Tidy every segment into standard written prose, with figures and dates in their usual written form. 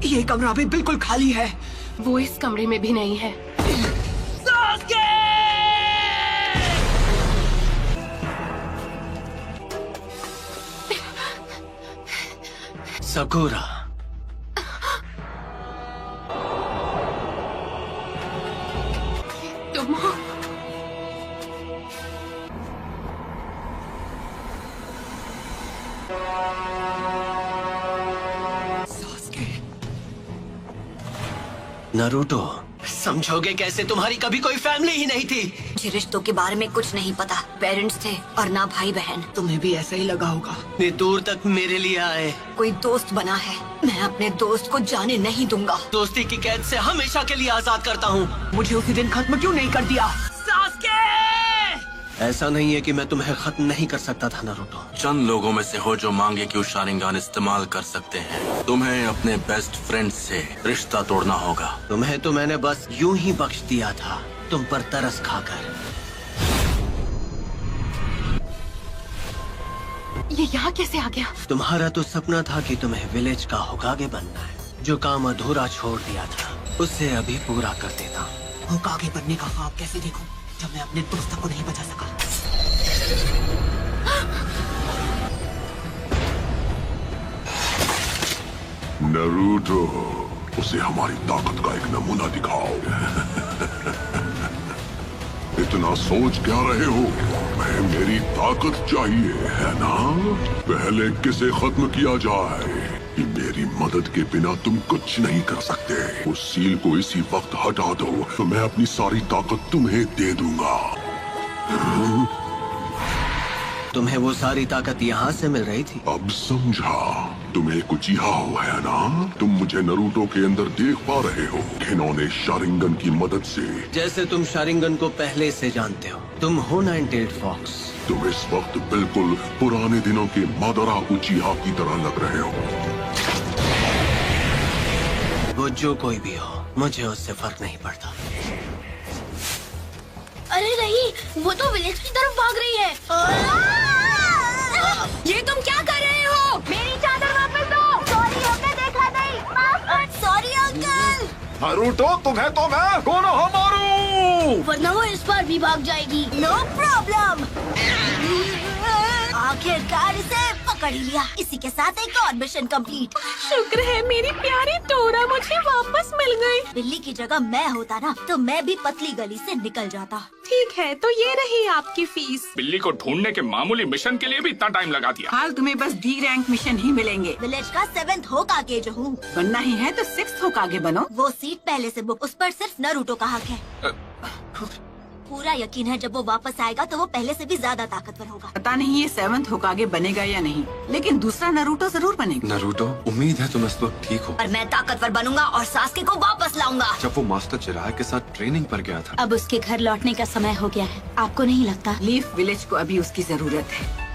ये कमरा भी बिल्कुल खाली है। वो इस कमरे में भी नहीं है। सकुरा, तुम हो? नारुतो, समझोगे कैसे? तुम्हारी कभी कोई फैमिली ही नहीं थी। मुझे रिश्तों के बारे में कुछ नहीं पता। पेरेंट्स थे और ना भाई बहन। तुम्हें भी ऐसा ही लगा होगा। इतनी दूर तक मेरे लिए आए। कोई दोस्त बना है, मैं अपने दोस्त को जाने नहीं दूंगा। दोस्ती की कैद से हमेशा के लिए आजाद करता हूँ। मुझे उसी दिन खत्म क्यों नहीं कर दिया? ऐसा नहीं है कि मैं तुम्हें खत्म नहीं कर सकता था नारुतो। चंद लोगों में से हो जो मांगे कि वो शारिंगान इस्तेमाल कर सकते हैं। तुम्हें अपने बेस्ट फ्रेंड से रिश्ता तोड़ना होगा। तुम्हें तो मैंने बस यूं ही बख्श दिया था, तुम पर तरस खाकर। ये यहाँ कैसे आ गया? तुम्हारा तो सपना था कि तुम्हें विलेज का होकागे बनना है। जो काम अधूरा छोड़ दिया था उसे अभी पूरा कर देता हूँ। होकागे बनने का ख्वाब कैसे देखूं जब मैं अपने दोस्त को नहीं बचा सका? नारुतो, उसे हमारी ताकत का एक नमूना दिखाओ। इतना सोच क्या रहे हो? मैं मेरी ताकत चाहिए है ना? पहले किसे खत्म किया जाए? मेरी मदद के बिना तुम कुछ नहीं कर सकते। उस सील को इसी वक्त हटा दो तो मैं अपनी सारी ताकत तुम्हें दे दूंगा। तुम्हें वो सारी ताकत यहाँ से मिल रही थी? अब समझा। तुम्हें कुछ यहाँ है ना? तुम मुझे नारुतो के अंदर देख पा रहे हो। इन्होंने शारिंगन की मदद से। जैसे तुम शारिंगन को पहले से जानते हो। तुम हो नाइनटेड फॉक्स। तुम इस वक्त बिल्कुल पुराने दिनों के मादारा उचिहा की तरह लग रहे हो। वो जो कोई भी हो, मुझे उससे फर्क नहीं पड़ता। अरे नहीं, वो तो विलेज की तरफ भाग रही है। ये तुम क्या कर रहे हो? मेरी चादर वापस दो। सॉरी अंकल, देखा नहीं। Sorry uncle. नारुतो, तुम्हें तो मैं कोनोहामारू वरना वो इस बार भी भाग जाएगी। No problem. आखिरकार इसे पकड़ ही लिया। इसी के साथ एक और मिशन कंप्लीट। शुक्र है मेरी प्यारी डोरा मुझे वापस मिल गई। बिल्ली की जगह मैं होता ना तो मैं भी पतली गली से निकल जाता। ठीक है, तो ये रही आपकी फीस। बिल्ली को ढूंढने के मामूली मिशन के लिए भी इतना टाइम लगा दिया। हाल तुम्हें बस डी रैंक मिशन ही मिलेंगे। विलेज का 7th होकागे जो हूँ। बनना ही है तो 6th होकागे बनो। वो सीट पहले से बुक, उस पर सिर्फ नारुतो का हक है। पूरा यकीन है जब वो वापस आएगा तो वो पहले से भी ज्यादा ताकतवर होगा। पता नहीं ये 7th होकागे बनेगा या नहीं, लेकिन दूसरा नारुतो जरूर बनेगा। नारुतो, उम्मीद है तुम इस वक्त ठीक हो। और मैं ताकतवर बनूंगा और सास्के को वापस लाऊंगा। जब वो मास्टर चिराग के साथ ट्रेनिंग पर गया था। अब उसके घर लौटने का समय हो गया है। आपको नहीं लगता? लीफ विलेज को अभी उसकी जरूरत है।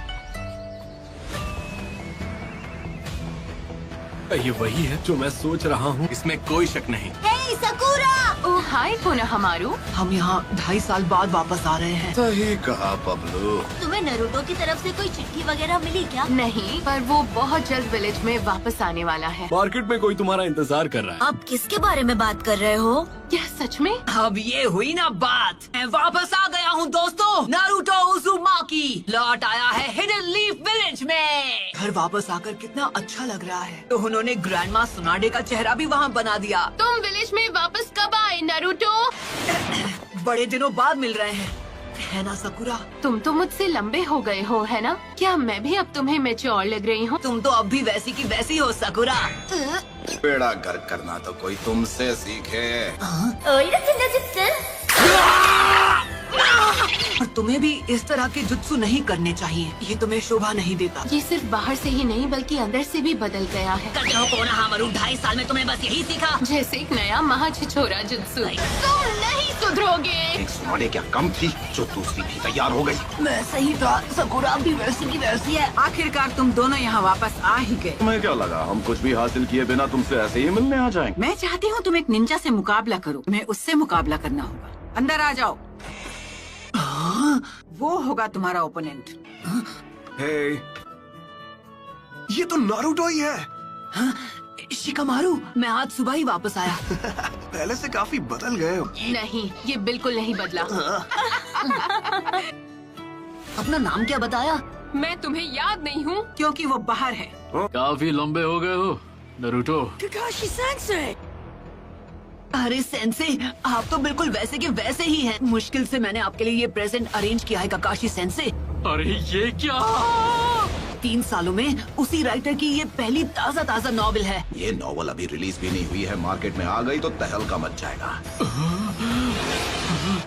ये वही है जो मैं सोच रहा हूँ, इसमें कोई शक नहीं। हे सकुरा! ओह हाय कोनोहामारू। हम यहाँ 2.5 साल बाद वापस आ रहे हैं। सही कहा पब्लू। तुम्हें नारुतो की तरफ से कोई चिट्ठी वगैरह मिली क्या? नहीं, पर वो बहुत जल्द विलेज में वापस आने वाला है। मार्केट में कोई तुम्हारा इंतजार कर रहा है। आप किसके बारे में बात कर रहे हो? क्या सच में? अब ये हुई ना बात। मैं वापस आ गया हूँ दोस्तों। नारुतो उज़ुमाकी लौट आया है हिडन लीफ विलेज में। घर वापस आकर कितना अच्छा लग रहा है। तो उन्होंने ग्रैंडमा सुनाडे का चेहरा भी वहाँ बना दिया। तुम विलेज में वापस कब आए नारुतो? बड़े दिनों बाद मिल रहे हैं, है ना सकुरा? तुम तो मुझसे लंबे हो गए हो, है ना? क्या मैं भी अब तुम्हें मैच्योर लग रही हूँ? तुम तो अब भी वैसी की वैसी हो सकुरा। बेड़ा घर करना तो कोई तुमसे सीखे। और तुम्हें भी इस तरह के जुत्सु नहीं करने चाहिए। ये तुम्हें शोभा नहीं देता। ये सिर्फ बाहर से ही नहीं बल्कि अंदर से भी बदल गया है। 2.5 साल में तुम्हें बस यही सीखा। जैसे एक नया महाछिछोरा जुत्सु। तुम नहीं सुधरोगे। एक सुनाडे क्या कम थी जो दूसरी भी तैयार हो गई। मैं सही था, सकुरा भी वैसी की वैसी है। आखिरकार तुम दोनों यहाँ वापस आ ही गए। तुम्हें क्या लगा हम कुछ भी हासिल किए बिना तुमसे ऐसे ही मिलने आ जाएंगे? मैं चाहती हूँ तुम एक निंजा से मुकाबला करो। तुम्हें उससे मुकाबला करना होगा। अंदर आ जाओ। वो होगा तुम्हारा ओपोनेंट। हे, ये तो नारुतो ही है। शिकामारू, मैं आज सुबह ही वापस आया। पहले से काफी बदल गए हो। नहीं, ये बिल्कुल नहीं बदला। अपना नाम क्या बताया? मैं तुम्हें याद नहीं हूँ क्योंकि वो बाहर है। काफी लंबे हो गए हो नारुतो। Kakashi sensei. अरे सेंसे, आप तो बिल्कुल वैसे के वैसे ही हैं। मुश्किल से मैंने आपके लिए ये प्रेजेंट अरेंज किया है काकाशी सेंसे। अरे ये क्या? 3 सालों में उसी राइटर की ये पहली ताज़ा नॉवेल है। ये नॉवल अभी रिलीज भी नहीं हुई है, मार्केट में आ गई तो तहलका मच जाएगा।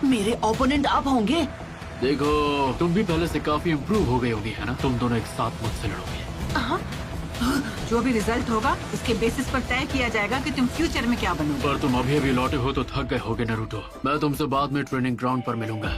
मेरे ओपोनेंट आप होंगे। देखो, तुम भी पहले से काफी इम्प्रूव हो गई होगी, है ना? तुम दोनों एक साथ मुझसे लड़ोगे। जो भी रिजल्ट होगा उसके बेसिस पर तय किया जाएगा कि तुम फ्यूचर में क्या बनोगे। पर तुम अभी लौटे हो तो थक गए होगे नारुतो। मैं तुमसे बाद में ट्रेनिंग ग्राउंड पर मिलूंगा।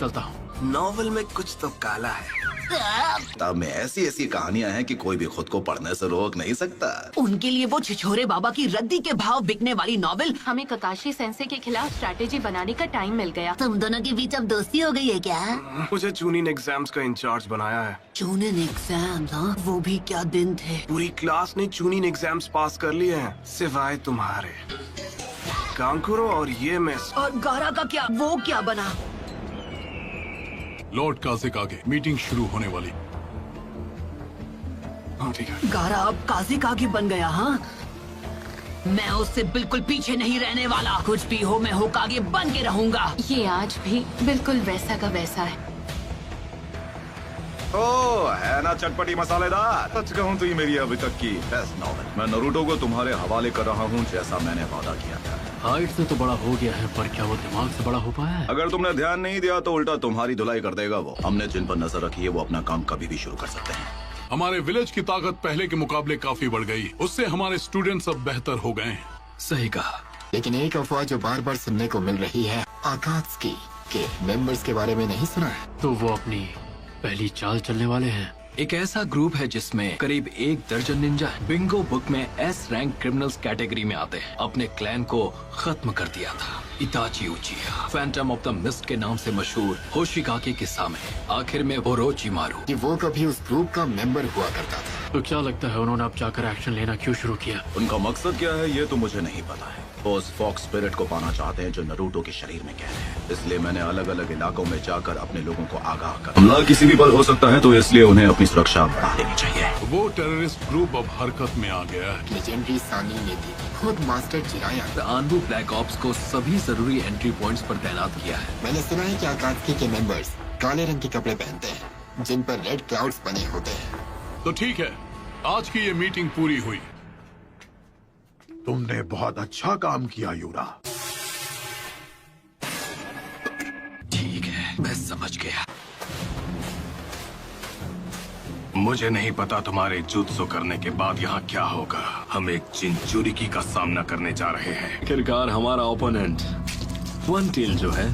चलता हूँ। नॉवल में कुछ तो काला है। किताब में ऐसी ऐसी कहानियां हैं कि कोई भी खुद को पढ़ने से रोक नहीं सकता। उनके लिए वो छिछोरे बाबा की रद्दी के भाव बिकने वाली नॉवेल। हमें ककाशी सेंसे के खिलाफ स्ट्रैटेजी बनाने का टाइम मिल गया। तुम दोनों के बीच अब दोस्ती हो गई है क्या? मुझे चूनिन एग्जाम्स का इंचार्ज बनाया है। चूनिन एग्जाम, हाँ? वो भी क्या दिन थे। पूरी क्लास ने चूनिन एग्जाम्स पास कर लिए हैं, सिवाय तुम्हारे। कांकुरो और ये मिस। और गारा का क्या? वो क्या बना? लॉर्ड काज़ेकागे, मीटिंग शुरू होने वाली। हाँ ठीक है। गारा अब काज़ेकागे बन गया, हाँ? मैं उससे बिल्कुल पीछे नहीं रहने वाला। कुछ भी हो, मैं होकागे बन के रहूंगा। ये आज भी बिल्कुल वैसा का वैसा है। ओ है ना चटपटी मसालेदार। सच कहूँ तो ये मेरी अभी तक की बेस्ट नॉवेल। मैं नारुतो को तुम्हारे हवाले कर रहा हूँ, जैसा मैंने वादा किया था। हाइट से तो बड़ा हो गया है, पर क्या वो दिमाग से बड़ा हो पाया है? अगर तुमने ध्यान नहीं दिया तो उल्टा तुम्हारी धुलाई कर देगा वो। हमने जिन पर नजर रखी है वो अपना काम कभी भी शुरू कर सकते हैं। हमारे विलेज की ताकत पहले के मुकाबले काफी बढ़ गई। उससे हमारे स्टूडेंट्स अब बेहतर हो गए हैं। सही कहा। लेकिन एक अफवाह जो बार बार सुनने को मिल रही है, आकात्सुकी के मेंबर्स के बारे में नहीं सुना है? तो वो अपनी पहली चाल चलने वाले हैं। एक ऐसा ग्रुप है जिसमें करीब 1 दर्जन निंजा है। बिंगो बुक में एस रैंक क्रिमिनल्स कैटेगरी में आते हैं। अपने क्लैन को खत्म कर दिया था इताची उचिया, फैंटम ऑफ द मिस्ट के नाम से मशहूर होशिकागे के सामने। आखिर में ओरोचिमारू कि वो कभी उस ग्रुप का मेंबर हुआ करता था। तो क्या लगता है उन्होंने अब जाकर एक्शन लेना क्यों शुरू किया? उनका मकसद क्या है ये तो मुझे नहीं पता है। वो उस फॉक्स स्पिरिट को पाना चाहते हैं जो नारुतो के शरीर में कैद है। इसलिए मैंने अलग अलग इलाकों में जाकर अपने लोगों को आगाह कर। हमला किसी भी पल हो सकता है, तो इसलिए उन्हें अपनी सुरक्षा बढ़ा देनी चाहिए। वो टेररिस्ट ग्रुप अब हरकत में आ गया है। लेजेंडरी सानी ने भी खुद मास्टर जिराया आनबू ब्लैक ऑप्स को सभी जरूरी एंट्री पॉइंट्स पर तैनात किया है। मैंने सुना है कि आकात्सुकी के मेंबर्स काले रंग के कपड़े पहनते हैं जिन पर रेड क्लाउड्स बने होते हैं। तो ठीक है, आज की ये मीटिंग पूरी हुई। तुमने बहुत अच्छा काम किया यूरा। ठीक है, मैं समझ गया। मुझे नहीं पता तुम्हारे जुत्सु करने के बाद यहाँ क्या होगा। हम एक चिंचुरिकी का सामना करने जा रहे हैं। किरकार हमारा ओपोनेंट वन टेल जो है।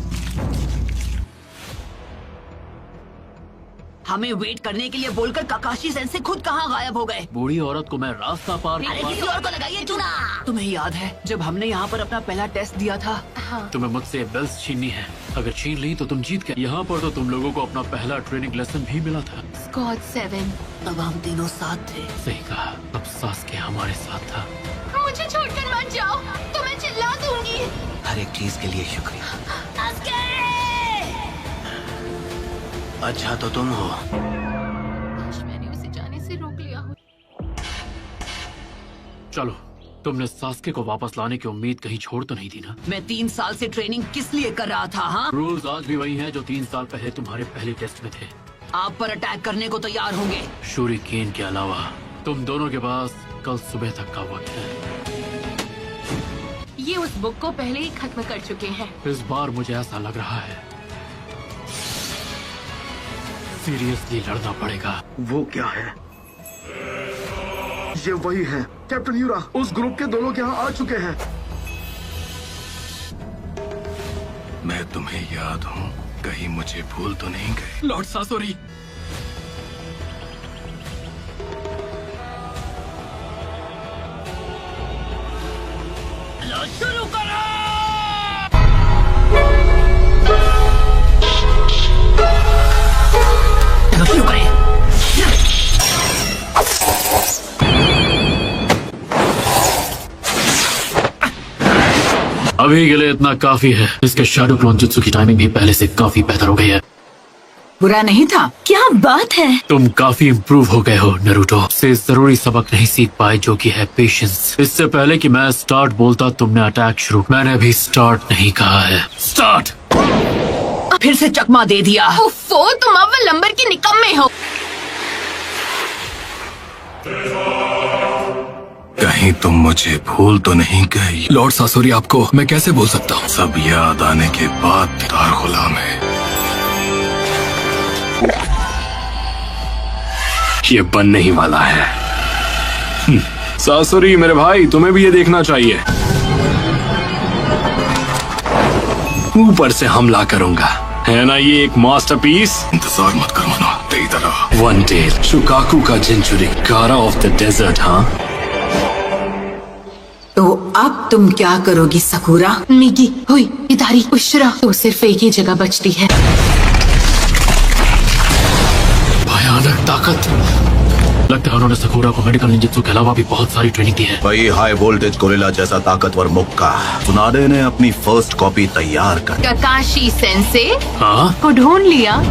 हमें वेट करने के लिए बोलकर काकाशी सेंसे खुद कहाँ गायब हो गए? बूढ़ी औरत को मैं रास्ता पार अरे किसी और को लगाइए चूना। तुम्हें याद है जब हमने यहाँ पर अपना पहला टेस्ट दिया था? हाँ। तुम्हें मुझसे बेल्स छीननी है। अगर छीन ली तो तुम जीत गए। यहाँ पर तो तुम लोगों को अपना पहला ट्रेनिंग लेसन भी मिला था। स्क्वाड 7। तब हम तीनों साथ थे। सही कहा, अब सास्के हमारे साथ था। मुझे छोड़कर मत जाओ, तो मैं चिल्ला दूंगी। हर एक चीज के लिए शुक्रिया। अच्छा तो तुम हो। मैंने उसे जाने से रोक लिया हो। चलो, तुमने सास्के को वापस लाने की उम्मीद कहीं छोड़ तो नहीं दी ना? मैं 3 साल से ट्रेनिंग किस लिए कर रहा था? हाँ, रूल्स आज भी वही हैं जो 3 साल पहले तुम्हारे पहले टेस्ट में थे। आप पर अटैक करने को तैयार होंगे। शूरिकेन के अलावा तुम दोनों के पास कल सुबह तक का वक्त है। ये उस बुक को पहले ही खत्म कर चुके हैं। इस बार मुझे ऐसा लग रहा है सीरियसली लड़ना पड़ेगा। वो क्या है? ये वही है कैप्टन यूरा, उस ग्रुप के दोनों के यहाँ आ चुके हैं। मैं तुम्हें याद हूँ, कहीं मुझे भूल तो नहीं गए? लॉर्ड सासोरी, शुरू करो। शुरू करें। अभी के लिए इतना काफी है। इसके शैडो क्लोन जुत्सु की टाइमिंग भी पहले से काफी बेहतर हो गई है। बुरा नहीं था। क्या बात है। तुम काफी इम्प्रूव हो गए हो नरूटो। से जरूरी सबक नहीं सीख पाए जो कि है पेशेंस। इससे पहले कि मैं स्टार्ट बोलता तुमने अटैक शुरू। मैंने अभी स्टार्ट नहीं कहा है। स्टार्ट। फिर से चकमा दे दिया। उफ़ो, तुम अव्वल नंबर की निकम्मे हो। कहीं तुम मुझे भूल तो नहीं गई? लॉर्ड सासोरी आपको मैं कैसे भूल सकता हूँ? सब याद आने के बाद तार गुलाम है। ये बनने ही वाला है। सासुरी मेरे भाई, तुम्हें भी ये देखना चाहिए। ऊपर से हमला करूंगा, है ना ये एक मास्टरपीस? इंतजार मत करो ना, तेरी तरह। वन डे शुकाकू का जिंचुरी, गारा ऑफ द डेजर्ट। हाँ, तो अब तुम क्या करोगी सकुरा? मिगी, हुई, इदारी, उशरा, तो सिर्फ एक ही जगह बचती है। भयानक ताकत। लगता है उन्होंने सकुरा को मेडिकल निंजुत्सु के अलावा भी बहुत सारी ट्रेनिंग दी है। वही हाई वोल्टेज गोरिल्ला जैसा ताकतवर मुक्का। सुनाडे ने अपनी फर्स्ट कॉपी तैयार कर। काकाशी सेंसे हाँ? को ढूंढ लिया।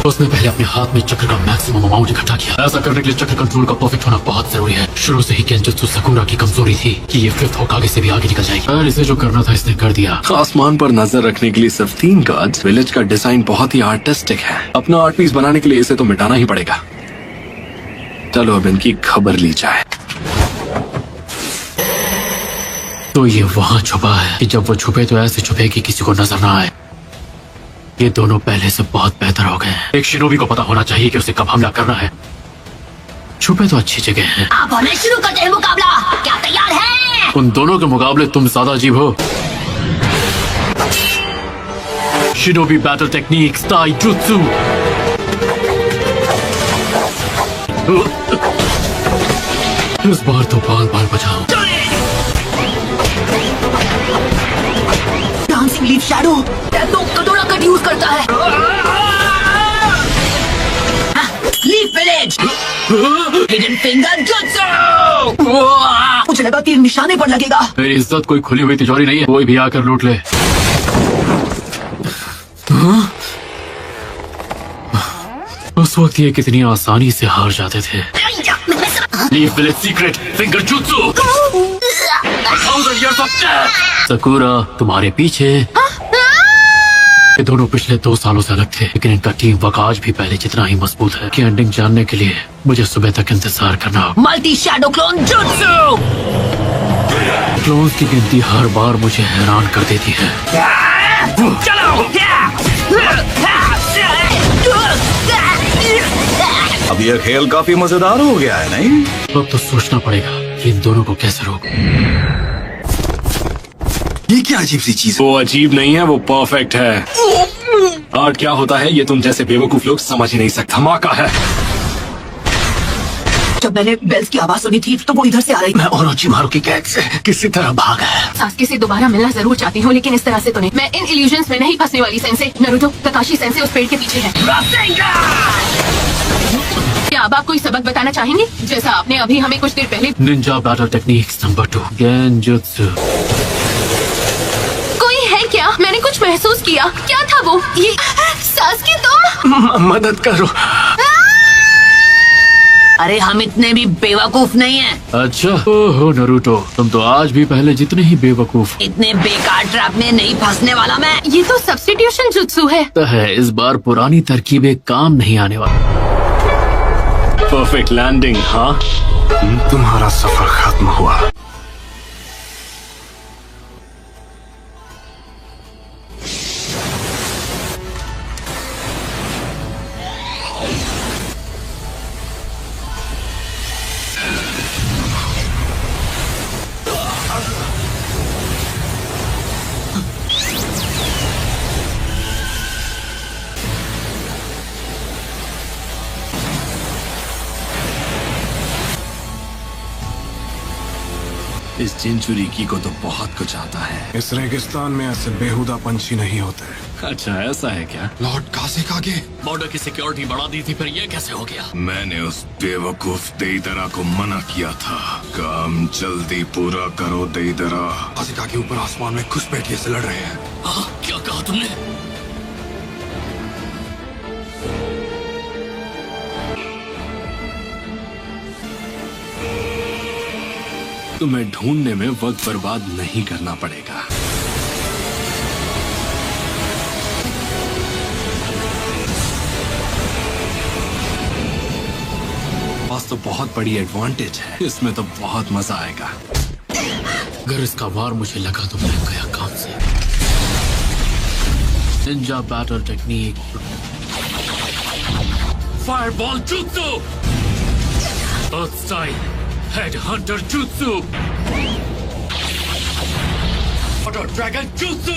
उसने पहले अपने हाथ में चक्र का मैक्सिमम अमाउंट इकट्ठा किया। ऐसा करने के लिए चक्र कंट्रोल का परफेक्ट होना बहुत जरूरी है। शुरू से ही केंजुत्सु सकुरा की कमजोरी थी कि ये फिफ्थ होकागे से भी आगे निकल जाएगी। और इसे जो करना था इसने कर दिया। आसमान पर नजर रखने के लिए सिर्फ 3 गार्ड्स। विलेज का डिजाइन बहुत ही आर्टिस्टिक है। अपना आर्ट पीस बनाने के लिए इसे तो मिटाना ही पड़ेगा। चलो अब इनकी खबर ली जाए। तो ये वहाँ छुपा है कि जब वो छुपे तो ऐसे छुपे कि किसी को नजर ना आए। ये दोनों पहले से बहुत बेहतर हो गए हैं। एक शिनोबी को पता होना चाहिए कि उसे कब हमला करना है। छुपे तो अच्छी जगह हैं। आप हमें शुरू करते हैं मुकाबला। क्या तैयार है? उन दोनों के मुकाबले तुम ज्यादा अजीब हो। Shinobi battle techniques taijutsu. इस बार तो बाल बाल बचाओ। डांसिंग लीफ शैडो तो कटोरा कट यूज करता है। Leaf village hidden finger jutsu. मुझे लगा तीर निशाने पर लगेगा। मेरी इज्जत कोई खुली हुई तिजोरी नहीं है, कोई भी आकर लूट ले। उस वक्त ये कितनी आसानी से हार जाते थे। Leaf village secret finger jutsu. Sakura तुम्हारे पीछे। ये दोनों पिछले 2 सालों से अलग थे, लेकिन इनका टीम वर्क आज भी पहले जितना ही मजबूत है। कि एंडिंग जानने के लिए मुझे सुबह तक इंतजार करना होगा। Multi shadow clone jutsu. Clones की गिनती हर बार मुझे हैरान कर देती है। चलो। अब ये खेल काफी मजेदार हो गया है, नहीं? अब तो सोचना पड़ेगा कि इन दोनों को कैसे रोक। ये क्या अजीब सी चीज? वो अजीब नहीं है, वो परफेक्ट है। आर्ट क्या होता है ये तुम जैसे बेवकूफ लोग समझ ही नहीं सकता। माँ का है। जब मैंने बेल्स की आवाज सुनी थी तो वो इधर से आ रही। मैं ओरोचिमारू की कैद से किसी तरह भागा है। सास्के से दोबारा मिलना जरूर चाहती हूँ, लेकिन इस तरह से तो नहीं। मैं इन इल्यूजन्स में नहीं फंसने वाली। सेंसे नरूटो, काकाशी सेंसे उस पेड़ के पीछे है। क्या अब आप कोई सबक बताना चाहेंगे, जैसा आपने अभी हमें कुछ देर पहले? Ninja battle techniques number 2 genjutsu. कोई है क्या? मैंने कुछ महसूस किया। क्या था वो? ये सास्के तुम? मदद करो। अरे हम इतने भी बेवकूफ नहीं हैं। अच्छा, ओहो नरूटो, तुम तो आज भी पहले जितने ही बेवकूफ। इतने बेकार ट्रैप में नहीं फंसने वाला मैं। ये तो सब्स्टिट्यूशन जुत्सु है। इस बार पुरानी तरकीबें काम नहीं आने वाली। Perfect landing. हाँ, तुम्हारा सफर खत्म हुआ। इस जिनचुरिकी को तो बहुत कुछ आता है। इस रेगिस्तान में ऐसे बेहुदा पंछी नहीं होते। अच्छा ऐसा है क्या? लॉर्ड कासेकागे, बॉर्डर की सिक्योरिटी बढ़ा दी थी, फिर ये कैसे हो गया? मैंने उस बेवकूफ देइदरा को मना किया था। काम जल्दी पूरा करो देइदरा। कासेकागे ऊपर आसमान में घुसपैठिए से लड़ रहे हैं। क्या कहा तुमने? तुम्हें ढूंढने में वक्त बर्बाद नहीं करना पड़ेगा। पास तो बहुत बड़ी एडवांटेज है, इसमें तो बहुत मजा आएगा। अगर इसका वार मुझे लगा तो मैं गया काम से। Ninja battle technique, fireball jutsu, earth style, head hunter jutsu, water dragon jutsu,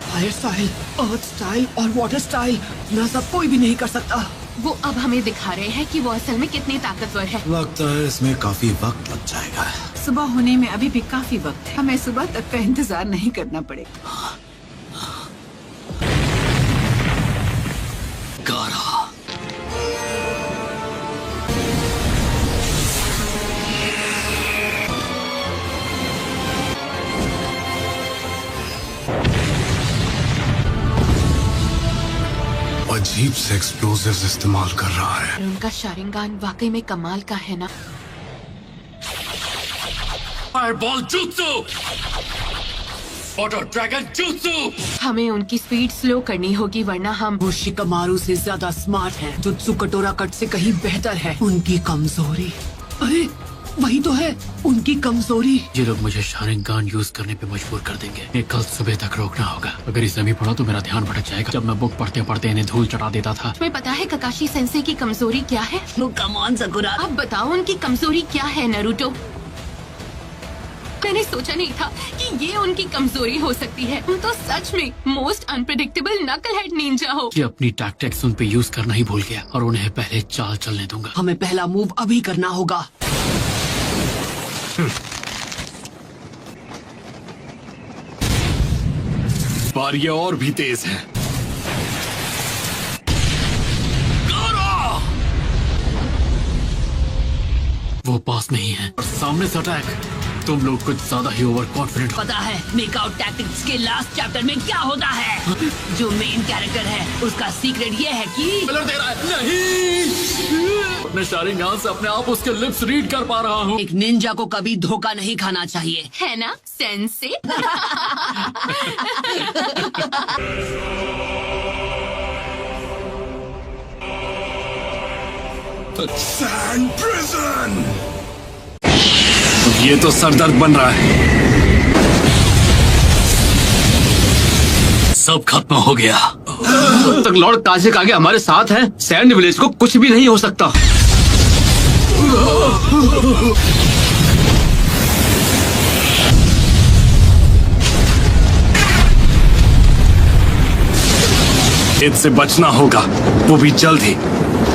fire style, earth style और वाटर स्टाइल, ना सब कोई भी नहीं कर सकता। वो अब हमें दिखा रहे हैं कि वो असल में कितनी ताकतवर है। लगता है इसमें काफी वक्त लग जाएगा। सुबह होने में अभी भी काफी वक्त है, हमें सुबह तक का इंतजार नहीं करना पड़ेगा। गारा, अजीब से एक्सप्लोजिव्स इस्तेमाल कर रहा है। और उनका शारिंगान वाकई में कमाल का है ना। Fireball jutsu, water dragon jutsu. हमें उनकी स्पीड स्लो करनी होगी वरना हम वो शिकामारू से ज्यादा स्मार्ट है। जुत्सु कटोरा कट से कहीं बेहतर है। उनकी कमजोरी, अरे वही तो है उनकी कमजोरी। ये लोग मुझे शारिंगान यूज करने पे मजबूर कर देंगे। ये कल सुबह तक रोकना होगा। अगर इसे भी पढ़ा तो मेरा ध्यान भटक जाएगा। जब मैं बुक पढ़ते पढ़ते इन्हें धूल चढ़ा देता था। तुम्हें पता है ककाशी सेंसे की कमजोरी क्या है? कम ऑन सकुरा, अब बताओ उनकी कमजोरी क्या है नरूटो? मैंने सोचा नहीं था कि ये उनकी कमजोरी हो सकती है। तुम तो सच में मोस्ट अनप्रेडिक्टेबल नकलहेड निंजा हो। ये अपनी टैक्टिक्स उन पे यूज करना ही भूल गया और उन्हें पहले चाल चलने दूंगा। हमें पहला मूव अभी करना होगा। पर ये और भी तेज है। वो पास नहीं है और सामने से अटैक। तुम लोग कुछ ज्यादा ही ओवर कॉन्फिडेंट हो। पता है मेकआउट टैक्टिक्स के लास्ट चैप्टर में क्या होता है? जो मेन कैरेक्टर है उसका सीक्रेट ये है कि दे रहा है। नहीं, अपने शारिंगान से अपने आप उसके लिप्स रीड कर पा रहा हूँ। एक निंजा को कभी धोखा नहीं खाना चाहिए, है ना सेंसे? Sand prison. ये तो सरदर्द बन रहा है। सब खत्म हो गया। जब तक लॉर्ड कासेकागे हमारे साथ हैं, सैंड विलेज को कुछ भी नहीं हो सकता। इससे बचना होगा, वो भी जल्द ही।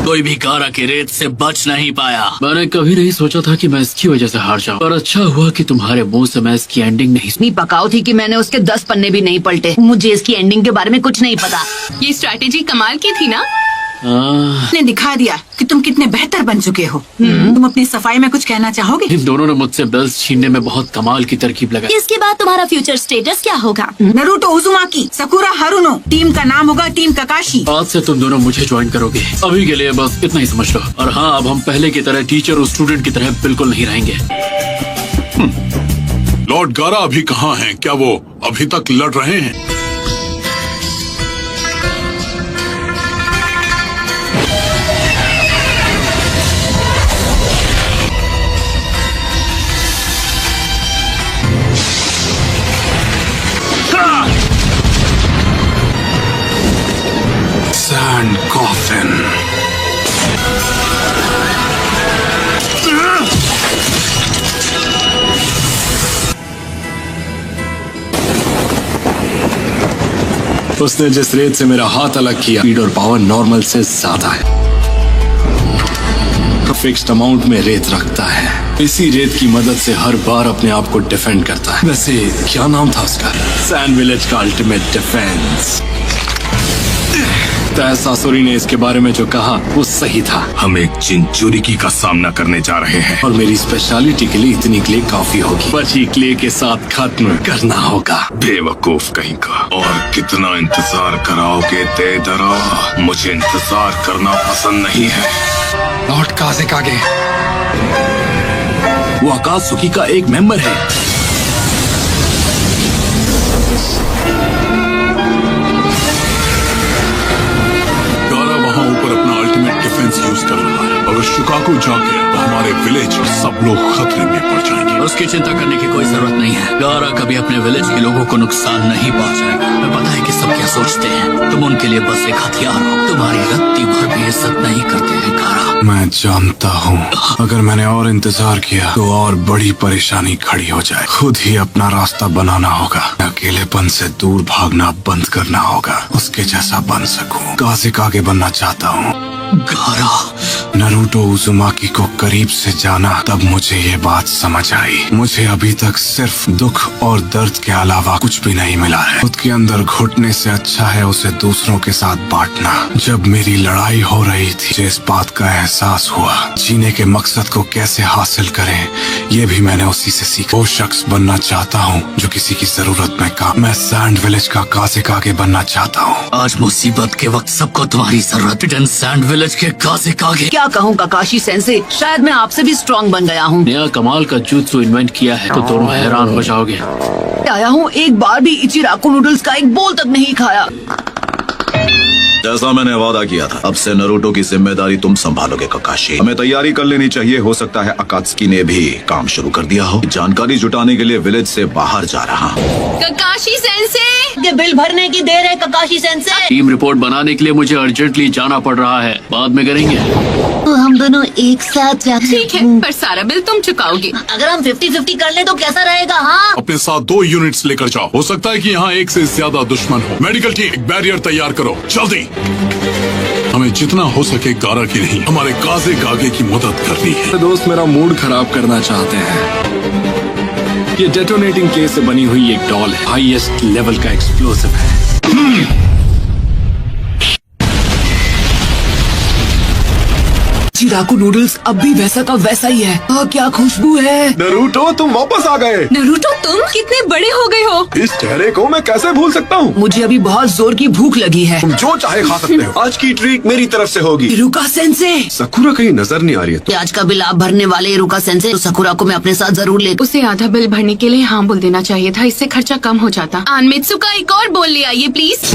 कोई भी गारा के रेत से बच नहीं पाया। मैंने कभी नहीं सोचा था कि मैं इसकी वजह से हार जाऊं, पर अच्छा हुआ कि तुम्हारे मुंह से मैं इसकी एंडिंग नहीं इतनी पकाऊ थी कि मैंने उसके 10 पन्ने भी नहीं पलटे। मुझे इसकी एंडिंग के बारे में कुछ नहीं पता। ये स्ट्रैटेजी कमाल की थी ना। ने दिखा दिया कि तुम कितने बेहतर बन चुके हो। तुम अपनी सफाई में कुछ कहना चाहोगे? इन दोनों ने मुझसे बेल्स छीनने में बहुत कमाल की तरकीब लगाई। इसके बाद तुम्हारा फ्यूचर स्टेटस क्या होगा? नरूटो उजुमाकी, सकुरा हारुनो, टीम का नाम होगा टीम ककाशी। आज से तुम दोनों मुझे ज्वाइन करोगे। अभी के लिए बस इतना ही समझ लो। और हाँ, अब हम पहले की तरह टीचर और स्टूडेंट की तरह बिल्कुल नहीं रहेंगे। लॉर्ड गारा अभी कहाँ हैं? क्या वो अभी तक लड़ रहे हैं? Sand coffin. उसने जिस रेत से मेरा हाथ अलग किया, स्पीड और पावर नॉर्मल से ज्यादा है। फिक्स्ड अमाउंट में रेत रखता है, इसी रेत की मदद से हर बार अपने आप को डिफेंड करता है। वैसे क्या नाम था उसका? सैंड विलेज का अल्टीमेट डिफेंस। सासुरी ने इसके बारे में जो कहा वो सही था। हम एक चिंचुरिकी का सामना करने जा रहे हैं और मेरी स्पेशलिटी के लिए इतनी क्ले काफी होगी। बची क्ले के साथ खत्म करना होगा। बेवकूफ कहीं का। और कितना इंतजार कराओगे देदरा? मुझे इंतजार करना पसंद नहीं है। लॉर्ड काज़ेकागे, वो अकात्सुकी का एक मेंबर है। डिफेंस यूज कर रहा है। अगर शिकागो जा गया तो हमारे विलेज सब लोग खतरे में पड़ जाएंगे। उसकी चिंता करने की कोई जरूरत नहीं है। गारा कभी अपने विलेज के लोगों को नुकसान नहीं पहुंचाएगा। हमें पता है कि सब क्या सोचते हैं। तुम उनके लिए बस एक हथियार हो। तुम्हारी रत्ती भर भी इज्जत नहीं करते हैं गारा। मैं जानता हूँ अगर मैंने और इंतजार किया तो और बड़ी परेशानी खड़ी हो जाए। खुद ही अपना रास्ता बनाना होगा। अकेलेपन से दूर भागना बंद करना होगा। उसके जैसा बन सकूं। काज़ेकागे बनना चाहता हूँ। गारा, नरूटो उज़ुमाकी को करीब से जाना, तब मुझे ये बात समझ आई। मुझे अभी तक सिर्फ दुख और दर्द के अलावा कुछ भी नहीं मिला है। खुद के अंदर घुटने से अच्छा है उसे दूसरों के साथ बांटना। जब मेरी लड़ाई हो रही थी, मुझे इस बात का एहसास हुआ जीने के मकसद को कैसे हासिल करें, ये भी मैंने उसी से सीखा। वो शख्स बनना चाहता हूँ जो किसी की जरूरत में काम। मैं सैंड विलेज का काज़ेकागे बनना चाहता हूँ। आज मुसीबत के वक्त सबको तुम्हारी जरूरत है। सैंड विलेज के काज़ेकागे। क्या कहूँ काकाशी सेंसे, शायद मैं आपसे भी स्ट्रॉन्ग बन गया हूँ। नया कमाल का jutsu इन्वेंट किया है तो दोनों हैरान हो जाओगे। आया हूँ, एक बार भी इचिराको नूडल्स का एक बोल तक नहीं खाया। जैसा मैंने वादा किया था, अब से नरूटो की जिम्मेदारी तुम संभालोगे काकाशी। हमें तैयारी कर लेनी चाहिए। हो सकता है अकात्सुकी ने भी काम शुरू कर दिया हो। जानकारी जुटाने के लिए विलेज से बाहर जा रहा हूँ। काकाशी सेंसे, ये बिल भरने की देर है काकाशी सेंसे। टीम रिपोर्ट बनाने के लिए मुझे अर्जेंटली जाना पड़ रहा है। बाद में करेंगे। तो हम दोनों एक साथ जाते। ठीक है, पर सारा बिल तुम चुकाओगे। अगर हम 50-50 कर लें तो कैसा रहेगा? हाँ, अपने साथ 2 यूनिट्स लेकर जाओ। हो सकता है कि यहाँ एक से ज्यादा दुश्मन हो। मेडिकल टीम, एक बैरियर तैयार करो जल्दी। हमें जितना हो सके गारा की नहीं, हमारे काज़ेकागे की मदद करनी है। दोस्त मेरा मूड खराब करना चाहते हैं। ये डेटोनेटिंग केस से बनी हुई एक डॉल है। हाईएस्ट लेवल का एक्सप्लोसिव है। चिराकू नूडल्स अब भी वैसा का वैसा ही है। क्या खुशबू है। नरूटो, तुम वापस आ गए। नरूटो, तुम कितने बड़े हो गए हो। इस चेहरे को मैं कैसे भूल सकता हूँ। मुझे अभी बहुत जोर की भूख लगी है। तुम जो चाहे खा सकते हो। आज की ट्रीट मेरी तरफ से होगी। इरुका सेंसे, सकुरा कहीं नजर नहीं आ रही है। आज का बिल आप भरने वाले इरुका सेंसे, तो सकुरा को मैं अपने साथ जरूर ले। उसे आधा बिल भरने के लिए हाँ बोल देना चाहिए था। इससे खर्चा कम हो जाता। आनमित्सुका, एक और बोल ले आइए प्लीज।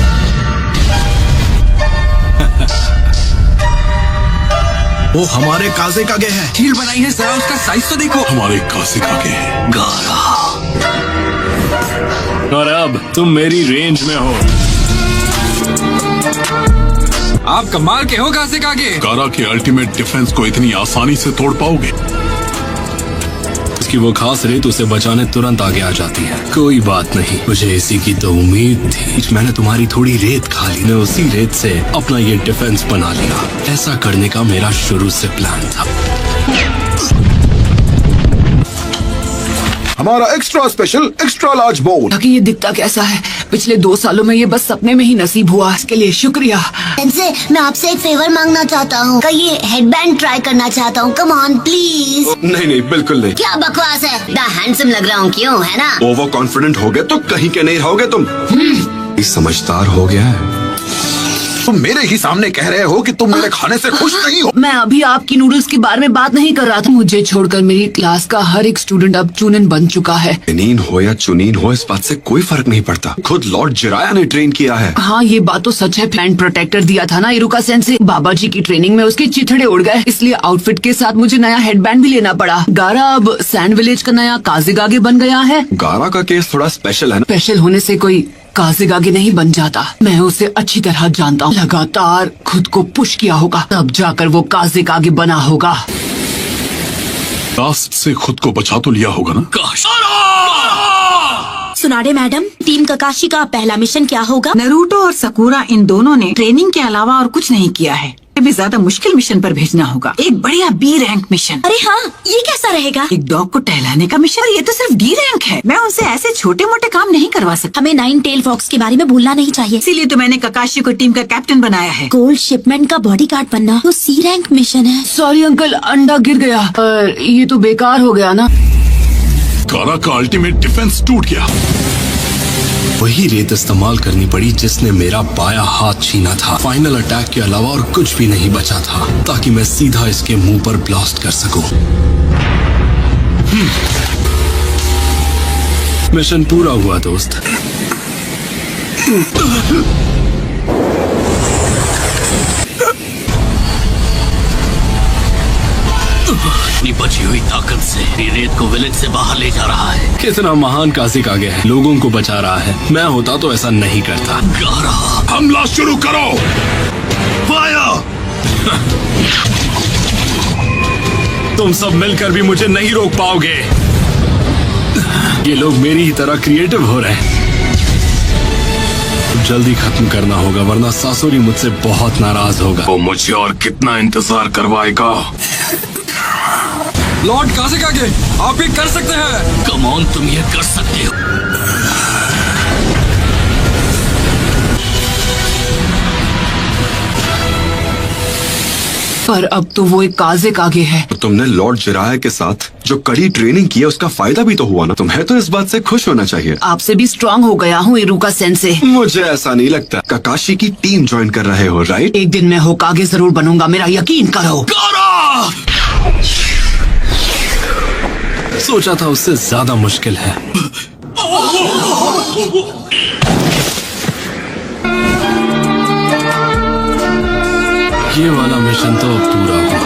वो हमारे काज़ेकागे है। हील बनाई है, जरा उसका साइज तो देखो। हमारे काज़ेकागे है। गारा, और अब तुम मेरी रेंज में हो। आप कमाल के हो काज़ेकागे। गारा के अल्टीमेट डिफेंस को इतनी आसानी से तोड़ पाओगे? उसकी वो खास रेत उसे बचाने तुरंत आगे आ जाती है। कोई बात नहीं, मुझे इसी की तो उम्मीद थी। मैंने तुम्हारी थोड़ी रेत खा ली, मैं उसी रेत से अपना ये डिफेंस बना लिया। ऐसा करने का मेरा शुरू से प्लान था। हमारा एक्स्ट्रा स्पेशल एक्स्ट्रा लार्ज बोल। ताकि ये दिखता कैसा है। पिछले 2 सालों में ये बस सपने में ही नसीब हुआ। इसके लिए शुक्रिया। इनसे मैं आपसे एक फेवर मांगना चाहता हूँ। ये हेडबैंड ट्राई करना चाहता हूँ। Come on please. नहीं नहीं, बिल्कुल नहीं। क्या बकवास है। द हैंडसम लग रहा हूँ, क्यों है ना? ओवर कॉन्फिडेंट हो गए तो कहीं के नहीं रहोगे तुम। समझदार हो गया है। तुम मेरे ही सामने कह रहे हो कि तुम मेरे खाने से खुश नहीं हो। मैं अभी आपकी नूडल्स के बारे में बात नहीं कर रहा था। मुझे छोड़कर मेरी क्लास का हर एक स्टूडेंट अब चुनिन बन चुका है। चुनीन हो या चुनीन हो, इस बात से कोई फर्क नहीं पड़ता। खुद लॉर्ड जिराया ने ट्रेन किया है। हाँ, ये बात तो सच है। हैंड प्रोटेक्टर दिया था ना इरुका सेंसे। बाबा जी की ट्रेनिंग में उसके चिथड़े उड़ गए, इसलिए आउटफिट के साथ मुझे नया हेडबैंड भी लेना पड़ा। गारा अब सैंड विलेज का नया काज़ेकागे बन गया है। गारा का केस थोड़ा स्पेशल है ना। स्पेशल होने से कोई काज़ेकागे नहीं बन जाता। मैं उसे अच्छी तरह जानता हूँ। लगातार खुद को पुश किया होगा, तब जाकर वो काज़ेकागे बना होगा। लास्ट से खुद को बचा तो लिया होगा ना। सुनाडे मैडम, टीम ककाशी का पहला मिशन क्या होगा? नरूटो और सकूरा इन दोनों ने ट्रेनिंग के अलावा और कुछ नहीं किया है। भी ज्यादा मुश्किल मिशन पर भेजना होगा, एक बढ़िया बी रैंक मिशन। अरे हाँ, ये कैसा रहेगा? एक डॉग को टहलाने का मिशन। ये तो सिर्फ डी रैंक है, मैं उनसे ऐसे छोटे मोटे काम नहीं करवा सकता। हमें 9 टेल फॉक्स के बारे में भूलना नहीं चाहिए। इसीलिए तो मैंने ककाशी को टीम का कैप्टन बनाया है। गोल्ड शिपमेंट का बॉडीगार्ड बनना तो सी रैंक मिशन है। सॉरी अंकल, अंडा गिर गया। ये तो बेकार हो गया ना। गारा का अल्टीमेट डिफेंस टूट गया। वही रेत इस्तेमाल करनी पड़ी जिसने मेरा बायां हाथ छीना था। फाइनल अटैक के अलावा और कुछ भी नहीं बचा था ताकि मैं सीधा इसके मुंह पर ब्लास्ट कर सकूं। मिशन पूरा हुआ दोस्त। अपनी बची हुई ताकत से रेत को विलेज से बाहर ले जा रहा है। कितना महान काजिक आगे है, लोगों को बचा रहा है। मैं होता तो ऐसा नहीं करता। गारा, हमला शुरू करो। फायर! तुम सब मिलकर भी मुझे नहीं रोक पाओगे। ये लोग मेरी ही तरह क्रिएटिव हो रहे हैं। जल्दी खत्म करना होगा वरना सासुरी मुझसे बहुत नाराज होगा। वो मुझे और कितना इंतजार करवाएगा? लॉर्ड काजिक आगे, आप ये कर सकते हैं। कम ऑन, तुम ये कर सकते हो। पर अब तो वो एक काजिक आगे है। तुमने लॉर्ड जिराया के साथ जो कड़ी ट्रेनिंग की है उसका फायदा भी तो हुआ ना। तुम्हें तो इस बात से खुश होना चाहिए। आपसे भी स्ट्रांग हो गया हूँ इरुका सेंसे। मुझे ऐसा नहीं लगता। ककाशी की टीम ज्वाइन कर रहे हो, राइट? एक दिन मैं होकागे जरूर बनूंगा, मेरा यकीन करो। सोचा था उससे ज्यादा मुश्किल है। ये वाला मिशन तो अब पूरा हुआ।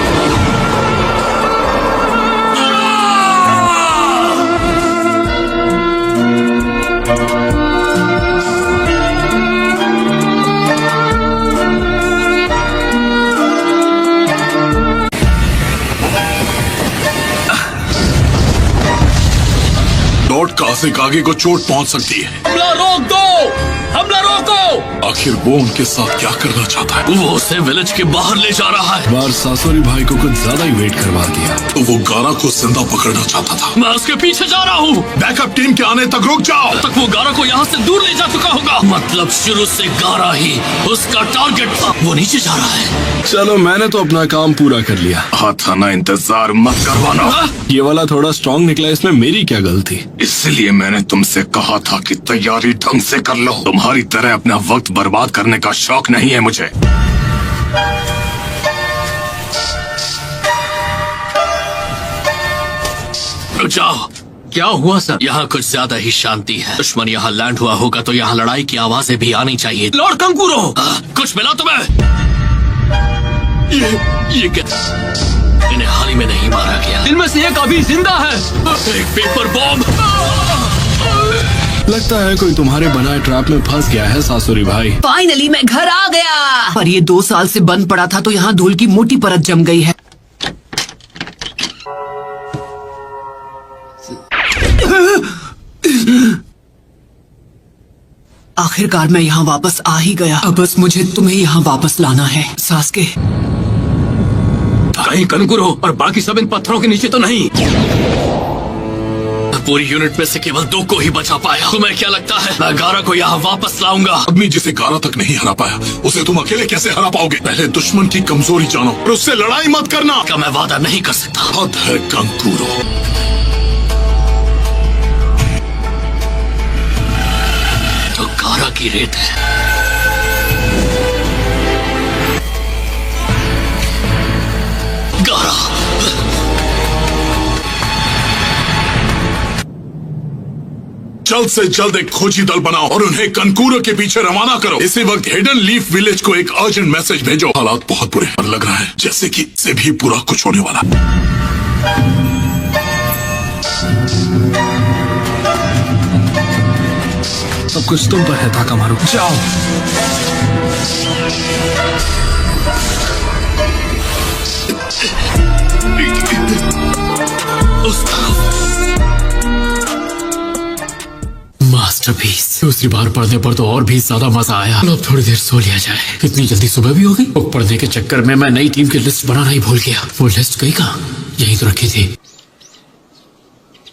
लॉर्ड काजिक आगे को चोट पहुंच सकती है। हमला रोक दो! हमला रोको! आखिर वो उनके साथ क्या करना चाहता है? वो उसे विलेज के बाहर ले जा रहा है। बार सासुरी भाई को कुछ ज्यादा ही वेट करवा दिया। तो वो गारा को जिंदा पकड़ना चाहता था। मैं उसके पीछे जा रहा हूँ। बैकअप टीम के आने तक रुक जाओ। तब तक वो गारा को यहाँ से दूर ले जा चुका होगा। मतलब शुरू से गारा ही उसका टारगेट था। वो नीचे जा रहा है। चलो, मैंने तो अपना काम पूरा कर लिया। हाथाना इंतजार मत करवाना। ये वाला थोड़ा स्ट्रॉन्ग निकला, इसमें मेरी क्या गलती? इसलिए मैंने तुमसे कहा था कि तैयारी ढंग से कर लो। तुम्हारी तरह अपना वक्त बर्बाद करने का शौक नहीं है मुझे। रुक जाओ। क्या हुआ सर? यहाँ कुछ ज्यादा ही शांति है। दुश्मन यहाँ लैंड हुआ होगा तो यहाँ लड़ाई की आवाजें भी आनी चाहिए। लॉर्ड कंकूरो, कुछ मिला तुम्हें? ये क्या? इन्हें हाल ही में नहीं मारा गया। इनमें से एक अभी जिंदा है। एक पेपर बॉम्ब। लगता है कोई तुम्हारे बनाए ट्रैप में फंस गया है सासुरी भाई। फाइनली मैं घर आ गया। पर ये 2 साल से बंद पड़ा था तो यहाँ धूल की मोटी परत जम गई है। आखिरकार मैं यहाँ वापस आ ही गया। अब बस मुझे तुम्हें यहाँ वापस लाना है, सास्के। कहीं कंकुरो और बाकी सब इन पत्थरों के नीचे तो नहीं? पूरी यूनिट में से केवल 2 को ही बचा पाया। तुम्हें क्या लगता है मैं गारा को यहाँ वापस लाऊंगा? आदमी जिसे गारा तक नहीं हरा पाया उसे तुम अकेले कैसे हरा पाओगे? पहले दुश्मन की कमजोरी जानो और उससे लड़ाई मत करना। क्या मैं वादा नहीं कर सकता? हद है कंकुरो। तो गारा की रेत है। गारा, जल्द से जल्द एक खोजी दल बनाओ और उन्हें कंकूरो के पीछे रवाना करो। इसी वक्त हिडन लीफ विलेज को एक अर्जेंट मैसेज भेजो। हालात बहुत बुरे और लग रहा है जैसे कि इससे भी पूरा कुछ होने वाला। सब कुछ तुम पर है ताकामारू। जाओ। उस तरफ दूसरी बार पढ़ने पर तो और भी ज्यादा मजा आया। अब थोड़ी देर सो लिया जाए। इतनी जल्दी सुबह भी हो गई। और पढ़ने के चक्कर में मैं नई टीम की लिस्ट बनाना ही भूल गया। वो लिस्ट गई कहाँ? यहीं तो रखी थी।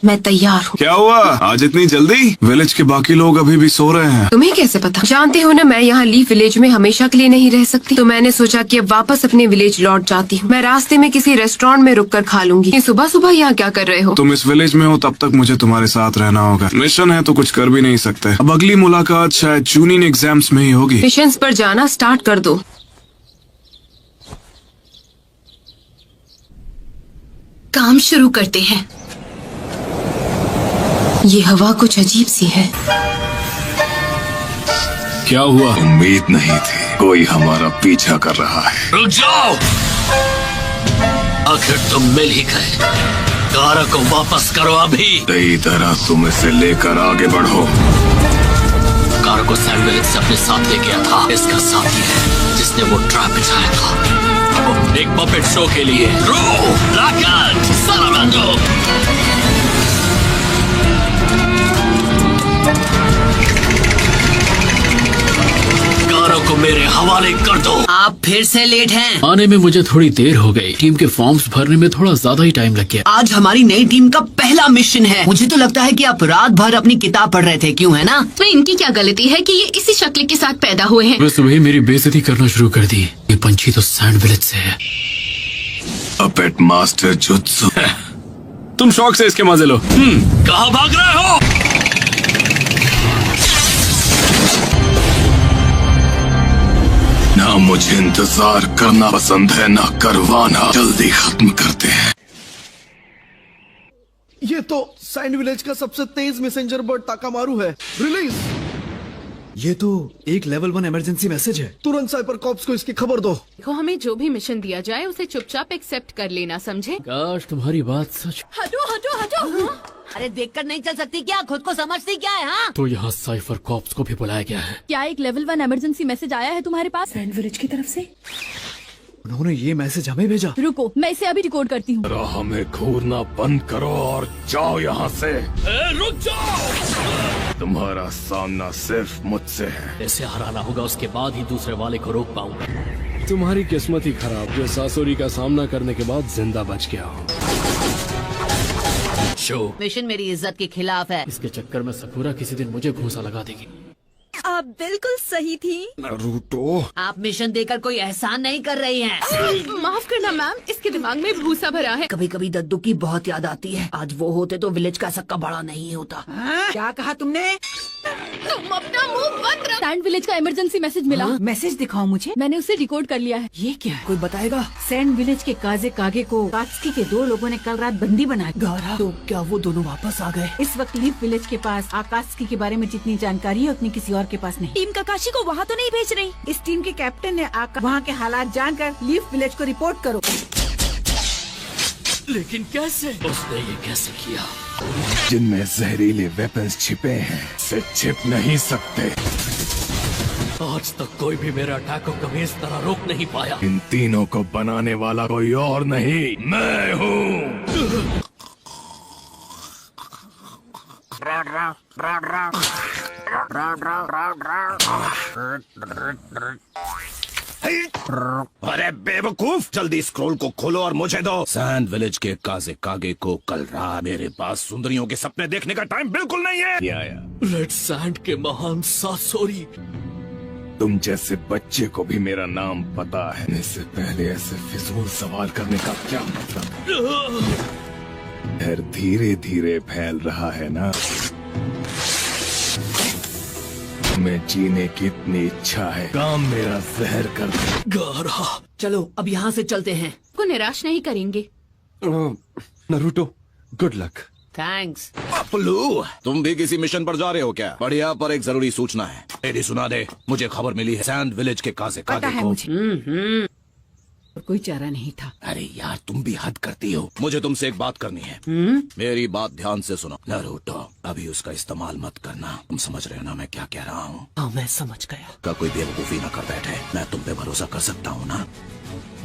मैं तैयार हूँ। क्या हुआ आज इतनी जल्दी? विलेज के बाकी लोग अभी भी सो रहे हैं। तुम्हें कैसे पता? जानते हो ना, मैं यहाँ लीफ विलेज में हमेशा के लिए नहीं रह सकती, तो मैंने सोचा कि अब वापस अपने विलेज लौट जाती हूँ। मैं रास्ते में किसी रेस्टोरेंट में रुककर खा लूंगी। सुबह सुबह यहाँ क्या कर रहे हो? तुम इस विलेज में हो तब तक मुझे तुम्हारे साथ रहना होगा। मिशन है तो कुछ कर भी नहीं सकते। अब अगली मुलाकात शायद चूनिन एग्जाम्स में ही होगी। मिशंस पर जाना स्टार्ट कर दो। काम शुरू करते हैं। ये हवा कुछ अजीब सी है। क्या हुआ? उम्मीद नहीं थी कोई हमारा पीछा कर रहा है। रुक जाओ, आखिर तुम मिल ही गए। कार को वापस करो अभी। सही तरह तुम इसे लेकर आगे बढ़ो। कार को सैंड विलेज से अपने साथ ले गया था। इसका साथी है जिसने वो ट्रैप बिछाया था एक पपेट शो के लिए। कारों को मेरे हवाले कर दो। आप फिर से लेट हैं। आने में मुझे थोड़ी देर हो गई। टीम के फॉर्म्स भरने में थोड़ा ज्यादा ही टाइम लग गया। आज हमारी नई टीम का पहला मिशन है। मुझे तो लगता है कि आप रात भर अपनी किताब पढ़ रहे थे, क्यों है ना? तो इनकी क्या गलती है कि ये इसी शक्ल के साथ पैदा हुए हैं? वे सुबह ही मेरी बेइज्जती करना शुरू कर दी। ये पंछी तो सैंड विलेज से है। Puppet master jutsu. तुम शौक से इसके मजे लो। कहाँ भाग रहे हो? ना मुझे इंतजार करना पसंद है ना करवाना। जल्दी खत्म करते हैं। ये तो सैंड विलेज का सबसे तेज मैसेंजर बर्ड ताकामारू है। रिलीज। ये तो एक लेवल 1 इमरजेंसी मैसेज है। तुरंत साइपर कॉप्स को इसकी खबर दो। देखो, हमें जो भी मिशन दिया जाए उसे चुपचाप एक्सेप्ट कर लेना, समझे? काश तुम्हारी बात सच। हटो हटो हटो। अरे देखकर नहीं चल सकती क्या? खुद को समझती क्या है? हाँ, तो यहाँ साइफर कॉप्स को भी बुलाया गया है। क्या एक लेवल 1 इमरजेंसी मैसेज आया है तुम्हारे पास सैंड विलेज की तरफ से? उन्होंने ये मैसेज हमें भेजा। रुको, मैं इसे अभी रिकॉर्ड करती हूँ। हमें घूरना बंद करो और जाओ यहाँ से। रुक जाओ। तुम्हारा सामना सिर्फ मुझसे है। ऐसे हराना होगा, उसके बाद ही दूसरे वाले को रोक पाऊंगा। तुम्हारी किस्मत ही खराब जो सासुरी का सामना करने के बाद जिंदा बच गया हो। शो मिशन मेरी इज्जत के खिलाफ है। इसके चक्कर में सकुरा किसी दिन मुझे घूंसा लगा देगी। आप बिल्कुल सही थी। नारुतो, आप मिशन देकर कोई एहसान नहीं कर रही हैं। माफ करना मैम, इसके दिमाग में भूसा भरा है। कभी कभी दद्दू की बहुत याद आती है। आज वो होते तो विलेज का सक्का बड़ा नहीं होता। क्या कहा तुमने? तुम अपना मुंह बंद रखो। सैंड विलेज का इमरजेंसी मैसेज मिला। मैसेज दिखाओ मुझे। मैंने उसे रिकॉर्ड कर लिया है। ये क्या है? कोई बताएगा? सैंड विलेज के काजे कागे को कात्सुकी के 2 लोगों ने कल रात बंदी बनाया। गारा, तो क्या वो दोनों वापस आ गए? इस वक्त लीफ विलेज के पास आकात्सुकी के बारे में जितनी जानकारी है उतनी किसी और के पास नहीं। टीम काकाशी को वहाँ तो नहीं भेज रही। इस टीम के कैप्टन ने वहाँ के हालात जानकर लीफ विलेज को रिपोर्ट करो। लेकिन कैसे? उसने ये कैसे किया? जिनमें जहरीले वेपन्स छिपे हैं से छिप नहीं सकते। आज तक कोई भी मेरे अटैक को कभी इस तरह रोक नहीं पाया। इन तीनों को बनाने वाला कोई और नहीं, मैं हूँ। अरे बेवकूफ, जल्दी स्क्रोल को खोलो और मुझे दो। सैंड विलेज के काजे कागे को कल रात मेरे पास सुंदरियों के सपने देखने का टाइम बिल्कुल नहीं है। रेड सैंड के महान सासोरी। तुम जैसे बच्चे को भी मेरा नाम पता है। इससे पहले ऐसे फिजूल सवाल करने का क्या मतलब? डर धीरे धीरे फैल रहा है ना। मैं जीने की इतनी इच्छा है, काम मेरा जहर कर दे। गारा, चलो अब यहाँ से चलते हैं। को निराश नहीं करेंगे। Naruto, good luck. Thanks. Paplu, तुम भी किसी मिशन पर जा रहे हो क्या? बढ़िया, पर एक जरूरी सूचना है। तेरी सुना दे, मुझे खबर मिली है सैंड विलेज के काजे पता कागे है को। मुझे। कोई चारा नहीं था। अरे यार, तुम भी हद करती हो। मुझे तुमसे एक बात करनी है। मेरी बात ध्यान से सुनो। नारुतो, अभी उसका इस्तेमाल मत करना। तुम समझ रहे हो ना मैं क्या कह रहा हूँ? हाँ, मैं समझ गया। का कोई बेवकूफी न कर बैठे। मैं तुम पे भरोसा कर सकता हूँ ना?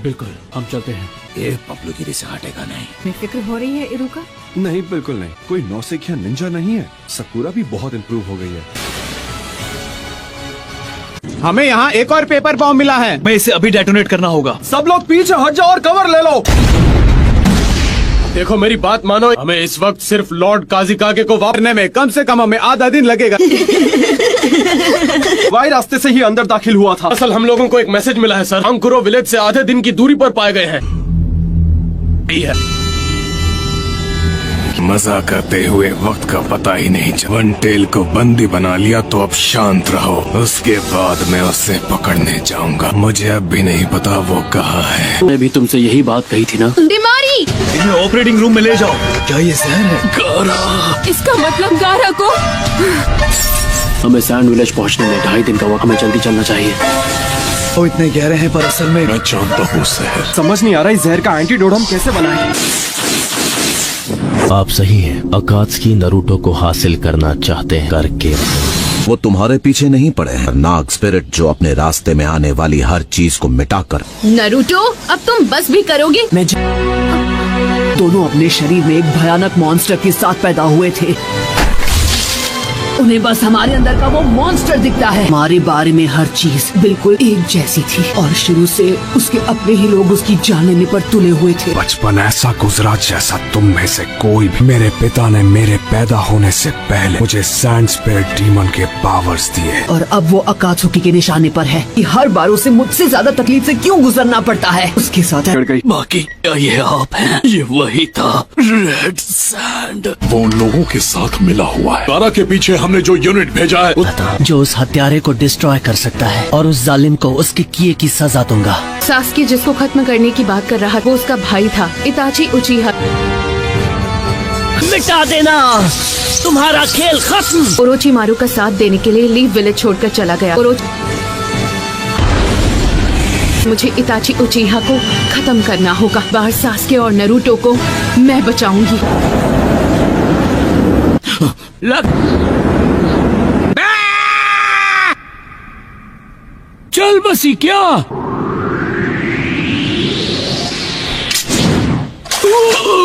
बिल्कुल, हम चलते हैं। ये पपलूगिरी से हटेगा नहीं। बेफिक्र हो रही है इरुका? नहीं, बिल्कुल नहीं। कोई नौसिखिया निंजा नहीं है। साकुरा भी बहुत इम्प्रूव हो गई है। हमें यहाँ एक और पेपर बॉम्ब मिला है। मैं इसे अभी डेटोनेट करना होगा। सब लोग पीछे हट जाओ और कवर ले लो। देखो मेरी बात मानो, हमें इस वक्त सिर्फ लॉर्ड काजिकागे को वापरने में कम से कम हमें आधा दिन लगेगा। वाई रास्ते से ही अंदर दाखिल हुआ था। असल हम लोगों को एक मैसेज मिला है सर, कांकुरो विलेज से आधे दिन की दूरी पर पाए गए हैं। मजा करते हुए वक्त का पता ही नहीं चला। वनटेल को बंदी बना लिया तो अब शांत रहो। उसके बाद मैं उसे पकड़ने जाऊंगा। मुझे अब भी नहीं पता वो कहाँ है। मैं भी तुमसे यही बात कही थी ना। दिमारी, इन्हें ऑपरेटिंग रूम में ले जाओ। क्या ये जहर है? गारा। इसका मतलब गारा को। हमें सैंड विलेज पहुंचने में 2.5 दिन का वक्त। हमें जल्दी चलना चाहिए। वो इतने गहरे हैं पर असल में मैं जानता हूँ जहर। समझ नहीं आ रहा इस जहर का एंटीडोट हम कैसे बनाएं। आप सही हैं। अकात्सुकी नरूटो को हासिल करना चाहते हैं, करके वो तुम्हारे पीछे नहीं पड़े हैं। नाग स्पिरिट जो अपने रास्ते में आने वाली हर चीज को मिटाकर। नरूटो, अब तुम बस भी करोगे? दोनों अपने शरीर में एक भयानक मॉन्स्टर के साथ पैदा हुए थे। उन्हें बस हमारे अंदर का वो मॉन्स्टर दिखता है। हमारे बारे में हर चीज बिल्कुल एक जैसी थी और शुरू से उसके अपने ही लोग उसकी जान लेने पर तुले हुए थे। बचपन ऐसा गुजरा जैसा तुम में से कोई भी। मेरे पिता ने मेरे पैदा होने से पहले मुझे सैंड स्पिरिट डीमन के पावर्स दिए और अब वो अकात्सुकी के निशाने पर है कि हर बार उसे मुझसे ज्यादा तकलीफ से क्यों गुजरना पड़ता है। उसके साथ बाकी क्या ये आप हैं? ये वही था, रेड सैंड। वो उन लोगों के साथ मिला हुआ है। गारा के पीछे हमने जो यूनिट भेजा है, जो उस हत्यारे को डिस्ट्रॉय कर सकता है और उस जालिम को उसके किए की सजा दूंगा। सासकी जिसको खत्म करने की बात कर रहा, वो उसका भाई था, इताची उचिहा। मिटा देना, तुम्हारा खेल खत्म। ओरोचिमारू का साथ देने के लिए लीफ विलेज छोड़कर चला गया। मुझे इताची उचिहा को खत्म करना होगा। बाहर सासके और नरूटो को मैं बचाऊंगी। चल बसी क्या?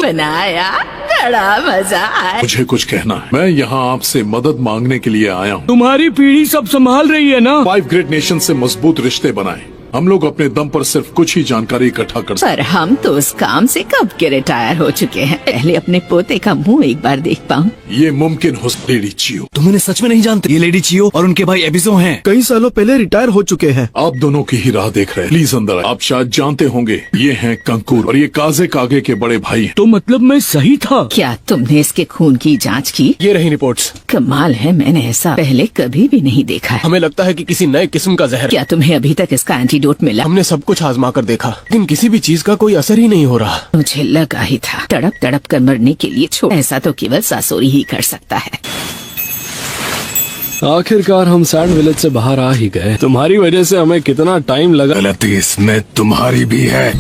बनाया, बड़ा मजा आया। मुझे कुछ कहना है। मैं यहाँ आपसे मदद मांगने के लिए आया हूँ। तुम्हारी पीढ़ी सब संभाल रही है ना? 5 ग्रेट नेशन से मजबूत रिश्ते बनाए। हम लोग अपने दम पर सिर्फ कुछ ही जानकारी इकट्ठा कर सकते। पर हम तो उस काम से कब के रिटायर हो चुके हैं। पहले अपने पोते का मुंह एक बार देख पाऊं। ये मुमकिन हो। लेडी चियो, तुम इन्हें सच में नहीं जानते? ये लेडी चियो और उनके भाई एबिजो हैं। कई सालों पहले रिटायर हो चुके हैं। आप दोनों की ही राह देख रहे हैं। प्लीज अंदर आए। आप शायद जानते होंगे, ये हैं कंकूर और ये काजे कागे के बड़े भाई हैं। तो मतलब मैं सही था? क्या तुमने इसके खून की जांच की? ये रही रिपोर्ट्स। कमाल है, मैंने ऐसा पहले कभी भी नहीं देखा है। हमें लगता है कि किसी नए किस्म का जहर। क्या तुम्हें अभी तक इसका एंटीडोट मिला? हमने सब कुछ आजमा कर देखा, लेकिन किसी भी चीज का कोई असर ही नहीं हो रहा। मुझे लगा ही था। तड़प तड़प कर मरने के लिए छोड़, ऐसा तो केवल सासोरी ही कर सकता है। आखिरकार हम सैंड विलेज से बाहर आ ही गए। तुम्हारी वजह से हमें कितना टाइम लगा। गलती इसमें तुम्हारी भी है।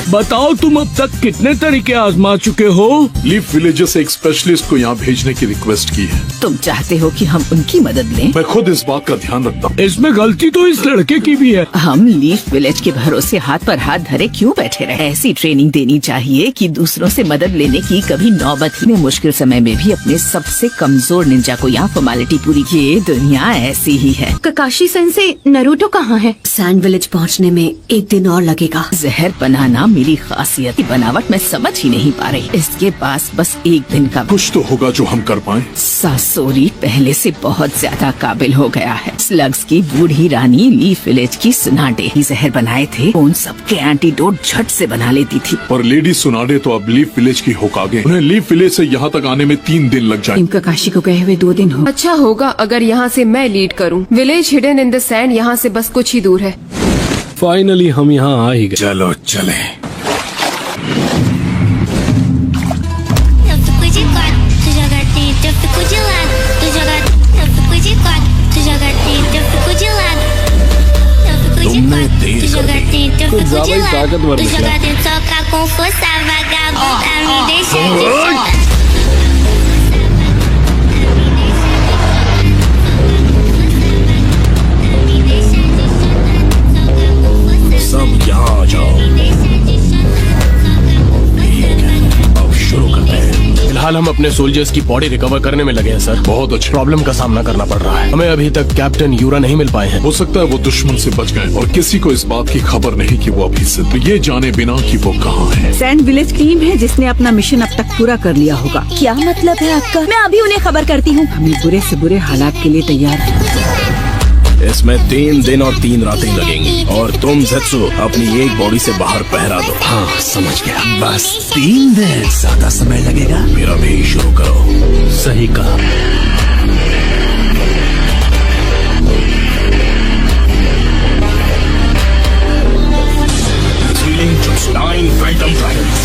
बताओ तुम अब तक कितने तरीके आजमा चुके हो? लीफ विलेज से एक स्पेशलिस्ट को यहाँ भेजने की रिक्वेस्ट की है। तुम चाहते हो कि हम उनकी मदद लें? मैं खुद इस बात का ध्यान रखता हूँ। इसमें गलती तो इस लड़के की भी है। हम लीफ विलेज के भरोसे हाथ पर हाथ धरे क्यों बैठे रहे? ऐसी ट्रेनिंग देनी चाहिए कि दूसरों से मदद लेने की कभी नौबत ही। मुश्किल समय में भी अपने सबसे कमजोर निंजा को यहाँ फॉर्मेलिटी पूरी की। ये दुनिया ऐसी ही है। ककाशी सेंसे, नरूटो कहाँ है? सैंड विलेज पहुँचने में 1 दिन और लगेगा। जहर बनाना मेरी खासियत की बनावट मैं समझ ही नहीं पा रही। इसके पास बस 1 दिन का कुछ तो होगा जो हम कर पाए। सासोरी पहले से बहुत ज्यादा काबिल हो गया है। स्लग्स की बूढ़ी रानी लीफ विलेज की सुनाडे ही जहर बनाए थे। उन सबके एंटीडोट झट से बना लेती थी। पर लेडी सुनाडे तो अब लीफ विलेज की होकागे। उन्हें लीफ विलेज से यहाँ तक आने में 3 दिन लग जाए। ककाशी को गए हुए 2 दिन हो। अच्छा होगा अगर यहाँ से मैं लीड करूँ। Village hidden in the sand यहाँ से बस कुछ ही दूर है। फाइनली हम यहाँ आ ही गए। चलो चले। तुमने देर कर दी। कुछ ज्यादा ही ताकतवर निकला। फिलहाल हम अपने सोल्जर्स की बॉडी रिकवर करने में लगे हैं सर। बहुत अच्छा। प्रॉब्लम का सामना करना पड़ रहा है। हमें अभी तक कैप्टन यूरा नहीं मिल पाए हैं। हो सकता है वो दुश्मन से बच गए और किसी को इस बात की खबर नहीं कि वो अभी से ये जाने बिना कि वो कहाँ है। सैंड विलेज टीम है जिसने अपना मिशन अब तक पूरा कर लिया होगा। क्या मतलब है आपका? मैं अभी उन्हें खबर करती हूँ। हमें बुरे से बुरे हालात के लिए तैयार हैं। इसमें 3 दिन और 3 रातें लगेंगी और तुम ज़ेत्सु अपनी एक बॉडी से बाहर पहरा दो। हाँ समझ गया। बस 3 दिन, ज्यादा समय लगेगा। मेरा भी शुरू करो। सही कहा। Healing just 9 Phantom Dragons.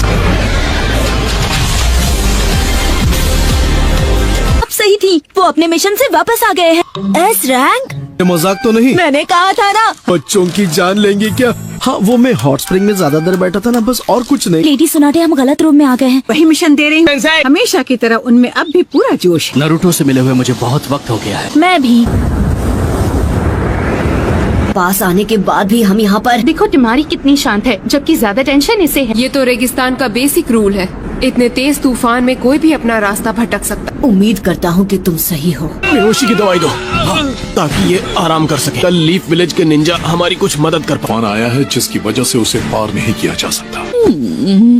अब सही थी, वो अपने मिशन से वापस आ गए हैं। S rank? ये मजाक तो नहीं? मैंने कहा था ना। बच्चों की जान लेंगे क्या? हाँ वो मैं हॉट स्प्रिंग में ज्यादा देर बैठा था ना, बस और कुछ नहीं। लेडी सुनाटे, हम गलत रूम में आ गए हैं। वही मिशन दे रही हूँ। हमेशा की तरह उनमें अब भी पूरा जोश है। नारुतो से मिले हुए मुझे बहुत वक्त हो गया है। मैं भी। पास आने के बाद भी हम यहाँ पर। देखो टिमारी कितनी शांत है, जबकि ज्यादा टेंशन इसे है। ये तो रेगिस्तान का बेसिक रूल है। इतने तेज तूफान में कोई भी अपना रास्ता भटक सकता। उम्मीद करता हूँ कि तुम सही हो। बेहोशी की दवाई दो ताकि ये आराम कर सके। कल लीफ विलेज के निंजा हमारी कुछ मदद कर तूफान आया है जिसकी वजह से उसे पार नहीं किया जा सकता।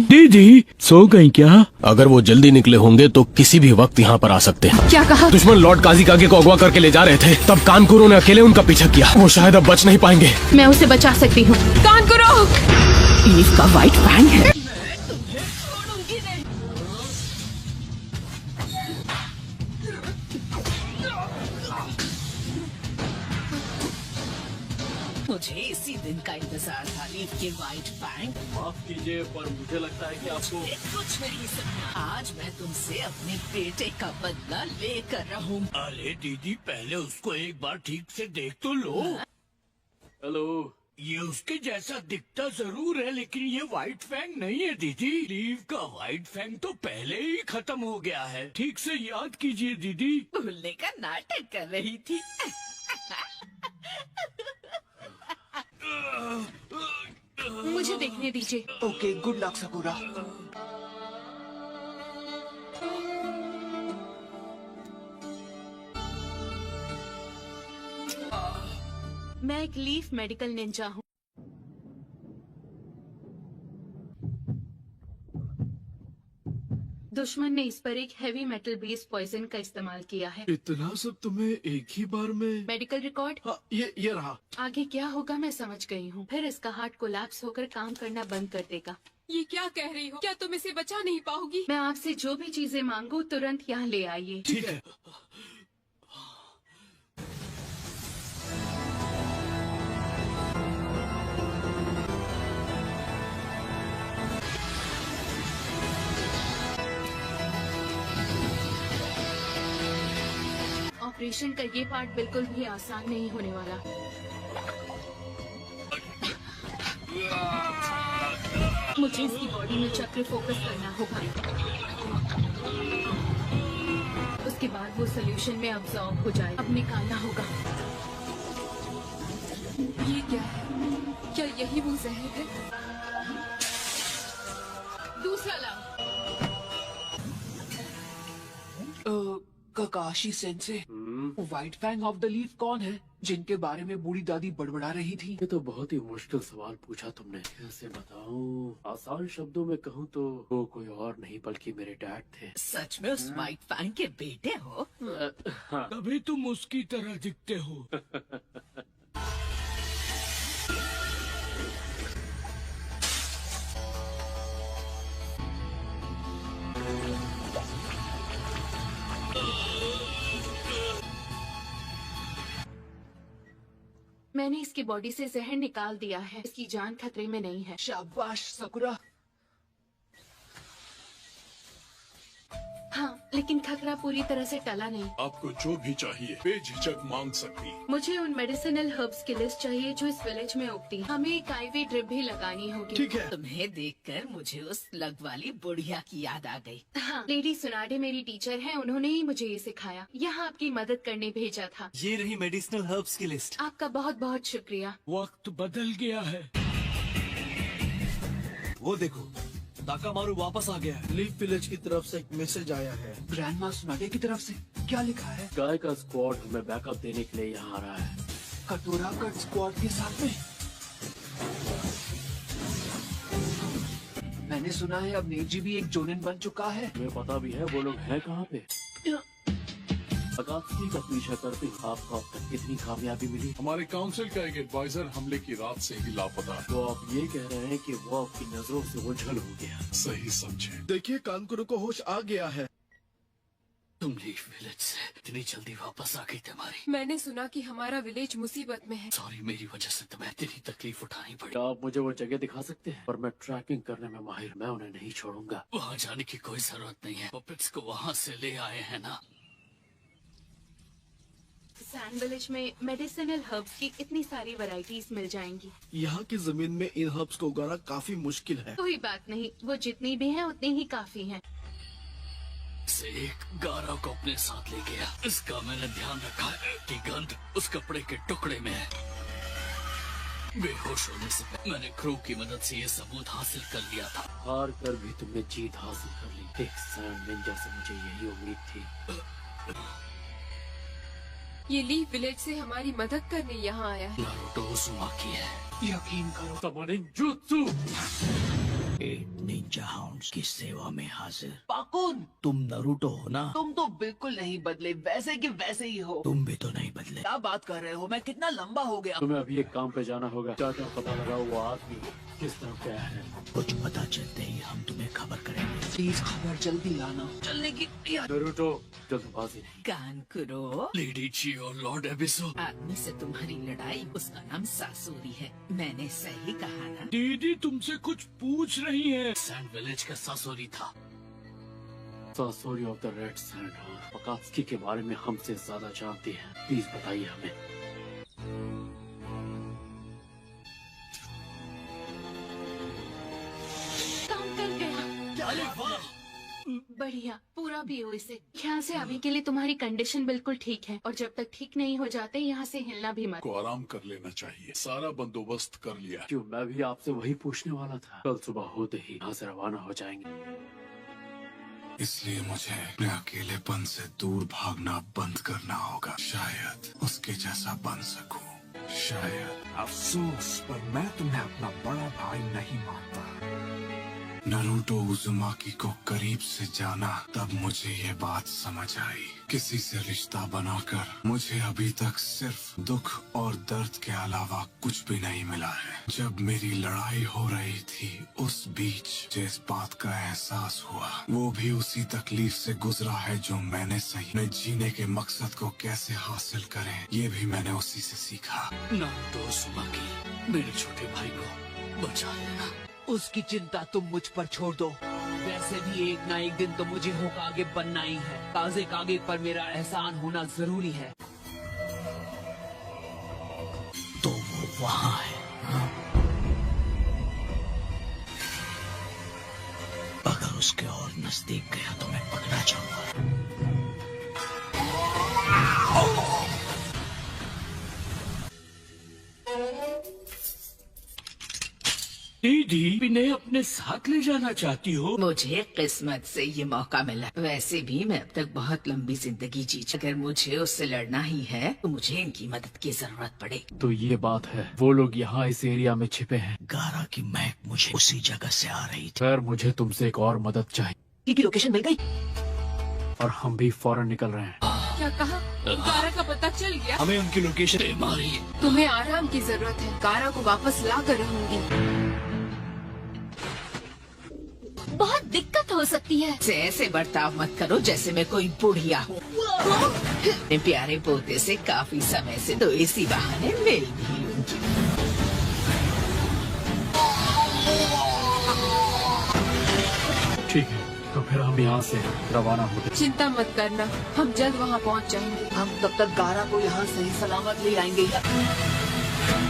दीदी सो गई क्या? अगर वो जल्दी निकले होंगे तो किसी भी वक्त यहाँ पर आ सकते हैं। क्या कहा? दुश्मन लॉर्ड काजिकागे को अगवा करके ले जा रहे थे, तब कानकुरो ने अकेले उनका पीछा किया। वो शायद अब बच नहीं पाएंगे। मैं उसे बचा सकती हूँ। कानकुरो! लीफ का व्हाइट फैंग है। मुझे इसी दिन का इंतजार था। लीफ के व्हाइट फैंग। माफ कीजिए पर मुझे लगता है कि आपको कुछ नहीं सकता। आज मैं तुमसे अपने बेटे का बदला लेकर रहूँ। अरे दीदी पहले उसको एक बार ठीक से देख तो लो। हेलो, ये उसके जैसा दिखता जरूर है लेकिन ये व्हाइट फैंग नहीं है दीदी। लीफ का व्हाइट फैंग तो पहले ही खत्म हो गया है। ठीक से याद कीजिए दीदी। भूलने का नाटक कर रही थी। मुझे देखने दीजिए। Okay, good luck sakura. मैं एक लीफ मेडिकल निंजा हूँ। दुश्मन ने इस पर एक हैवी मेटल बेस्ड पॉइजन का इस्तेमाल किया है। इतना सब तुम्हें एक ही बार में? Medical record? हाँ, ये रहा। आगे क्या होगा मैं समझ गई हूँ। फिर इसका हार्ट कोलैप्स होकर काम करना बंद कर देगा। ये क्या कह रही हो? क्या तुम इसे बचा नहीं पाओगी? मैं आपसे जो भी चीजें मांगू तुरंत यहाँ ले आइए। ठीक है। ऑपरेशन का ये पार्ट बिल्कुल भी आसान नहीं होने वाला। मुझे इसकी बॉडी में चक्र फोकस करना होगा। उसके बाद वो सोल्यूशन में अब्सॉर्ब हो जाए। अब निकालना होगा। ये क्या है? क्या यही वो जहर है? दूसरा लाओ। Kakashi sensei, white fang of the leaf कौन है जिनके बारे में बूढ़ी दादी बड़बड़ा रही थी? ये तो बहुत ही मुश्किल सवाल पूछा तुमने। कैसे बताऊं? आसान शब्दों में कहूँ तो वो कोई और नहीं बल्कि मेरे डैड थे। सच में उस व्हाइट फैंग के बेटे हो? तभी तुम उसकी तरह दिखते हो। मैंने इसकी बॉडी से जहर निकाल दिया है। इसकी जान खतरे में नहीं है। शाबाश सकुरा। हाँ, लेकिन खतरा पूरी तरह से टला नहीं। आपको जो भी चाहिए बेझिझक मांग सकती। मुझे उन मेडिसिनल हर्ब्स की लिस्ट चाहिए जो इस विलेज में उगती। हमें एक आईवी ड्रिप भी लगानी होगी। ठीक है। तुम्हें देखकर मुझे उस लग वाली बुढ़िया की याद आ गई। हाँ, लेडी सुनाडे मेरी टीचर हैं। उन्होंने ही मुझे ये सिखाया। यहाँ आपकी मदद करने भेजा था। ये रही मेडिसिनल हर्ब्स की लिस्ट। आपका बहुत बहुत शुक्रिया। वक्त बदल गया है। वो देखो, ताकामारू वापस आ गया है। लीफ विलेज की तरफ से एक मैसेज आया है। ग्रैंडमा सुनागे की तरफ से क्या लिखा है? गाय का स्क्वाड हमें बैकअप देने के लिए यहाँ आ रहा है। कटोरा कट स्क्वाड के साथ में। मैंने सुना है अब नेजी भी एक जोनिन बन चुका है। तुम्हें पता भी है वो लोग हैं कहाँ पे? अगात्सुकी का पीछा करते आपको अब तक कितनी कामयाबी मिली? हमारे काउंसिल का एक एडवाइजर हमले की रात से ही लापता। तो आप ये कह रहे हैं कि वो आपकी नजरों से ओझल हो गया? सही समझे। देखिए कानकुरो को होश आ गया है। तुम लीफ विलेज से इतनी जल्दी वापस आ गई तुम्हारी। मैंने सुना कि हमारा विलेज मुसीबत में है। सॉरी, मेरी वजह से तुम्हें इतनी तकलीफ उठानी पड़ी। क्या आप मुझे वो जगह दिखा सकते हैं? पर मैं ट्रैकिंग करने में माहिर, मैं उन्हें नहीं छोड़ूंगा। वहाँ जाने की कोई जरूरत नहीं है। पपेट्स को वहाँ से ले आए हैं ना। सैंड विलेज में मेडिसिनल हर्ब्स की इतनी सारी वैरायटीज मिल जाएंगी। यहाँ की जमीन में इन हर्ब्स को उगाना काफी मुश्किल है। कोई बात नहीं, वो जितनी भी हैं उतनी ही काफी हैं। से एक गारा को अपने साथ ले गया। इसका मैंने ध्यान रखा है कि गंध उस कपड़े के टुकड़े में है। बेहोश होने से पहले मैंने क्रू की मदद से ये सबूत हासिल कर लिया था। हार कर भी तुमने जीत हासिल कर ली। एक सैंड निंजा से मुझे यही उम्मीद थी। ये लीफ विलेज से हमारी मदद करने यहाँ आया है। नारुतो उज़ुमाकी है। यकीन करो। Summoning jutsu. निंजा हाउंड्स की सेवा में हाजिर। पाकुन, तुम नारुतो हो ना? तुम तो बिल्कुल नहीं बदले, वैसे कि वैसे ही हो। तुम भी तो नहीं बदले। क्या बात कर रहे हो? मैं कितना लंबा हो गया। तुम्हें अभी एक काम पे जाना होगा। क्या पता लगा वो आदमी किस तरफ गया है? कुछ पता चलते ही हम तुम्हें खबर करेंगे। प्लीज खबर जल्दी लाना। चलने की नारुतो, जल्दबाजी नहीं। कानकुरो, लेडी ची और लॉर्ड एबिसो। आदमी से तुम्हारी लड़ाई, उसका नाम सासूरी है। मैंने सही कहा ना? दीदी तुमसे कुछ पूछ रही है। सैंड विलेज का सासूरी था। सासूरी ऑफ द रेड सैंड। अगात्सुकी के बारे में हमसे ज्यादा जानती है। प्लीज बताइए हमें। काम कर गया। अरे वाह, बढ़िया, पूरा पियो इसे। ख्याल से अभी के लिए तुम्हारी कंडीशन बिल्कुल ठीक है, और जब तक ठीक नहीं हो जाते यहाँ से हिलना भी मत। को आराम कर लेना चाहिए। सारा बंदोबस्त कर लिया। क्यों, मैं भी आपसे वही पूछने वाला था। कल सुबह होते ही यहाँ से रवाना हो जाएंगे। इसलिए मुझे अपने अकेलेपन से दूर भागना बंद करना होगा। शायद उसके जैसा बन सकूं। शायद। अफसोस, पर मैं तुम्हें अपना बड़ा भाई नहीं मानता। नारुतो उज़ुमाकी को करीब से जाना, तब मुझे ये बात समझ आई। किसी से रिश्ता बनाकर मुझे अभी तक सिर्फ दुख और दर्द के अलावा कुछ भी नहीं मिला है। जब मेरी लड़ाई हो रही थी, उस बीच जिस बात का एहसास हुआ, वो भी उसी तकलीफ से गुजरा है जो मैंने सही। मैं जीने के मकसद को कैसे हासिल करें, ये भी मैंने उसी से सीखा। नारुतो उज़ुमाकी, मेरे छोटे भाई को बचा लेना। उसकी चिंता तुम मुझ पर छोड़ दो। वैसे भी एक ना एक दिन तो मुझे होकागे बनना ही है। काजे कागे पर मेरा एहसान होना जरूरी है। तो वो वहाँ है। अगर उसके और नजदीक गया तो मैं पकड़ा जाऊंगा। दीदी, इन्हें अपने साथ ले जाना चाहती हो? मुझे किस्मत से ये मौका मिला। वैसे भी मैं अब तक बहुत लंबी जिंदगी जी चुकी। अगर मुझे उससे लड़ना ही है तो मुझे इनकी मदद की जरूरत पड़ेगी। तो ये बात है, वो लोग यहाँ इस एरिया में छिपे हैं। गारा की महक मुझे उसी जगह से आ रही थी। खैर, मुझे तुमसे एक और मदद चाहिए। की लोकेशन मिल गई और हम भी फौरन निकल रहे हैं। क्या कहा? कारा का पता चल गया? हमें उनकी लोकेशन मारी। तुम्हें आराम की जरूरत है। कारा को वापस ला कर रहूंगी। बहुत दिक्कत हो सकती है। ऐसे बर्ताव मत करो जैसे मैं कोई बुढ़िया हूँ। अपने प्यारे पोते से काफी समय से तो इसी बहाने मिल भी लूंगी। ठीक है, तो फिर हम यहाँ से रवाना हो गए। चिंता मत करना, हम जल्द वहाँ पहुँच जाएंगे। हम तब तक गारा को यहाँ सही सलामत ले आएंगे।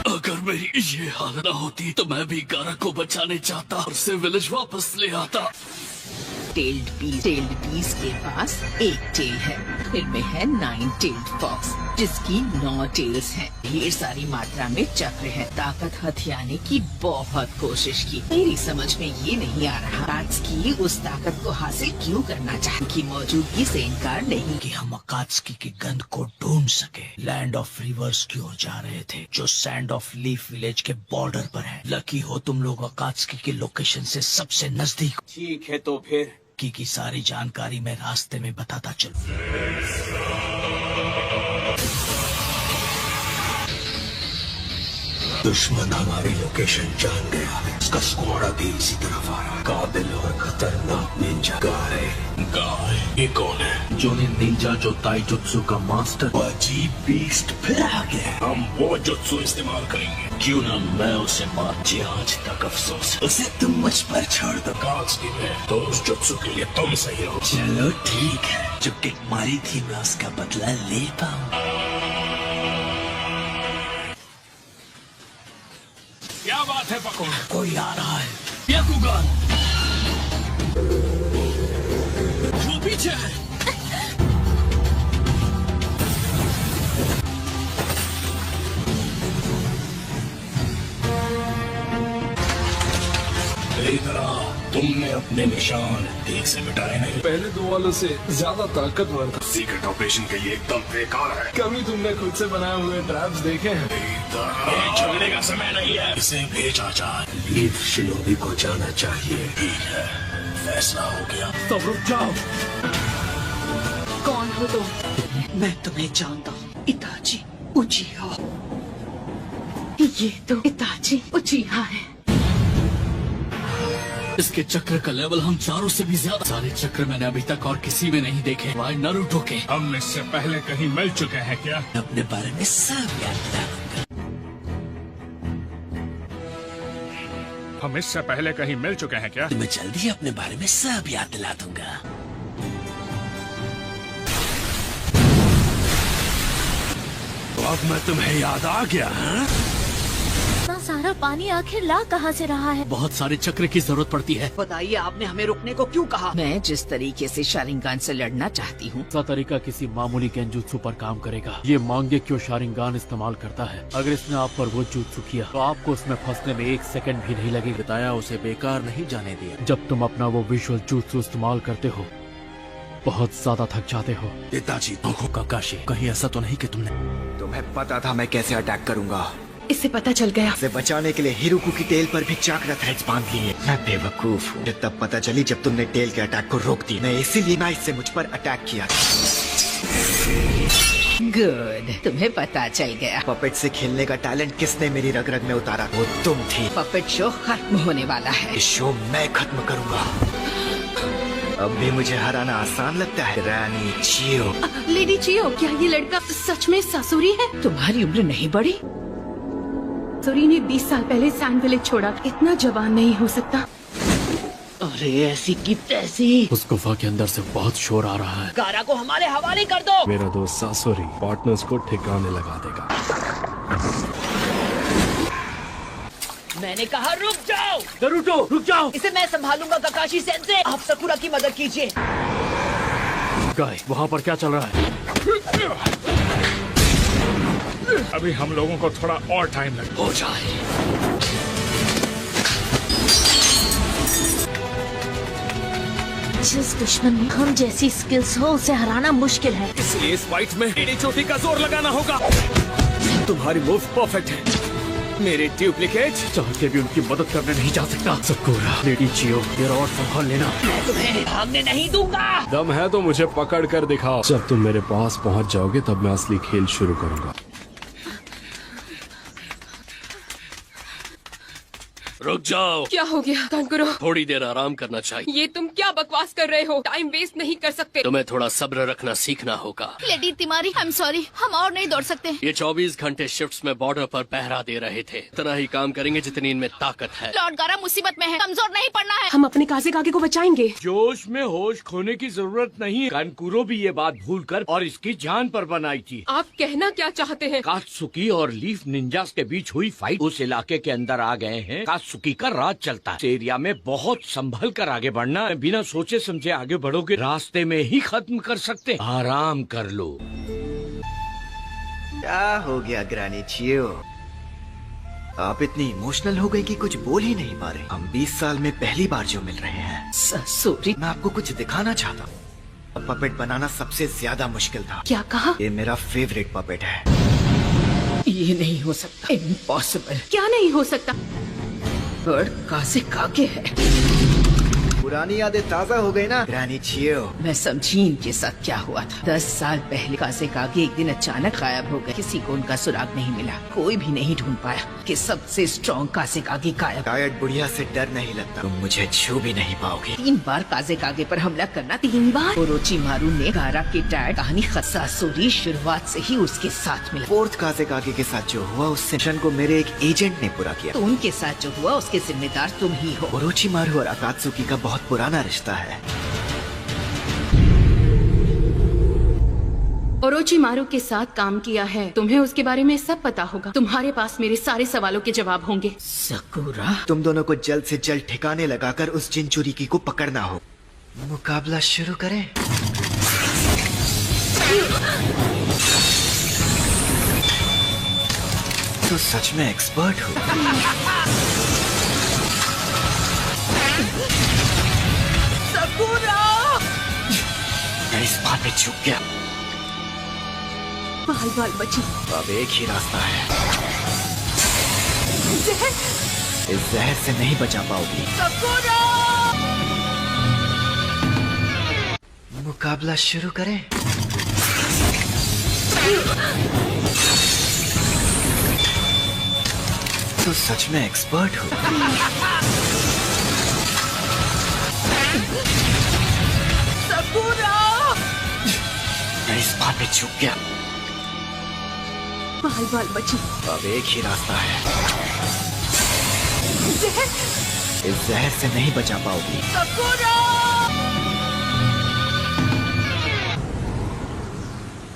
अगर मेरी ये हालत न होती तो मैं भी गारा को बचाने चाहता और उसे विलेज वापस ले आता। टेल्ड पीस के पास एक टेल है। आखिर में है 9 टेल्ड फॉक्स, जिसकी 9 टेल्स हैं। ढेर सारी मात्रा में चक्र है। ताकत हथियाने की बहुत कोशिश की, मेरी समझ में ये नहीं आ रहा अकात्सुकी उस ताकत को हासिल क्यों करना चाहती की मौजूदगी से इनकार नहीं। कि हम अकात्सुकी की गंध को ढूंढ सके। लैंड ऑफ रिवर्स की ओर जा रहे थे, जो सैंड ऑफ लीफ विलेज के बॉर्डर पर है। लकी हो तुम लोग अकात्सुकी की लोकेशन से सबसे नजदीक। ठीक है तो फिर की सारी जानकारी मैं रास्ते में बताता चलूं। दुश्मन हमारी लोकेशन जान गया है। उसका स्क्वाड अभी इसी तरफ आ रहा है। काबिल और खतरनाक निंजा गाय। ये कौन है? जो निंजा जो ताइजुत्सु का मास्टर। अजीब बीस्ट फिर आ गया। हम वो जुत्सु इस्तेमाल करेंगे, क्यों ना मैं उसे मार। जी आज तक अफसोस, उसे तुम मुझ पर छोड़ दो। अकात्सुकी में तो उस जुत्सु के लिए तुम सही हो। चलो ठीक है, जो किक मारी थी मैं उसका बदला ले पाऊँ। क्या बात है पकोड़? कोई आ रहा है। याकुगान वो पीछे है। इधर आ, तुमने अपने निशान ठीक से मिटाए नहीं। पहले दो वालों से ज्यादा ताकतवर था। सीक्रेट ऑपरेशन के लिए एकदम बेकार है। कभी तुमने खुद से बनाए हुए ट्रैप्स देखे हैं? ये चलने का समय नहीं है, इसे भेजा जाए। लीफ शिनोबी को जाना चाहिए। ठीक है, फैसला हो गया। तो रुक जाओ। कौन हो तुम? मैं तुम्हें जानता हूँ, इताची उचिहा। ये तो इताची उचिहा है। इसके चक्र का लेवल हम चारों से भी ज्यादा। सारे चक्र मैंने अभी तक और किसी में नहीं देखे, वाई नारुतो के। हम इससे पहले कहीं मिल चुके हैं क्या? अपने बारे में सब याद दिलाऊंगा। हम इससे पहले कहीं मिल चुके हैं क्या? मैं जल्दी अपने बारे में सब याद दिला दूंगा। तो अब मैं तुम्हें याद आ गया। हाँ? इतना सारा पानी आखिर ला कहाँ से रहा है? बहुत सारे चक्र की जरूरत पड़ती है। बताइए आपने हमें रुकने को क्यों कहा? मैं जिस तरीके से शारिंगान से लड़ना चाहती हूँ, ऐसा तरीका किसी मामूली गेंजुत्सु पर काम करेगा। ये मांगे क्यों शारिंगान इस्तेमाल करता है। अगर इसने आप पर वो जुत्सु किया तो आपको उसमें फंसने में 1 सेकंड भी नहीं लगेगा। बताया उसे बेकार नहीं जाने दिया। जब तुम अपना वो विजुअल जुत्सु इस्तेमाल करते हो, बहुत ज्यादा थक जाते हो। पिताजी काकाशी, कहीं ऐसा तो नहीं कि तुम्हें पता था मैं कैसे अटैक करूंगा। इसे पता चल गया। इसे बचाने के लिए हिरुकु की टेल पर भी चाकरा थ्रेड्स बांध लिए। मैं बेवकूफ हूँ। तब पता चली जब तुमने टेल के अटैक को रोक दी। मैं इसीलिए ना इससे मुझ पर अटैक किया। गुड, तुम्हें पता चल गया। पपेट से खेलने का टैलेंट किसने मेरी रग रग में उतारा? वो तुम थी। पपेट शो खत्म होने वाला है। इस शो मैं खत्म करूंगा। अब भी मुझे हराना आसान लगता है। रानी चियो। लेडी चियो, क्या ये लड़का सच में सासुरी है? तुम्हारी उम्र नहीं बढ़ी? सासुरी ने 20 साल पहले सैंड विलेज छोड़ा। इतना जवान नहीं हो सकता। अरे ऐसी की तैसी। उस गुफा के अंदर से बहुत शोर आ रहा है। गारा को हमारे हवाले कर दो। मेरा दोस्त सासुरी पार्टनर्स को ठिकाने लगा देगा। मैंने कहा रुक जाओ। नारुतो रुक जाओ। इसे मैं संभालूंगा काकाशी सेंसे। आप सकुरा की मदद कीजिए। गाय, वहाँ पर क्या चल रहा है? अभी हम लोगों को थोड़ा और टाइम लग हो जाए। जिस दुश्मन में हम जैसी स्किल्स हो उसे हराना मुश्किल है। इसलिए इस फाइट में एडी चोटी का जोर लगाना होगा। तुम्हारी मूव परफेक्ट है। मेरे डुप्लीकेट चाह के भी उनकी मदद करने नहीं जा सकता। सकुरा, लेडी चियो, ये और संभाल लेना। मैं तुम्हें भागने नहीं दूंगा। दम है तो मुझे पकड़ कर दिखाओ। जब तुम मेरे पास पहुंच जाओगे तब मैं असली खेल शुरू करूंगा। रुक जाओ। क्या हो गया कांकुरो? थोड़ी देर आराम करना चाहिए। ये तुम क्या बकवास कर रहे हो? टाइम वेस्ट नहीं कर सकते। तुम्हें थोड़ा सब्र रखना सीखना होगा। लेडी तिमारी, आई एम सॉरी, हम और नहीं दौड़ सकते। ये 24 घंटे शिफ्ट्स में बॉर्डर पर पहरा दे रहे थे। इतना ही काम करेंगे जितनी इनमें ताकत है। लॉर्ड गारा मुसीबत में है, कमजोर नहीं पड़ना है। हम अपने काजे कागे को बचाएंगे। जोश में होश खोने की जरूरत नहीं। कानकुरो भी ये बात भूलकर और इसकी जान पर बनाई थी। आप कहना क्या चाहते हैं? कात्सुकी और लीफ निंजास के बीच हुई फाइट उस इलाके के अंदर आ गए हैं। कात्सुकी का राज चलता है। इस एरिया में बहुत संभल कर आगे बढ़ना, बिना सोचे समझे आगे बढ़ोगे रास्ते में ही खत्म कर सकते। आराम कर लो। क्या हो गया ग्रैनी चियो? आप इतनी इमोशनल हो गई कि कुछ बोल ही नहीं पा रहे। हम 20 साल में पहली बार जो मिल रहे हैं। सॉरी, मैं आपको कुछ दिखाना चाहता हूँ। पपेट बनाना सबसे ज्यादा मुश्किल था। क्या कहा? ये मेरा फेवरेट पपेट है। ये नहीं हो सकता, इम्पॉसिबल। क्या नहीं हो सकता? बर्ड काज़ेकागे है। पुरानी यादें ताजा हो गई ना ग्रैनी चियो? मैं समझी इनके साथ क्या हुआ था। 10 साल पहले काज़ेकागे एक दिन अचानक गायब हो गए। किसी को उनका सुराग नहीं मिला। कोई भी नहीं ढूंढ पाया कि सबसे स्ट्रॉन्ग काज़ेकागे गायब। शायद बुढ़िया से डर नहीं लगता। तुम मुझे छू भी नहीं पाओगे। 3 बार काज़ेकागे पर हमला करना। 3 बार? ओरोचिमारू ने गारा के डैड कहानी सासुरी शुरुआत से ही उसके साथ मिला। 4th काज़ेकागे के साथ जो हुआ उससे मिशन को मेरे एक एजेंट ने पूरा किया। तो उनके साथ जो हुआ उसके जिम्मेदार तुम ही हो। ओरोचिमारू और अकात्सुकी का बहुत पुराना रिश्ता है। ओरोचिमारू के साथ काम किया है, तुम्हें उसके बारे में सब पता होगा। तुम्हारे पास मेरे सारे सवालों के जवाब होंगे। सकुरा, तुम दोनों को जल्द से जल्द ठिकाने लगाकर उस जिनचुरिकी को पकड़ना हो। मुकाबला शुरू करें। तो सच में एक्सपर्ट हो। सकुरा! मैं इस बात पे चूक गया। बाल बाल बची। अब एक ही रास्ता है। इस जहर से नहीं बचा पाओगी। सकुरा! मुकाबला शुरू करें। तो सच में एक्सपर्ट हो। सकुरा! मैं इस बात पे चूक गया। बाल बाल बची। अब एक ही रास्ता है। इस जहर से नहीं बचा पाओगी। सकुरा!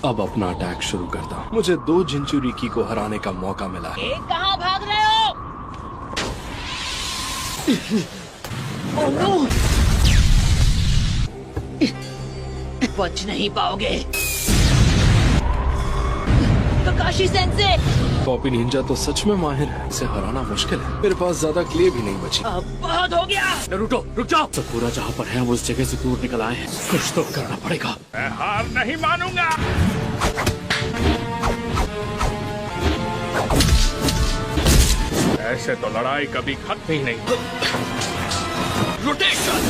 अब अपना अटैक शुरू करता हूँ। मुझे 2 जिनचुरिकी को हराने का मौका मिला है। कहाँ भाग रहे हो? Oh no! बच नहीं पाओगे। ककाशी सेंसे! कॉपी निंजा तो सच में माहिर है। इसे हराना मुश्किल है। मेरे पास ज्यादा क्ले भी नहीं बची। अब बहुत हो गया। नरूटो, रुक जाओ। सकुरा जहाँ पर है वो उस जगह से दूर निकल आए हैं। कुछ तो करना पड़ेगा। मैं हार नहीं मानूंगा। ऐसे तो लड़ाई कभी खत्म ही नहीं। रोटेशन!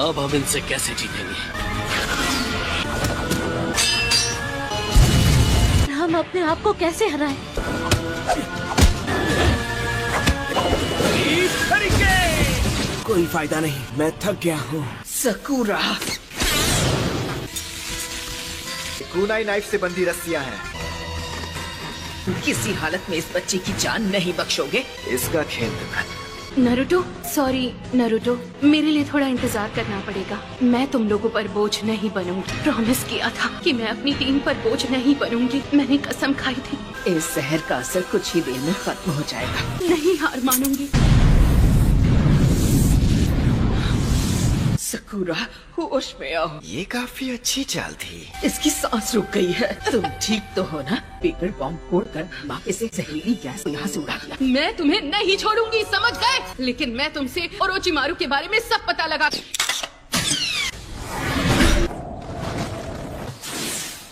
अब हम इनसे कैसे जीतेंगे? हम अपने आप को कैसे हराएं? कोई फायदा नहीं, मैं थक गया हूँ। सकुरा! कुनाई नाइफ से बंधी रस्सियाँ हैं। किसी हालत में इस बच्चे की जान नहीं बख्शोगे। इसका खेल तो खत्म। नरूटो, सॉरी नरूटो, मेरे लिए थोड़ा इंतजार करना पड़ेगा। मैं तुम लोगों पर बोझ नहीं बनूंगी। प्रॉमिस किया था कि मैं अपनी टीम पर बोझ नहीं बनूंगी। मैंने कसम खाई थी। इस जहर का असर कुछ ही देर में खत्म हो जाएगा। नहीं हार मानूंगी। सकुरा, होश में आओ। ये काफी अच्छी चाल थी। इसकी सांस रुक गई है। तुम ठीक तो हो ना? पेपर बॉम्ब फोड़कर वापस से जहरीली गैस को यहाँ से उड़ा दिया। मैं तुम्हें नहीं छोड़ूंगी, समझ गए? लेकिन मैं तुमसे ओरोचिमारू के बारे में सब पता लगा।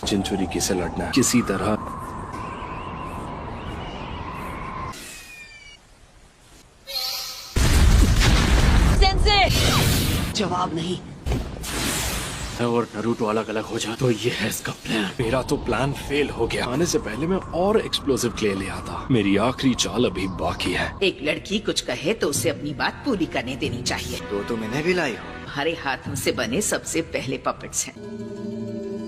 जिनचुरिकी से लड़ना किसी तरह। जवाब नहीं। और नरूटो अलग अलग हो जाए तो ये है इसका प्लान। मेरा तो प्लान फेल हो गया। आने से पहले मैं और एक्सप्लोसिव क्ले ले आता। मेरी आखिरी चाल अभी बाकी है। एक लड़की कुछ कहे तो उसे अपनी बात पूरी करने देनी चाहिए। तो मैंने भी लाई हो। हमारे हाथों से बने सबसे पहले पपेट्स हैं।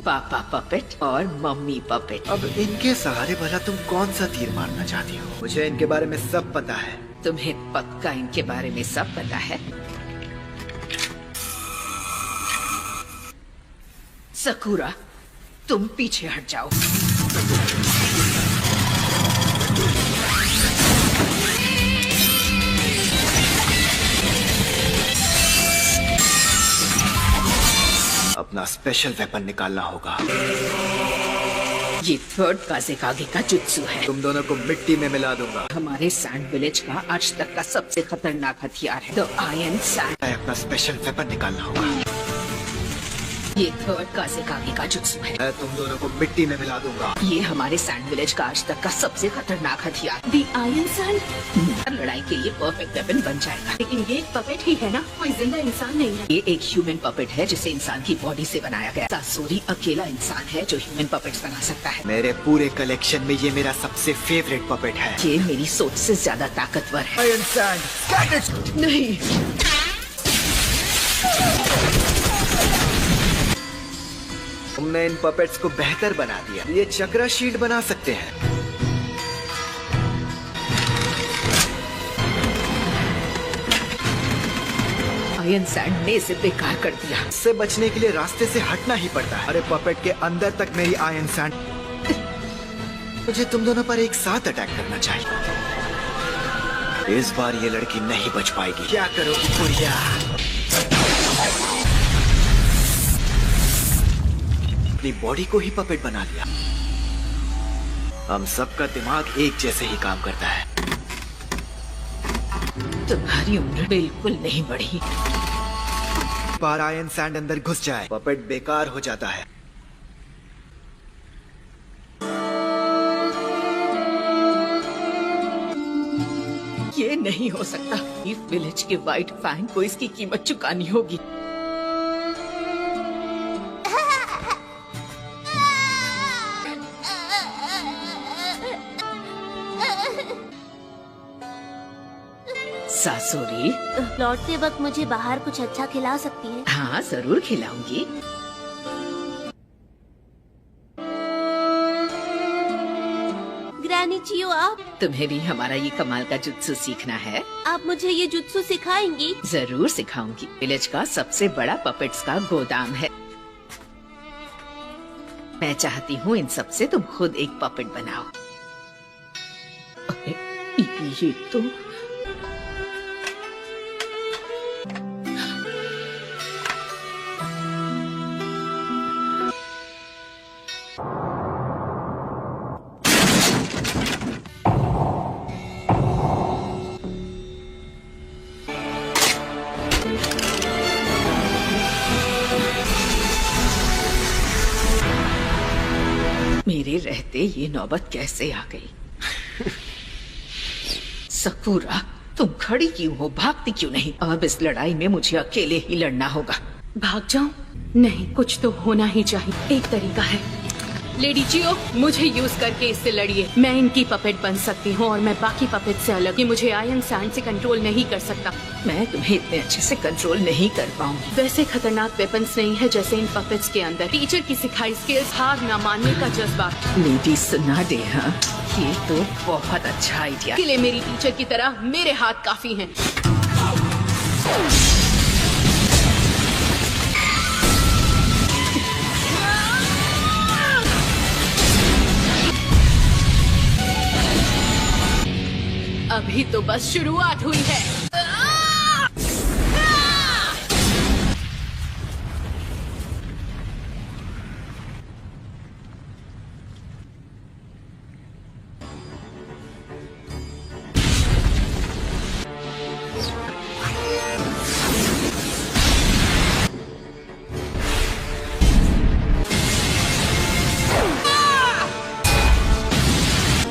पापा पपेट और मम्मी पपेट। अब इनके सहारे भला तुम कौन सा तीर मारना चाहती हो? मुझे इनके बारे में सब पता है। तुम्हें पक्का इनके बारे में सब पता है? सकुरा, तुम पीछे हट जाओ। अपना स्पेशल वेपन निकालना होगा। ये थर्ड काज़ेकागे का जुत्सु है। तुम दोनों को मिट्टी में मिला दूंगा। हमारे सैंड विलेज का आज तक का सबसे खतरनाक हथियार है द आयरन सैंड। अपना स्पेशल वेपन निकालना होगा। ये थर्ड काज़ेकागे का जुत्सु है। मैं तुम दोनों को मिट्टी में मिला दूंगा। ये हमारे सैंड विलेज का आज तक का सबसे खतरनाक हथियार द आयरन सैंड। लड़ाई के लिए परफेक्ट वेपन बन जाएगा। लेकिन ये एक पपेट ही है ना, कोई जिंदा इंसान नहीं है। ये एक ह्यूमन पपेट है जिसे इंसान की बॉडी से बनाया गया। सासोरी अकेला इंसान है जो ह्यूमन पपेट्स बना सकता है। मेरे पूरे कलेक्शन में ये मेरा सबसे फेवरेट पपेट है। ये मेरी सोच से ज्यादा ताकतवर है। आयरन सैंड नहीं, तुमने इन पपेट्स को बेहतर बना दिया। ये चक्रा शीट बना सकते हैं। आयरन सैंड ने इसे बेकार कर दिया। इससे बचने के लिए रास्ते से हटना ही पड़ता है। अरे पपेट के अंदर तक मेरी आयरन सैंड। मुझे तुम दोनों पर एक साथ अटैक करना चाहिए। इस बार ये लड़की नहीं बच पाएगी। क्या करोगी पुरिया? अपनी बॉडी को ही पपेट बना लिया। हम सबका दिमाग एक जैसे ही काम करता है। तुम्हारी उम्र बिल्कुल नहीं बढ़ी। बार आयरन सैंड अंदर घुस जाए, पपेट बेकार हो जाता है। ये नहीं हो सकता। लीफ विलेज के व्हाइट फैंग को इसकी कीमत चुकानी होगी। सासोरी, लौटते वक्त मुझे बाहर कुछ अच्छा खिला सकती है? हाँ जरूर खिलाऊंगी। ग्रैनी चियो, आप? तुम्हें भी हमारा ये कमाल का जुत्सु सीखना है? आप मुझे ये जुत्सु सिखाएंगी? जरूर सिखाऊंगी। विलेज का सबसे बड़ा पपेट्स का गोदाम है। मैं चाहती हूँ इन सब से तुम खुद एक पपेट बनाओ। ये तो मेरे रहते ये नौबत कैसे आ गई? सकूरा, तुम खड़ी क्यों हो? भागती क्यों नहीं? अब इस लड़ाई में मुझे अकेले ही लड़ना होगा। भाग जाऊं? नहीं, कुछ तो होना ही चाहिए। एक तरीका है। लेडी चियो, मुझे यूज करके इससे लड़िए। मैं इनकी पपेट बन सकती हूँ और मैं बाकी पपेट से अलग। ये मुझे आयरन सैंड से कंट्रोल नहीं कर सकता। मैं तुम्हें इतने अच्छे से कंट्रोल नहीं कर पाऊंगी। वैसे खतरनाक वेपन्स नहीं है जैसे इन पपेट्स के अंदर। टीचर की सिखाई स्किल्स, हार न मानने का जज्बा। लेडी सुना दे, हाँ ये तो बहुत अच्छा आइडिया। के लिए मेरी टीचर की तरह मेरे हाथ काफी हैं। अभी तो बस शुरुआत हुई है।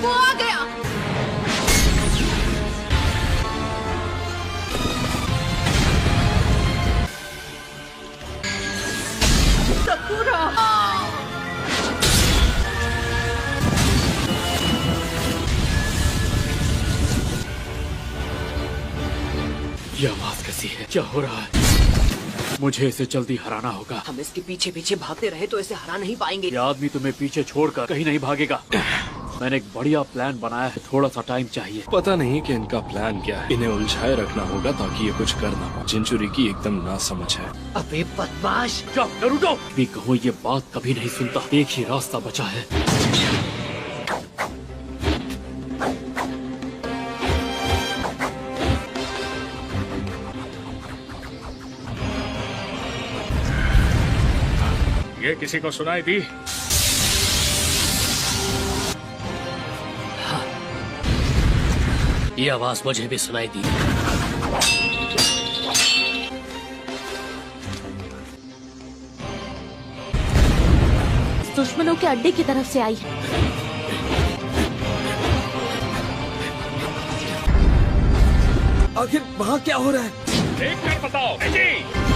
वो आ गया। सकूरा, ये आवाज कैसी है? क्या हो रहा है? मुझे इसे जल्दी हराना होगा। हम इसके पीछे पीछे भागते रहे तो इसे हरा नहीं पाएंगे। ये आदमी तुम्हें पीछे छोड़कर कहीं नहीं भागेगा। मैंने एक बढ़िया प्लान बनाया है, थोड़ा सा टाइम चाहिए। पता नहीं कि इनका प्लान क्या है। इन्हें उलझाए रखना होगा ताकि ये कुछ कर ना पाए। जिंचुरी की एकदम नासमझ है। अबे बदमाश! क्या नरूटो? भी कहो ये बात कभी नहीं सुनता। एक ही रास्ता बचा है। ये किसी को सुनाई दी? ये आवाज मुझे भी सुनाई दी। दुश्मनों के अड्डे की तरफ से आई है। आखिर वहाँ क्या हो रहा है? देख कर बताओ। जी।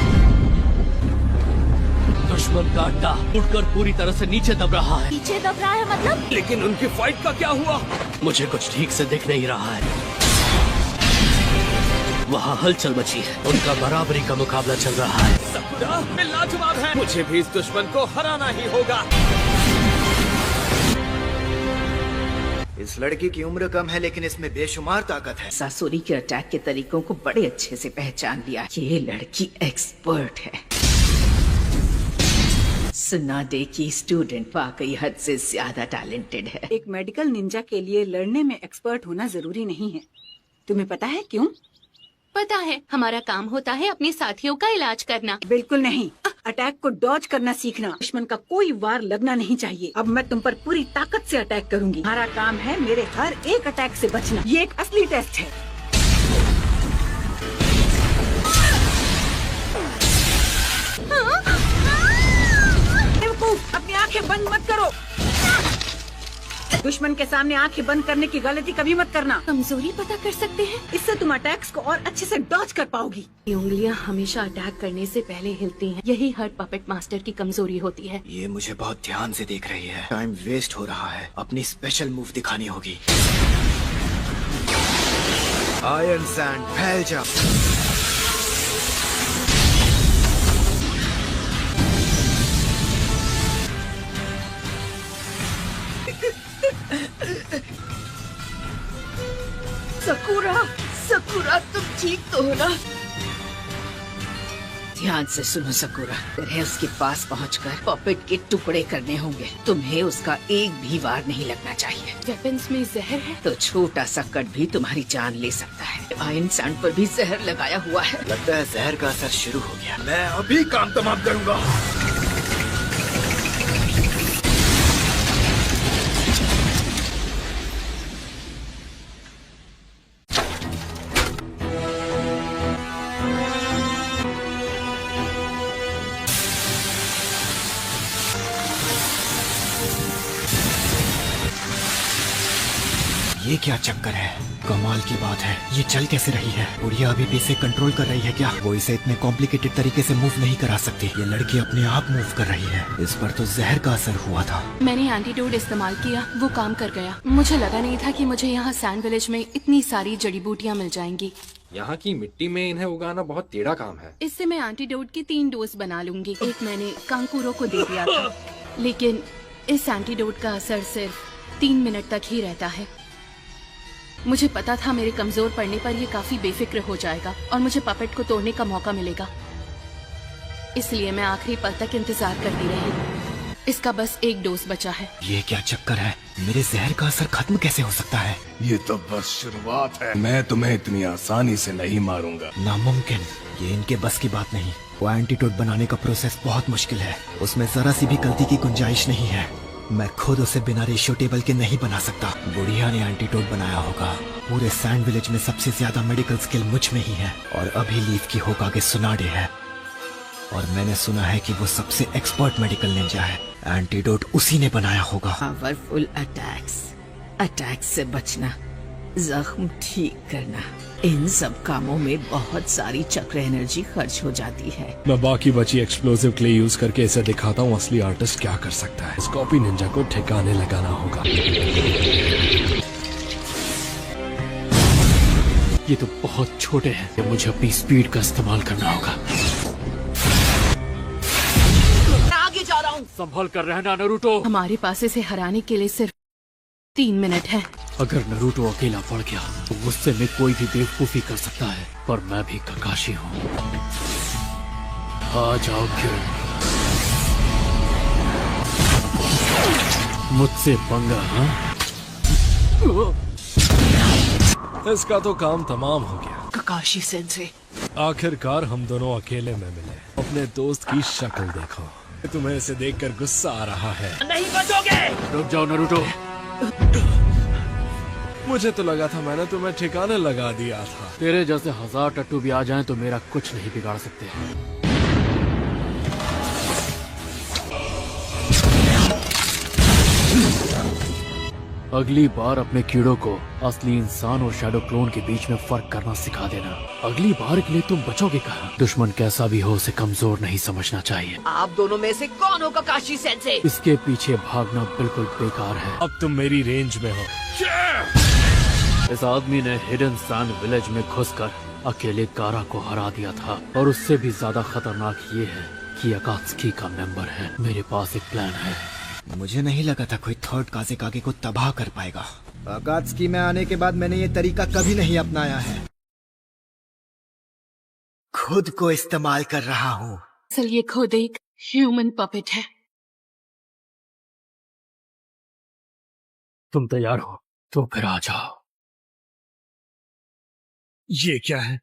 दुश्मन का अड्डा उड़कर पूरी तरह से नीचे दब रहा है। पीछे दब रहा है मतलब? लेकिन उनकी फाइट का क्या हुआ? मुझे कुछ ठीक से दिख नहीं रहा है। वहाँ हलचल मची है। उनका बराबरी का मुकाबला चल रहा है। सकुरा में लाजवाब है। मुझे भी इस दुश्मन को हराना ही होगा। इस लड़की की उम्र कम है लेकिन इसमें बेशुमार ताकत है। सासुरी के अटैक के तरीकों को बड़े अच्छे से पहचान लिया। ये लड़की एक्सपर्ट है। सुनाडे की स्टूडेंट वाकई हद से ज्यादा टैलेंटेड है। एक मेडिकल निंजा के लिए लड़ने में एक्सपर्ट होना जरूरी नहीं है। तुम्हें पता है क्यों? पता है, हमारा काम होता है अपने साथियों का इलाज करना। बिल्कुल नहीं, अटैक को डॉज करना सीखना। दुश्मन का कोई वार लगना नहीं चाहिए। अब मैं तुम पर पूरी ताकत से अटैक करूंगी। हमारा काम है मेरे हर एक अटैक से बचना। ये एक असली टेस्ट है। बेवकूफ, अपनी आंखें बंद मत करो। दुश्मन के सामने आंखें बंद करने की गलती कभी मत करना। कमजोरी पता कर सकते हैं। इससे तुम अटैक्स को और अच्छे से डॉज कर पाओगी। ये उंगलियां हमेशा अटैक करने से पहले हिलती हैं। यही हर पपेट मास्टर की कमजोरी होती है। ये मुझे बहुत ध्यान से देख रही है। टाइम वेस्ट हो रहा है। अपनी स्पेशल मूव दिखानी होगी। आयरन सैंड फैल जा। सकुरा, सकुरा तुम ठीक तो हो ना? ध्यान से सुनो सकुरा, तुम्हें उसके पास पहुंचकर पपेट के टुकड़े करने होंगे। तुम्हें उसका एक भी वार नहीं लगना चाहिए। वेपन्स में जहर है तो छोटा सा कट भी तुम्हारी जान ले सकता है। आयरन सैंड पर भी जहर लगाया हुआ है। लगता है जहर का असर शुरू हो गया। मैं अभी काम तमाम करूंगा। ये क्या चक्कर है? कमाल की बात है, ये चल कैसे रही है? बुढ़िया अभी भी इसे कंट्रोल कर रही है क्या? वो इसे इतने कॉम्प्लिकेटेड तरीके से मूव नहीं करा सकती। ये लड़की अपने आप मूव कर रही है। इस पर तो जहर का असर हुआ था। मैंने एंटीडोट इस्तेमाल किया, वो काम कर गया। मुझे लगा नहीं था कि मुझे यहाँ सैंड विलेज में इतनी सारी जड़ी बूटियाँ मिल जाएंगी। यहाँ की मिट्टी में इन्हें उगाना बहुत टेढ़ा काम है। इससे मैं एंटीडोट की 3 डोज बना लूंगी। एक मैंने कांकुरो को दे दिया था, लेकिन इस एंटीडोट का असर सिर्फ 3 मिनट तक ही रहता है। मुझे पता था मेरे कमजोर पड़ने पर ये काफी बेफिक्र हो जाएगा और मुझे पपेट को तोड़ने का मौका मिलेगा। इसलिए मैं आखिरी पल तक इंतजार करती रही। इसका बस 1 डोज बचा है। ये क्या चक्कर है? मेरे जहर का असर खत्म कैसे हो सकता है? ये तो बस शुरुआत है। मैं तुम्हें इतनी आसानी से नहीं मारूंगा। नामुमकिन, ये इनके बस की बात नहीं। वो एंटीडोट बनाने का प्रोसेस बहुत मुश्किल है। उसमें जरा सी भी गलती की गुंजाइश नहीं है। मैं खुद उसे बिना रेशियो टेबल के नहीं बना सकता। बुढ़िया ने एंटीडोट बनाया होगा। पूरे सैंड विलेज में सबसे ज्यादा मेडिकल स्किल मुझ में ही है और अभी लीफ की होकागे सुनाडे है। और मैंने सुना है कि वो सबसे एक्सपर्ट मेडिकल निंजा है। एंटीडोट उसी ने बनाया होगा। पावरफुल अटैक्स से बचना, जख्म ठीक करना, इन सब कामों में बहुत सारी चक्र एनर्जी खर्च हो जाती है। मैं बाकी बची एक्सप्लोसिव क्ले यूज करके इसे दिखाता हूँ असली आर्टिस्ट क्या कर सकता है। इस कॉपी निंजा को ठिकाने लगाना होगा। ये तो बहुत छोटे हैं। मुझे अपनी स्पीड का इस्तेमाल करना होगा। मैं आगे जा रहा हूँ। संभल कर रहना नरूटो। हमारे पास इसे हराने के लिए सिर्फ 3 मिनट है। अगर नरूटो अकेला पड़ गया तो मुझसे में कोई भी बेवकूफी कर सकता है, पर मैं भी ककाशी हूँ। आ जाओ किरण, मुझसे पंगा। हाँ, इसका तो काम तमाम हो गया। ककाशी सेंसे, आखिरकार हम दोनों अकेले में मिले। अपने दोस्त की शक्ल देखो। तुम्हें इसे देखकर गुस्सा आ रहा है। नहीं बचोगे। रुक जाओ नरूटो। मुझे तो लगा था मैंने तुम्हें ठिकाने लगा दिया था। तेरे जैसे 1000 टट्टू भी आ जाएं तो मेरा कुछ नहीं बिगाड़ सकते। अगली बार अपने कीड़ों को असली इंसान और शैडो क्लोन के बीच में फर्क करना सिखा देना। अगली बार के लिए तुम बचोगे कहाँ? दुश्मन कैसा भी हो उसे कमजोर नहीं समझना चाहिए। आप दोनों में से कौन हो ककाशी सेंसे? इसके पीछे भागना बिल्कुल बेकार है। अब तुम मेरी रेंज में हो। इस आदमी ने हिडन सैंड विलेज में घुसकर अकेले गारा को हरा दिया था और उससे भी ज्यादा खतरनाक ये है कि अकात्सुकी का मेंबर है। मेरे पास एक प्लान है। मुझे नहीं लगा था कोई थर्ड काज़ेकागे को तबाह कर पाएगा। अकात्सुकी में आने के बाद मैंने ये तरीका कभी नहीं अपनाया है। खुद को इस्तेमाल कर रहा हूँ। असल ये खुद एक ह्यूमन पपेट है। तुम तैयार हो तो फिर आ जाओ। ये क्या है?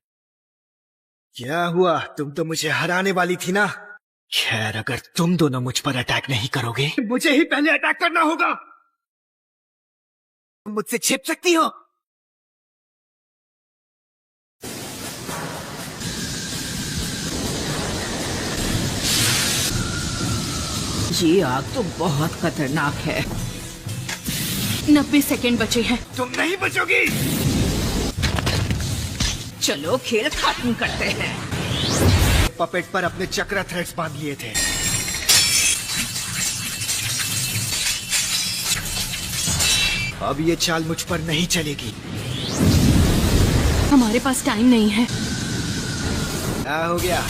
क्या हुआ? तुम तो मुझे हराने वाली थी ना। खैर, अगर तुम दोनों मुझ पर अटैक नहीं करोगे, मुझे ही पहले अटैक करना होगा। तुम मुझसे छिप सकती हो। ये आग तो बहुत खतरनाक है। 90 सेकेंड बचे हैं। तुम नहीं बचोगी। चलो खेल खत्म करते हैं। पपेट पर अपने चक्र थ्रेड्स बांध लिए थे। अब ये चाल मुझ पर नहीं चलेगी। हमारे पास टाइम नहीं है। क्या हो गया?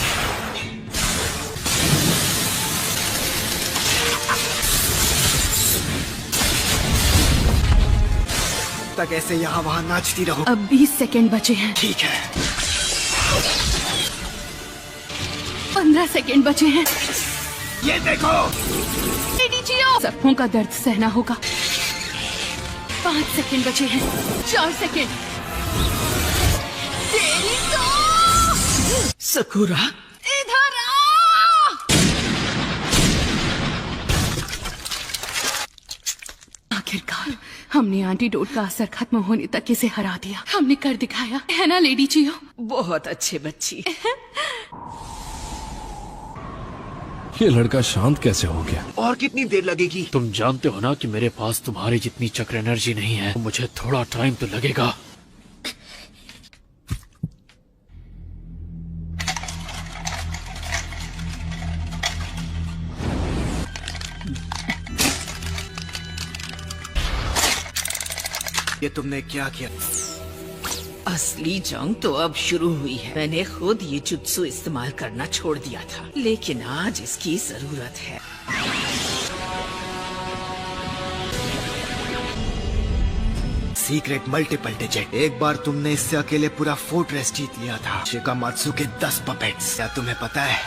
तक ऐसे यहाँ वहाँ नाचती रहो। अब 20 सेकेंड बचे हैं। ठीक है। 15 सेकेंड बचे हैं। ये देखो। सबकों का दर्द सहना होगा। 5 सेकेंड बचे हैं। 4 सेकेंड। सकुरा इधर आ। आखिरकार हमने एंटीडोट का असर खत्म होने तक इसे हरा दिया। हमने कर दिखाया, है ना लेडी चियो? बहुत अच्छे बच्ची। ये लड़का शांत कैसे हो गया? और कितनी देर लगेगी? तुम जानते हो ना कि मेरे पास तुम्हारी जितनी चक्र एनर्जी नहीं है। मुझे थोड़ा टाइम तो लगेगा। ये तुमने क्या किया? असली जंग तो अब शुरू हुई है। मैंने खुद ये जुत्सु इस्तेमाल करना छोड़ दिया था, लेकिन आज इसकी जरूरत है। Secret multiple digit. एक बार तुमने इससे अकेले पूरा फोर्ट्रेस जीत लिया था। शिकामात्सु के 10 पपेट्स। क्या तुम्हें पता है,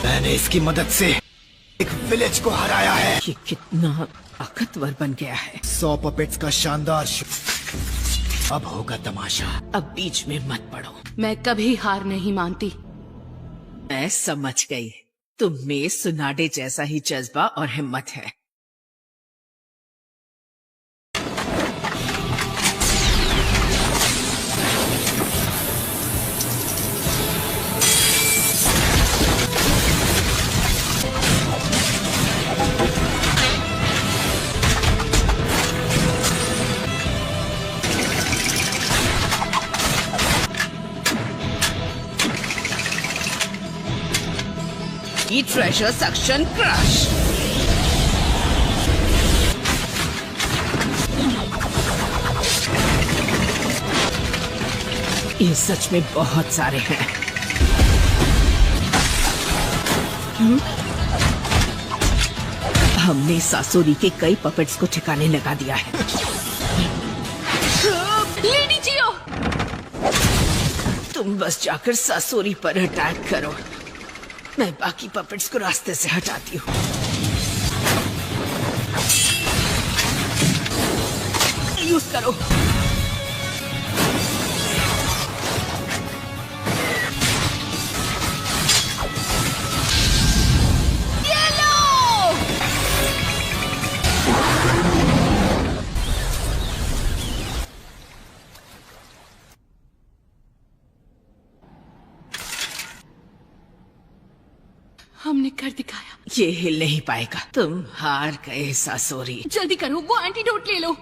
मैंने इसकी मदद से एक विलेज को हराया है। ये कितना ताकतवर बन गया है। 100 पपेट्स का शानदार अब होगा तमाशा। अब बीच में मत पड़ो। मैं कभी हार नहीं मानती। मैं समझ गई, तुम में सुनाडे जैसा ही जज्बा और हिम्मत है। Treasure suction crush. ये सच में बहुत सारे हैं। हमने सासोरी के कई पपेट्स को ठिकाने लगा दिया है। लेडी जियो, तुम बस जाकर सासोरी पर अटैक करो। मैं बाकी पपेट्स को रास्ते से हटाती हूँ। यूज करो। हमने कर दिखाया। ये हिल नहीं पाएगा, तुम हार गए सासोरी। जल्दी करो, वो एंटीडोट ले लो।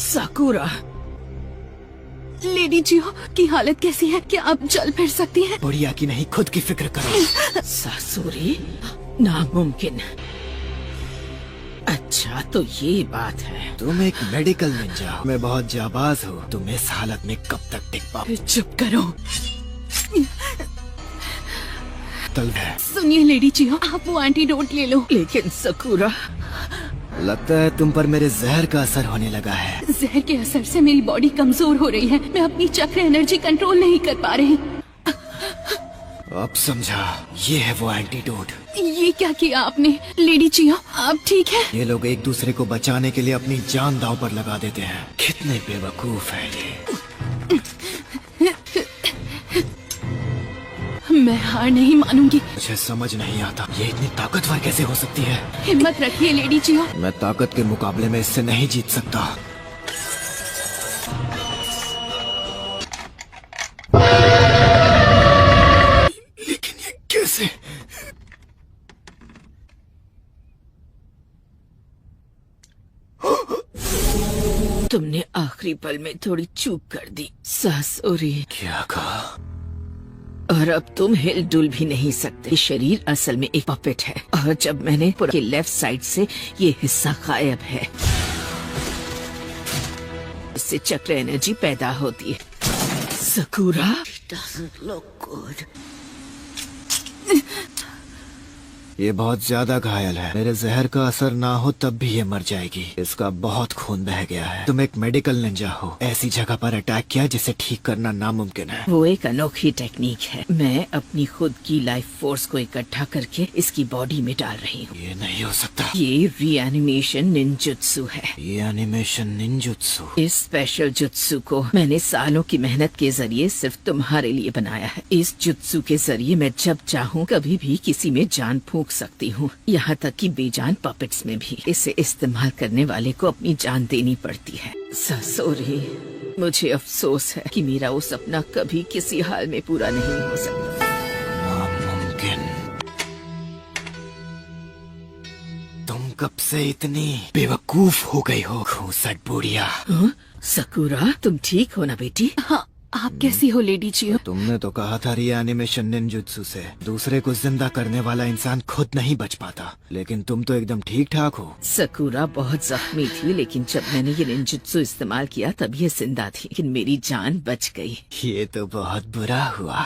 साकुरा, लेडी जियो की हालत कैसी है? क्या आप चल फिर सकती हैं? बुढ़िया की नहीं, खुद की फिक्र करो। सासुरी, नामुमकिन। अच्छा तो ये बात है। तुम एक मेडिकल निंजा हो, मैं बहुत जाबाज हूँ। तुम इस हालत में कब तक टिक पाओ? चुप करो। तलवार। सुनिए लेडी जियो, आप वो एंटीडोट ले लो। लेकिन साकुरा, लगता है तुम पर मेरे जहर का असर होने लगा है। जहर के असर से मेरी बॉडी कमजोर हो रही है। मैं अपनी चक्र एनर्जी कंट्रोल नहीं कर पा रही। अब समझा, ये है वो एंटीडोट। ये क्या किया आपने? लेडी जियो, आप ठीक है? ये लोग एक दूसरे को बचाने के लिए अपनी जान दांव पर लगा देते हैं। कितने बेवकूफ है ये। मैं हार नहीं मानूंगी। मुझे समझ नहीं आता, ये इतनी ताकतवर कैसे हो सकती है। हिम्मत रखिए लेडी जियो। मैं ताकत के मुकाबले में इससे नहीं जीत सकता। लेकिन ये कैसे? तुमने आखिरी पल में थोड़ी चूक कर दी सासुरी। क्या कहा? और अब तुम हिल डुल भी नहीं सकते। शरीर असल में एक पपेट है, और जब मैंने पूरे लेफ्ट साइड से ये हिस्सा गायब है, इससे चक्र एनर्जी पैदा होती है। साकुरा, doesn't look good. ये बहुत ज्यादा घायल है। मेरे जहर का असर ना हो तब भी ये मर जाएगी। इसका बहुत खून बह गया है। तुम एक मेडिकल निंजा हो, ऐसी जगह पर अटैक किया जिसे ठीक करना नामुमकिन है। वो एक अनोखी टेक्निक है। मैं अपनी खुद की लाइफ फोर्स को इकट्ठा करके इसकी बॉडी में डाल रही हूँ। ये नहीं हो सकता। ये रीएनिमेशन निंजुत्सु है। Reanimation ninjutsu? इस स्पेशल जुत्सु को मैंने सालों की मेहनत के जरिए सिर्फ तुम्हारे लिए बनाया है। इस जुत्सु के जरिए मैं जब चाहूँ कभी भी किसी में जान फूंक सकती हूँ, यहाँ तक कि बेजान पपेट्स में भी। इसे इस्तेमाल करने वाले को अपनी जान देनी पड़ती है। सासोरी, मुझे अफसोस है कि मेरा वो सपना कभी किसी हाल में पूरा नहीं हो सकता। नामुमकिन। तुम कब से इतनी बेवकूफ हो गई हो, खूंसट बुढ़िया। साकुरा, तुम ठीक हो ना बेटी? हाँ, आप कैसी हो लेडी जियो? तुमने तो कहा था रीएनिमेशन निंजुत्सु से दूसरे को जिंदा करने वाला इंसान खुद नहीं बच पाता, लेकिन तुम तो एकदम ठीक ठाक हो। साकुरा बहुत जख्मी थी, लेकिन जब मैंने ये निंजुत्सु इस्तेमाल किया तब ये जिंदा थी, लेकिन मेरी जान बच गई। ये तो बहुत बुरा हुआ।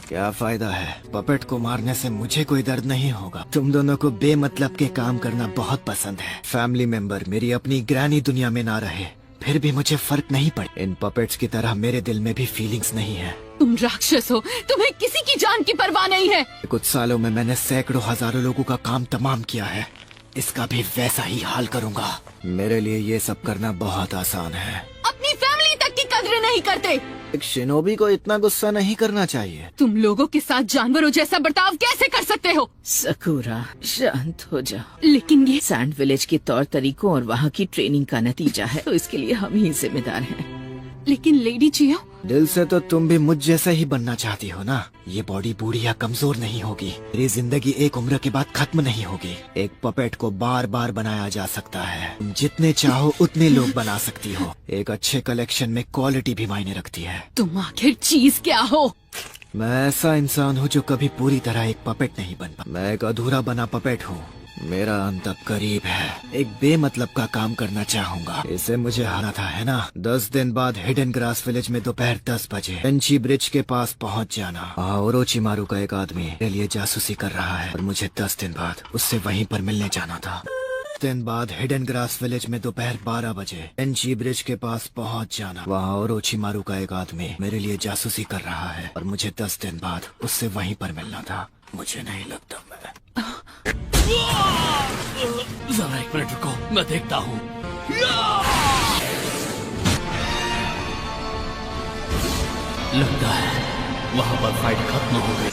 क्या फायदा है, पपेट को मारने से मुझे कोई दर्द नहीं होगा। तुम दोनों को बेमतलब के काम करना बहुत पसंद है। फैमिली मेंबर मेरी अपनी ग्रैनी दुनिया में ना रहे फिर भी मुझे फर्क नहीं पड़े। इन पपेट्स की तरह मेरे दिल में भी फीलिंग्स नहीं है। तुम राक्षस हो, तुम्हें किसी की जान की परवाह नहीं है। कुछ सालों में मैंने सैकड़ों हजारों लोगों का काम तमाम किया है, इसका भी वैसा ही हाल करूंगा। मेरे लिए ये सब करना बहुत आसान है। अपनी फैमिली तक की कदर नहीं करते। एक शिनोबी को इतना गुस्सा नहीं करना चाहिए। तुम लोगों के साथ जानवरों जैसा बर्ताव कैसे कर सकते हो? साकुरा, शांत हो जाओ। लेकिन ये सैंड विलेज के तौर तरीकों और वहाँ की ट्रेनिंग का नतीजा है, तो इसके लिए हम ही जिम्मेदार हैं। लेकिन लेडी जियो, दिल से तो तुम भी मुझ जैसा ही बनना चाहती हो ना। ये बॉडी बूढ़ी या कमजोर नहीं होगी। मेरी जिंदगी एक उम्र के बाद खत्म नहीं होगी। एक पपेट को बार बार बनाया जा सकता है। तुम जितने चाहो उतने लोग बना सकती हो। एक अच्छे कलेक्शन में क्वालिटी भी मायने रखती है। तुम आखिर चीज क्या हो? मैं ऐसा इंसान हूँ जो कभी पूरी तरह एक पपेट नहीं बन पाता। मैं एक अधूरा बना पपेट हूँ। मेरा अंत अब करीब है। एक बेमतलब का काम करना चाहूंगा। इसे मुझे हारा था, है ना? 10 दिन बाद हिडन ग्रास विलेज में दोपहर 10 बजे पेंची ब्रिज के पास पहुंच जाना। ओरोचिमारू का एक आदमी मेरे लिए जासूसी कर रहा है और मुझे 10 दिन बाद उससे वहीं पर मिलने जाना था। 10 दिन बाद हिडन ग्रास विलेज में दोपहर 12 बजे पेंची ब्रिज के पास पहुंच जाना। वहाँ ओरोचिमारू का एक आदमी मेरे लिए जासूसी कर रहा है और मुझे 10 दिन बाद उससे वहीं पर मिलना था। मुझे नहीं लगता मैं जरा एक मिनट रुको, मैं देखता हूँ। लगता है वहाँ पर फाइट खत्म हो गई।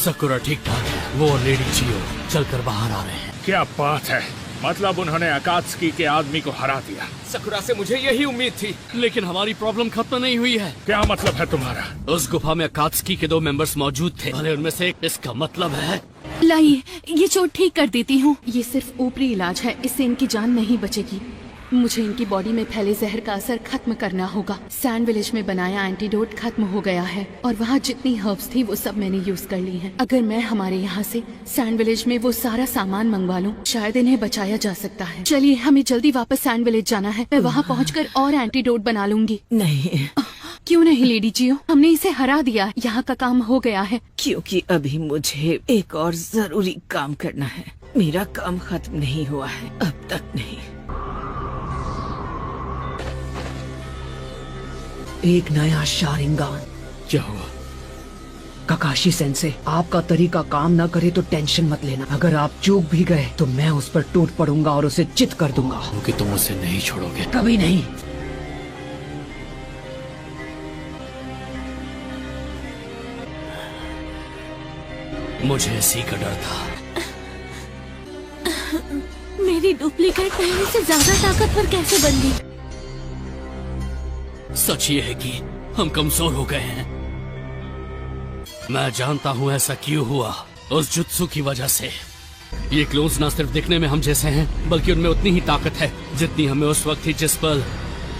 सकुरा ठीक ठाक है, वो और लेडी चियो चलकर बाहर आ रहे हैं। क्या बात है, मतलब उन्होंने अकात्सुकी के आदमी को हरा दिया। सकुरा से मुझे यही उम्मीद थी। लेकिन हमारी प्रॉब्लम खत्म नहीं हुई है। क्या मतलब है तुम्हारा? उस गुफा में अकात्सुकी के 2 मेंबर्स मौजूद थे, भले उनमें से एक। इसका मतलब है लाइए, ये चोट ठीक कर देती हूँ। ये सिर्फ ऊपरी इलाज है, इससे इनकी जान नहीं बचेगी। मुझे इनकी बॉडी में फैले जहर का असर खत्म करना होगा। सैंड विलेज में बनाया एंटीडोट खत्म हो गया है और वहाँ जितनी हर्ब्स थी वो सब मैंने यूज कर ली हैं। अगर मैं हमारे यहाँ से सैंड विलेज में वो सारा सामान मंगवा लूँ, शायद इन्हें बचाया जा सकता है। चलिए, हमें जल्दी वापस सैंड विलेज जाना है। मैं वहाँ पहुँचकर और एंटीडोट बना लूंगी। नहीं, क्यों नहीं लेडी जियो, हमने इसे हरा दिया। यहाँ का काम हो गया है। क्योंकि अभी मुझे एक और जरूरी काम करना है। मेरा काम खत्म नहीं हुआ है, अब तक नहीं। एक नया शारिंगान। क्या हुआ? काकाशी सेंसे, आपका तरीका काम ना करे तो टेंशन मत लेना। अगर आप चूक भी गए तो मैं उस पर टूट पड़ूंगा और उसे चित कर दूंगा। क्योंकि तुम उसे नहीं छोड़ोगे। कभी नहीं। मुझे इसी का डर था। मेरी डुप्लीकेट पहले से ज्यादा ताकतवर कैसे बन गई? सच ये है कि हम कमजोर हो गए हैं। मैं जानता हूँ ऐसा क्यों हुआ, उस जुत्सु की वजह से। ये क्लोन्स न सिर्फ दिखने में हम जैसे हैं, बल्कि उनमें उतनी ही ताकत है जितनी हमें उस वक्त थी जिस पल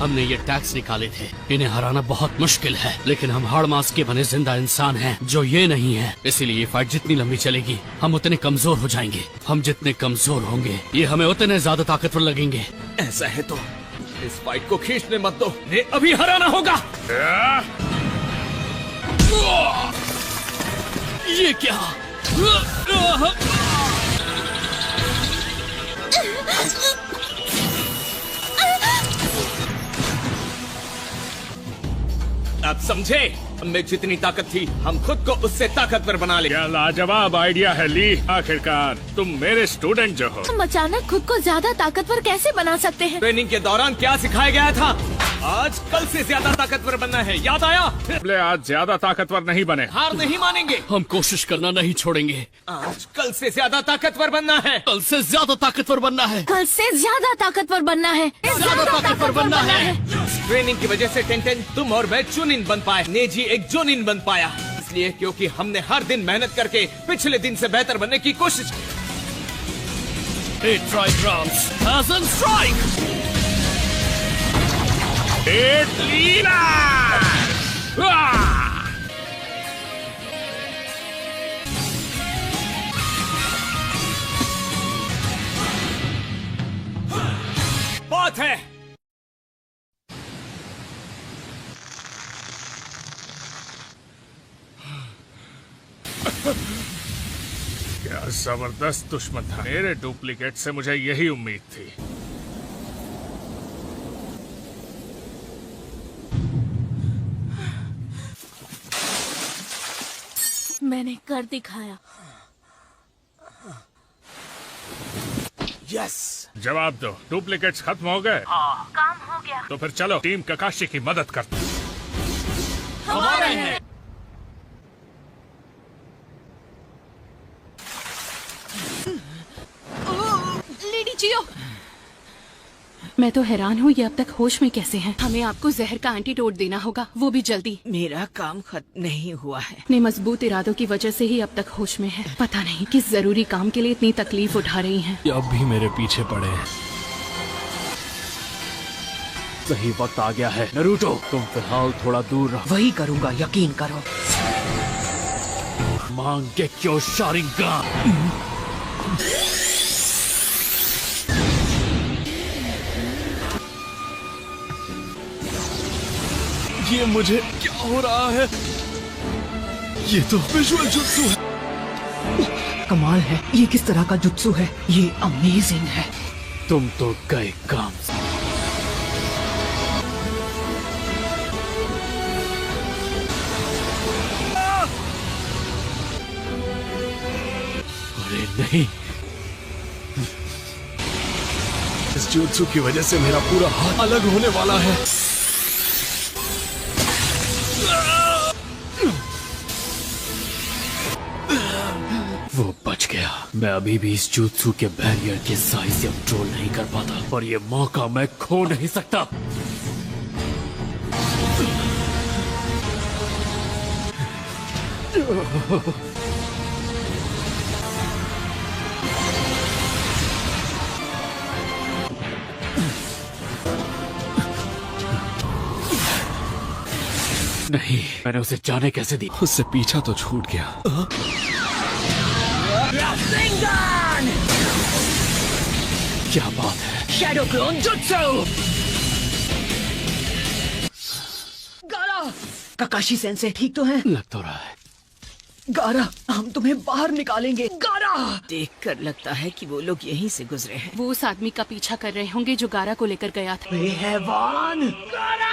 हमने ये टैक्स निकाले थे। इन्हें हराना बहुत मुश्किल है, लेकिन हम हाड़ मांस के बने जिंदा इंसान हैं जो ये नहीं है। इसीलिए ये फाइट जितनी लंबी चलेगी, हम उतने कमजोर हो जाएंगे। हम जितने कमजोर होंगे, ये हमें उतने ज्यादा ताकतवर लगेंगे। ऐसा है तो इस फाइट को खींचने मत दो, इन्हें अभी हराना होगा। ये क्या? अब समझे, हमें जितनी ताकत थी हम खुद को उससे ताकतवर बना ले। क्या लाजवाब आइडिया है ली। आखिरकार तुम मेरे स्टूडेंट जो हो। हम अचानक खुद को ज्यादा ताकतवर कैसे बना सकते हैं? ट्रेनिंग के दौरान क्या सिखाया गया था? आज कल से ज्यादा ताकतवर बनना है, याद आया? आज ज्यादा ताकतवर नहीं बने। हार नहीं मानेंगे। हम कोशिश करना नहीं छोड़ेंगे। आज कल से ज्यादा ताकतवर बनना है। कल से ज्यादा ताकतवर बनना है। कल से ज्यादा ताकतवर बनना है। ज्यादा ताकतवर बनना है। ट्रेनिंग की वजह से टेंटेन, तुम और मैं चुनिन बन पाए। नेजी एक जोनिन बन पाया, इसलिए क्योंकि हमने हर दिन मेहनत करके पिछले दिन से बेहतर बनने की कोशिश की। बात है। क्या जबरदस्त दुश्मन था। मेरे डुप्लीकेट से मुझे यही उम्मीद थी। मैंने कर दिखाया। यस। जवाब दो, डुप्लीकेट्स खत्म हो गए? काम हो गया। तो फिर चलो टीम काकाशी की मदद करते हैं। हमारे हैं। लेडी जियो, मैं तो हैरान हूँ ये अब तक होश में कैसे हैं। हमें आपको जहर का एंटीडोट देना होगा, वो भी जल्दी। मेरा काम खत्म नहीं हुआ है। अपने मजबूत इरादों की वजह से ही अब तक होश में है। पता नहीं किस जरूरी काम के लिए इतनी तकलीफ उठा रही हैं। ये अब भी मेरे पीछे पड़े हैं। सही वक्त आ गया है। नरूटो, तुम फिलहाल थोड़ा दूर रहो। वही करूंगा, यकीन करो। मांगेक्यो शारिंगान। ये मुझे क्या हो रहा है? ये तो विजुअल जुत्सु है। कमाल है, ये किस तरह का जुत्सु है? ये अमेजिंग है। तुम तो गए काम से। नहीं, इस जुत्सु की वजह से मेरा पूरा हाथ अलग होने वाला है। वो बच गया। मैं अभी भी इस जुत्सु के बैरियर के साइज से कंट्रोल नहीं कर पाता, पर ये मौका मैं खो नहीं सकता। नहीं, मैंने उसे जाने कैसे दी? उससे पीछा तो छूट गया। क्या बात है? Shadow clone jutsu. गारा, काकाशी सेंसे ठीक तो है? लग तो रहा है। गारा, हम तुम्हें बाहर निकालेंगे। गारा, देखकर लगता है कि वो लोग यहीं से गुजरे हैं। वो उस आदमी का पीछा कर रहे होंगे जो गारा को लेकर गया था। हैवान, गारा,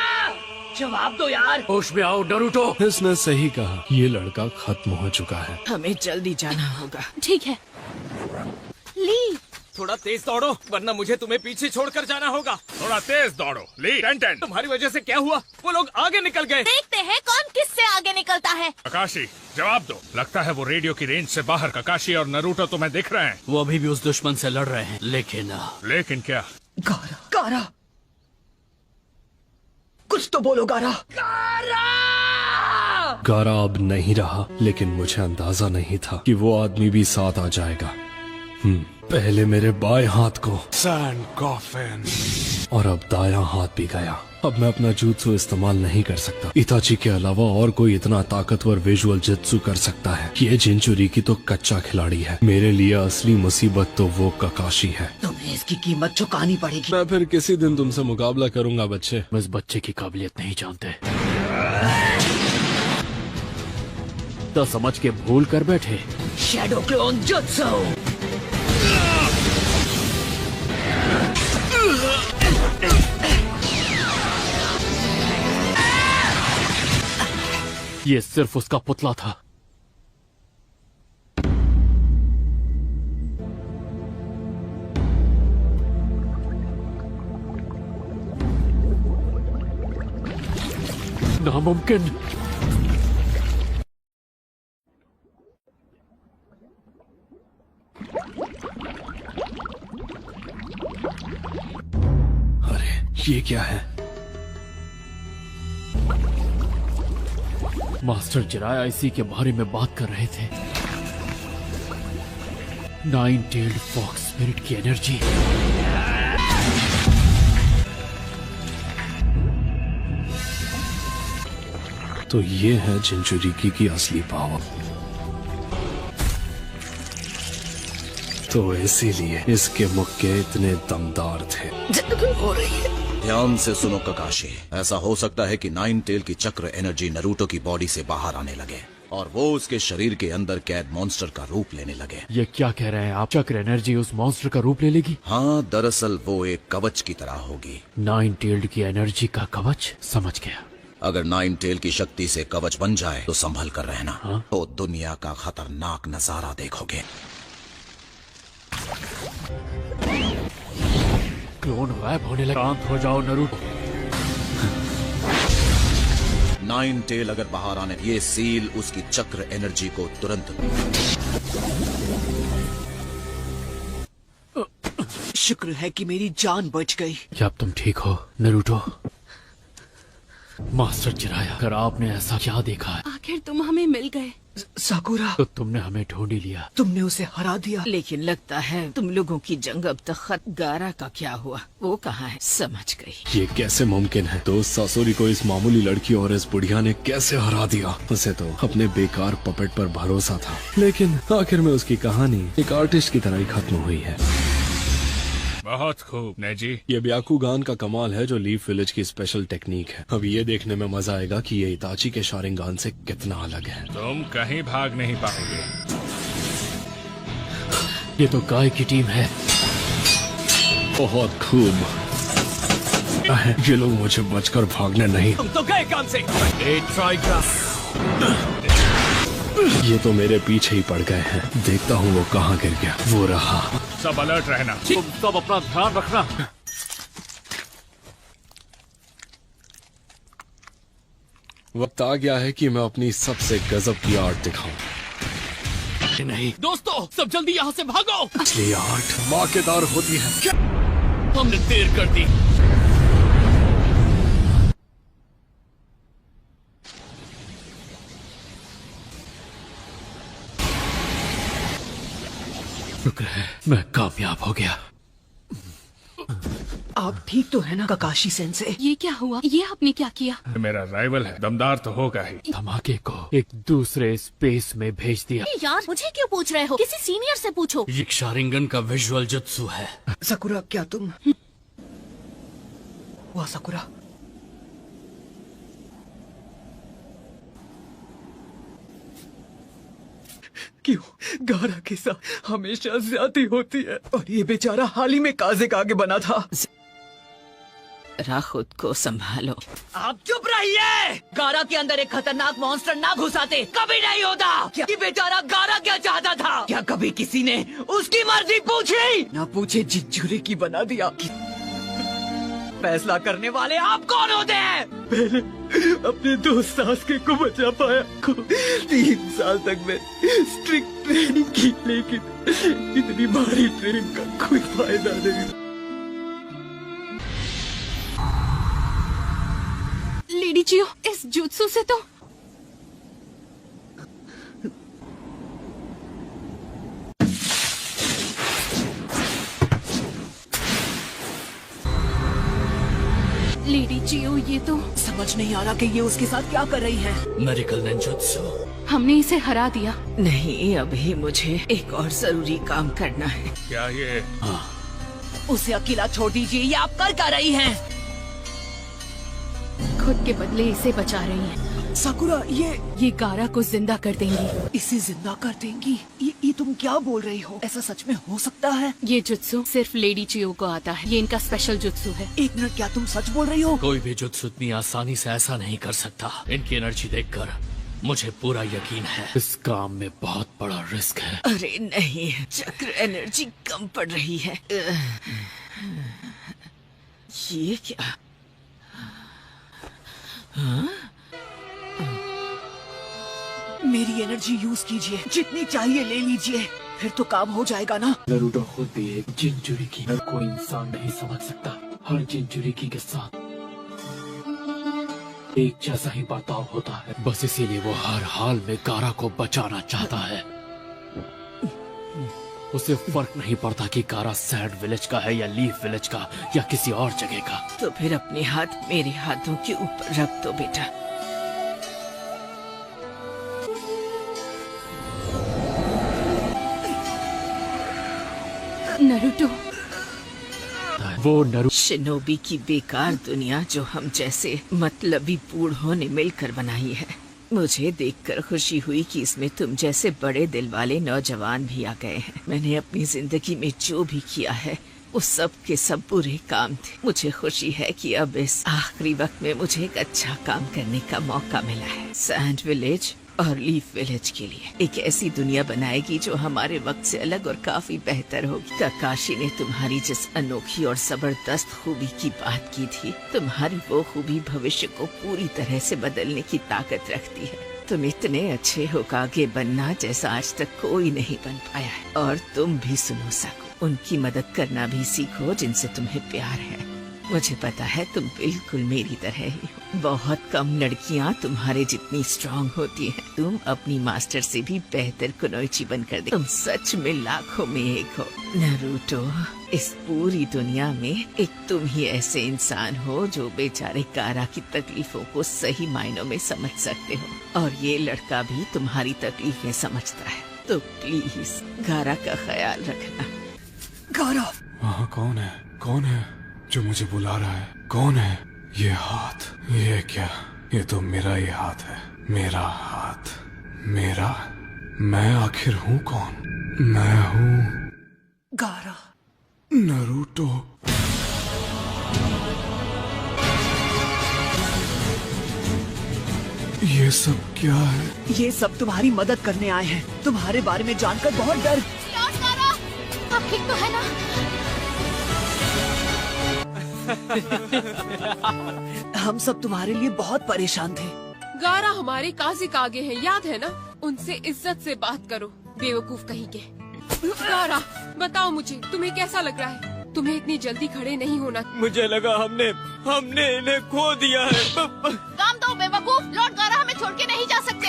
जवाब दो यार। होश में आओ नरूटो। इसने सही कहा, ये लड़का खत्म हो चुका है। हमें जल्दी जाना होगा। ठीक है। ली, थोड़ा तेज दौड़ो, वरना मुझे तुम्हें पीछे छोड़कर जाना होगा। थोड़ा तेज दौड़ो। ली, 10-10। तुम्हारी वजह से क्या हुआ? वो लोग आगे निकल गए। देखते हैं कौन किससे आगे निकलता है। ककाशी, जवाब दो। लगता है वो रेडियो की रेंज से बाहर ककाशी और नरूटो तुम्हें दिख रहे हैं। वो अभी भी उस दुश्मन से लड़ रहे हैं, लेकिन क्या? गारा, गारा, कुछ तो बोलो गारा। गारा अब नहीं रहा, लेकिन मुझे अंदाजा नहीं था कि वो आदमी भी साथ आ जाएगा। पहले मेरे बाएं हाथ को सैंड कॉफिन, और अब दायां हाथ भी गया। अब मैं अपना जुत्सु इस्तेमाल नहीं कर सकता। इताची के अलावा और कोई इतना ताकतवर विजुअल जित्सु कर सकता है। ये जिंचुरिकी तो कच्चा खिलाड़ी है। मेरे लिए असली मुसीबत तो वो ककाशी है। तुम्हें इसकी कीमत चुकानी पड़ेगी। मैं फिर किसी दिन तुमसे मुकाबला करूंगा बच्चे। मैं इस बच्चे की काबिलियत नहीं जानते। तो समझ के भूल कर बैठे। Shadow clone jutsu. ये सिर्फ उसका पुतला था। नामुमकिन। अरे ये क्या है? मास्टर जिराया इसी के बारे में बात कर रहे थे। 9-tailed फॉक्स स्पिरिट की एनर्जी। तो ये है जिंचुरिकी की असली पावर। तो इसीलिए इसके मुक्के इतने दमदार थे। हो रही है। ध्यान से सुनो ककाशी, ऐसा हो सकता है कि 9-tail की चक्र एनर्जी नरूटो की बॉडी से बाहर आने लगे और वो उसके शरीर के अंदर कैद मॉन्स्टर का रूप लेने लगे। ये क्या कह रहे हैं आप? चक्र एनर्जी उस मॉन्स्टर का रूप ले लेगी? हाँ, दरअसल वो एक कवच की तरह होगी। 9-tailed की एनर्जी का कवच? समझ गया। अगर 9-tail की शक्ति से कवच बन जाए तो संभल कर रहना। तो दुनिया का खतरनाक नजारा देखोगे। क्लोन गायब होने लगा। शांत हो जाओ नरूटो। 9-tail अगर बाहर आने, ये सील उसकी चक्र एनर्जी को तुरंत। शुक्र है कि मेरी जान बच गई। क्या अब तुम ठीक हो नरूटो? मास्टर जिराया, अगर आपने ऐसा क्या देखा है? आखिर तुम हमें मिल गए। साकुरा, तो तुमने हमें ढूंढ ही लिया। तुमने उसे हरा दिया। लेकिन लगता है तुम लोगों की जंग अब तक खत्म। गारा का क्या हुआ? वो कहाँ है? समझ गई। ये कैसे मुमकिन है? दोस्त सासोरी को इस मामूली लड़की और इस बुढ़िया ने कैसे हरा दिया? उसे तो अपने बेकार पपेट पर भरोसा था, लेकिन आखिर में उसकी कहानी एक आर्टिस्ट की तरह ही खत्म हुई है। बहुत खूब नेजी। ये ब्याकुगान का कमाल है जो लीफ विलेज की स्पेशल टेक्निक है। अब ये देखने में मजा आएगा कि ये इताची के शारिंगान से कितना अलग है। तुम कहीं भाग नहीं पाओगे। ये तो गाय की टीम है। बहुत खूब। ये लोग मुझे बचकर भागने नहीं। तुम तो गए काम से। ये तो मेरे पीछे ही पड़ गए हैं। देखता हूँ वो कहाँ गिर गया। वो रहा। सब अलर्ट रहना। तुम सब अपना ध्यान रखना। वक्त आ गया है कि मैं अपनी सबसे गजब की आर्ट दिखाऊं। नहीं दोस्तों, सब जल्दी यहाँ से भागो। असली आर्ट धमाकेदार होती है। हमने देर कर दी। शुक्र है मैं कामयाब हो गया। आप ठीक तो है ना ककाशी सेंसे? ये क्या हुआ? ये आपने क्या किया? मेरा राइवल है, दमदार तो होगा ही। धमाके को एक दूसरे स्पेस में भेज दिया। यार मुझे क्यों पूछ रहे हो? किसी सीनियर से पूछो। ये शारिंगन का विजुअल जुत्सु है। सकुरा क्या तुम? वाह सकुरा, क्यों गारा के साथ हमेशा ज्यादती होती है? और ये बेचारा हाल ही में काजे का आगे बना था। जरा खुद को संभालो। आप चुप रहिए। गारा के अंदर एक खतरनाक मॉन्स्टर ना घुसाते कभी नहीं होता। क्या ये बेचारा गारा क्या चाहता था? क्या कभी किसी ने उसकी मर्जी पूछी? ना पूछे जिंजुरी की बना दिया। फैसला करने वाले आप कौन होते हैं? पहले अपने दोस्त सासके को बचा पाया को 3 साल तक मैं स्ट्रिक्ट ट्रेनिंग की, लेकिन इतनी भारी ट्रेनिंग का कोई फायदा नहीं। लेडी जियो, इस जुत्सु से तो लेडी जियो, ये तो समझ नहीं आ रहा कि ये उसके साथ क्या कर रही है। Medical ninjutsu. हमने इसे हरा दिया। नहीं, अभी मुझे एक और जरूरी काम करना है। क्या ये? उसे अकेला छोड़ दीजिए। ये आप कर क्या रही हैं? खुद के बदले इसे बचा रही हैं। साकुरा, ये गारा को जिंदा कर देंगी। इसे जिंदा कर देंगी? ये तुम क्या बोल रही हो? ऐसा सच में हो सकता है? ये जुत्सु सिर्फ लेडी चियो को आता है। ये इनका स्पेशल जुत्सु है। 1 मिनट, क्या तुम सच बोल रही हो? कोई भी जुत्सु इतनी आसानी से ऐसा नहीं कर सकता। इनकी एनर्जी देखकर मुझे पूरा यकीन है इस काम में बहुत बड़ा रिस्क है। अरे नहीं, चक्र एनर्जी कम पड़ रही है। ये क्या? हाँ? मेरी एनर्जी यूज कीजिए, जितनी चाहिए ले लीजिए, फिर तो काम हो जाएगा ना। नरूटो खुद भी एक जिंजुरिकी है। कोई इंसान नहीं समझ सकता। हर जिंजुरिकी के साथ एक जैसा ही बर्ताव होता है। बस इसीलिए वो हर हाल में गारा को बचाना चाहता है। उसे फर्क नहीं पड़ता कि गारा सैंड विलेज का है या लीफ विलेज का या किसी और जगह का। तो फिर अपने हाथ मेरे हाथों के ऊपर रख दो बेटा। नरूटो, वो नरू शिनोबी की बेकार दुनिया जो हम जैसे मतलबी बूढ़ों ने मिलकर बनाई है। मुझे देखकर खुशी हुई कि इसमें तुम जैसे बड़े दिल वाले नौजवान भी आ गए हैं। मैंने अपनी जिंदगी में जो भी किया है वो सब के सब बुरे काम थे। मुझे खुशी है कि अब इस आखिरी वक्त में मुझे एक अच्छा काम करने का मौका मिला है। सैंड विलेज और लीफ विलेज के लिए एक ऐसी दुनिया बनाएगी जो हमारे वक्त से अलग और काफी बेहतर होगी। काकाशी ने तुम्हारी जिस अनोखी और जबरदस्त खूबी की बात की थी, तुम्हारी वो खूबी भविष्य को पूरी तरह से बदलने की ताकत रखती है। तुम इतने अच्छे होकागे बनना जैसा आज तक कोई नहीं बन पाया है। और तुम भी सुनो सको, उनकी मदद करना भी सीखो जिनसे तुम्हें प्यार है। मुझे पता है तुम बिल्कुल मेरी तरह ही हो। बहुत कम लड़कियां तुम्हारे जितनी स्ट्रांग होती हैं। तुम अपनी मास्टर से भी बेहतर कुनोइची बनकर दे। तुम सच में लाखों में एक हो। नारुतो, इस पूरी दुनिया में एक तुम ही ऐसे इंसान हो जो बेचारे गारा की तकलीफों को सही मायनों में समझ सकते हो। और ये लड़का भी तुम्हारी तकलीफें समझता है। तो प्लीज गारा का ख्याल रखना। गारा! वहाँ कौन है? कौन है जो मुझे बुला रहा है? कौन है? ये हाथ, ये क्या? ये तो मेरा ही हाथ है। मेरा हाथ, मेरा। मैं आखिर हूँ कौन? मैं हूँ गारा। नारुतो। ये सब क्या है? ये सब तुम्हारी मदद करने आए हैं। तुम्हारे बारे में जानकर बहुत डर। आप ठीक तो है ना? हम सब तुम्हारे लिए बहुत परेशान थे। गारा हमारे काजी का आगे है, याद है ना? उनसे इज्जत से बात करो, बेवकूफ कहीं के। गारा, बताओ मुझे, तुम्हें कैसा लग रहा है? तुम्हें इतनी जल्दी खड़े नहीं होना। मुझे लगा हमने इन्हें खो दिया है। काम दो बेवकूफ, लौट गारा हमें छोड़ के नहीं जा सकते।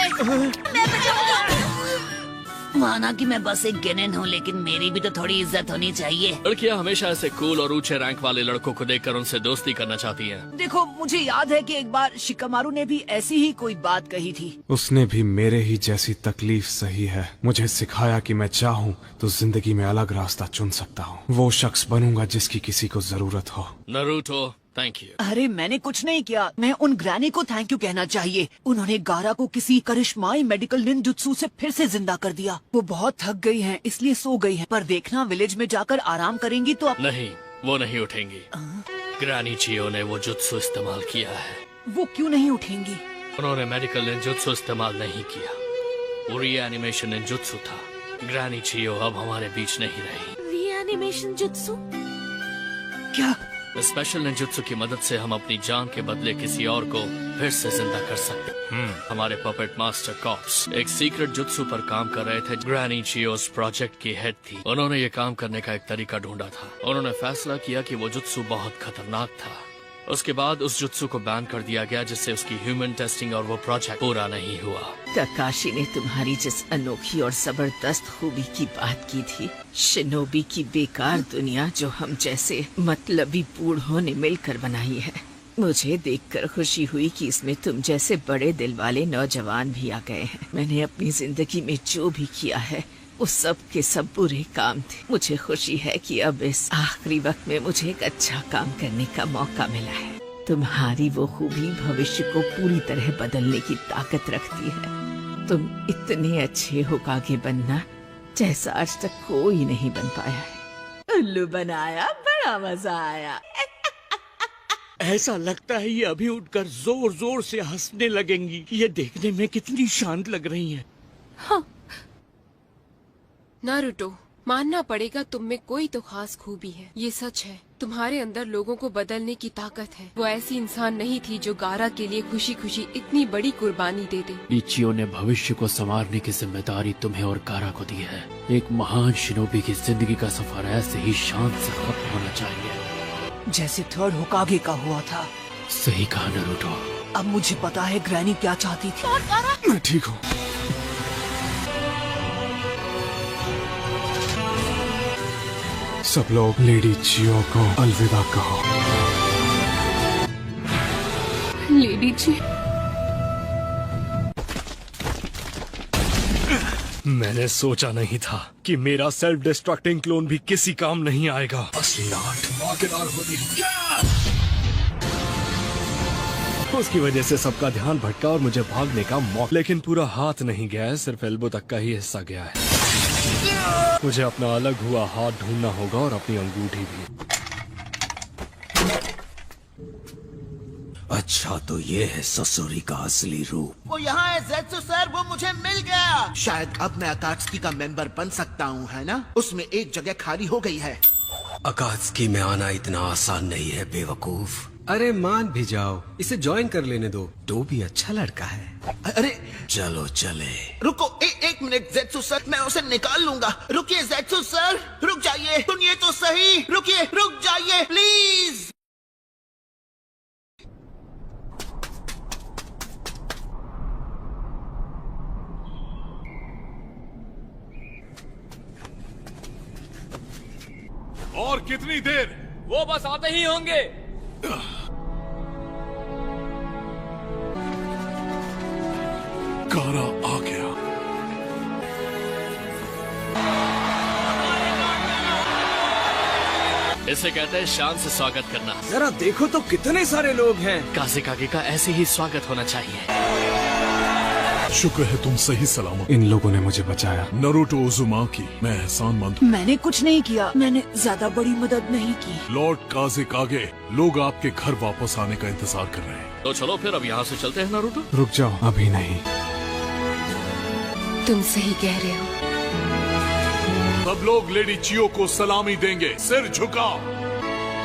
माना कि मैं बस एक गिनेन हूँ, लेकिन मेरी भी तो थोड़ी इज्जत होनी चाहिए। लड़कियाँ हमेशा ऐसे कूल और ऊंचे रैंक वाले लड़कों को देखकर उनसे दोस्ती करना चाहती हैं। देखो, मुझे याद है कि एक बार शिकामारू ने भी ऐसी ही कोई बात कही थी। उसने भी मेरे ही जैसी तकलीफ सही है। मुझे सिखाया कि मैं चाहूँ तो जिंदगी में अलग रास्ता चुन सकता हूँ। वो शख्स बनूंगा जिसकी किसी को जरूरत हो। Naruto, thank you. अरे मैंने कुछ नहीं किया। मैं उन ग्रैनी को थैंक यू कहना चाहिए। उन्होंने गारा को किसी करिश्माई मेडिकल निंजुत्सु से फिर से जिंदा कर दिया। वो बहुत थक गई हैं, इसलिए सो गई हैं। पर देखना, विलेज में जाकर आराम करेंगी तो नहीं, वो नहीं उठेंगी। ग्रैनी चियो ने वो जुत्सु इस्तेमाल किया है। वो क्यों नहीं उठेंगी? उन्होंने मेडिकल निंजुत्सु इस्तेमाल नहीं किया। वो रीएनिमेशन निंजुत्सु था। ग्रैनी चियो अब हमारे बीच नहीं रही। Reanimation jutsu? क्या? स्पेशल निंजुत्सु की मदद से हम अपनी जान के बदले किसी और को फिर से जिंदा कर सकते। हमारे पपेट मास्टर कॉप्स एक सीक्रेट जुत्सु पर काम कर रहे थे। ग्रैनी चियोस प्रोजेक्ट की हेड थी। उन्होंने ये काम करने का एक तरीका ढूंढा था। उन्होंने फैसला किया कि वो जुत्सु बहुत खतरनाक था। उसके बाद उस जुत्सु को बैन कर दिया गया, जिससे उसकी ह्यूमन टेस्टिंग और वो प्रोजेक्ट पूरा नहीं हुआ। काकाशी ने तुम्हारी जिस अनोखी और जबरदस्त खूबी की बात की थी, शिनोबी की बेकार दुनिया जो हम जैसे मतलबी बूढ़ों ने मिलकर बनाई है, मुझे देखकर खुशी हुई कि इसमें तुम जैसे बड़े दिल वाले नौजवान भी आ गए हैं। मैंने अपनी जिंदगी में जो भी किया है वो सब के सब बुरे काम थे। मुझे खुशी है कि अब इस आखिरी वक्त में मुझे एक अच्छा काम करने का मौका मिला है। तुम्हारी वो खूबी भविष्य को पूरी तरह बदलने की ताकत रखती है। तुम इतने अच्छे होकागे बनना जैसा आज तक कोई नहीं बन पाया है। उल्लू बनाया, बड़ा मजा आया। ऐसा लगता है ये अभी उठकर जोर जोर से हंसने लगेंगी। ये देखने में कितनी शांत लग रही हैं। हाँ। नारुतो, मानना पड़ेगा तुम में कोई तो खास खूबी है। ये सच है, तुम्हारे अंदर लोगों को बदलने की ताकत है। वो ऐसी इंसान नहीं थी जो गारा के लिए खुशी खुशी इतनी बड़ी कुर्बानी दे दे। लीचियो ने भविष्य को संवारने की जिम्मेदारी तुम्हें और गारा को दी है। एक महान शिनोबी की जिंदगी का सफर ऐसे ही शांत से खत्म होना चाहिए, जैसे थर्ड होकागे का हुआ था। सही कहा नारुतो। अब मुझे पता है ग्रैनी क्या चाहती थी। मैं ठीक हूँ। सब लोग लेडी चियो को अलविदा कहो। लेडी जी, मैंने सोचा नहीं था कि मेरा सेल्फ डिस्ट्रक्टिंग क्लोन भी किसी काम नहीं आएगा। असली आर्ट धमाकेदार होती है। उसकी वजह से सबका ध्यान भटका और मुझे भागने का मौका, लेकिन पूरा हाथ नहीं गया है, सिर्फ एल्बो तक का ही हिस्सा गया है। मुझे अपना अलग हुआ हाथ ढूंढना होगा और अपनी अंगूठी भी। अच्छा, तो ये है ससुरी का असली रूप। वो यहाँ है ज़ेत्सु सर, वो मुझे मिल गया। शायद अब मैं अकात्सुकी का मेंबर बन सकता हूँ, है ना? उसमें एक जगह खाली हो गई है। अकात्सुकी में आना इतना आसान नहीं है बेवकूफ। अरे मान भी जाओ, इसे ज्वाइन कर लेने दो। तो भी अच्छा लड़का है। अरे चलो चले। रुको, एक मिनट ज़ेत्सु सर, मैं उसे निकाल लूंगा। रुकिए ज़ेत्सु सर, रुक जाइए। सुनिए तो सही, रुकिए, रुक जाइए प्लीज। और कितनी देर? वो बस आते ही होंगे। गारा आ गया। इसे कहते हैं शान से स्वागत करना। जरा देखो तो कितने सारे लोग हैं। काज़ेकागे का ऐसे ही स्वागत होना चाहिए। शुक्र है तुम सही सलामत। इन लोगों ने मुझे बचाया। नरूटो उजुमाकी, मैं एहसानमंद हूँ। मैंने कुछ नहीं किया, मैंने ज्यादा बड़ी मदद नहीं की। लॉर्ड काज़ेकागे, लोग आपके घर वापस आने का इंतजार कर रहे हैं। तो चलो फिर अब यहाँ से चलते हैं नारुतो। रुक जाओ, अभी नहीं। तुम सही कह रहे हो। सब लोग लेडी चियो को सलामी देंगे, सिर झुकाओ।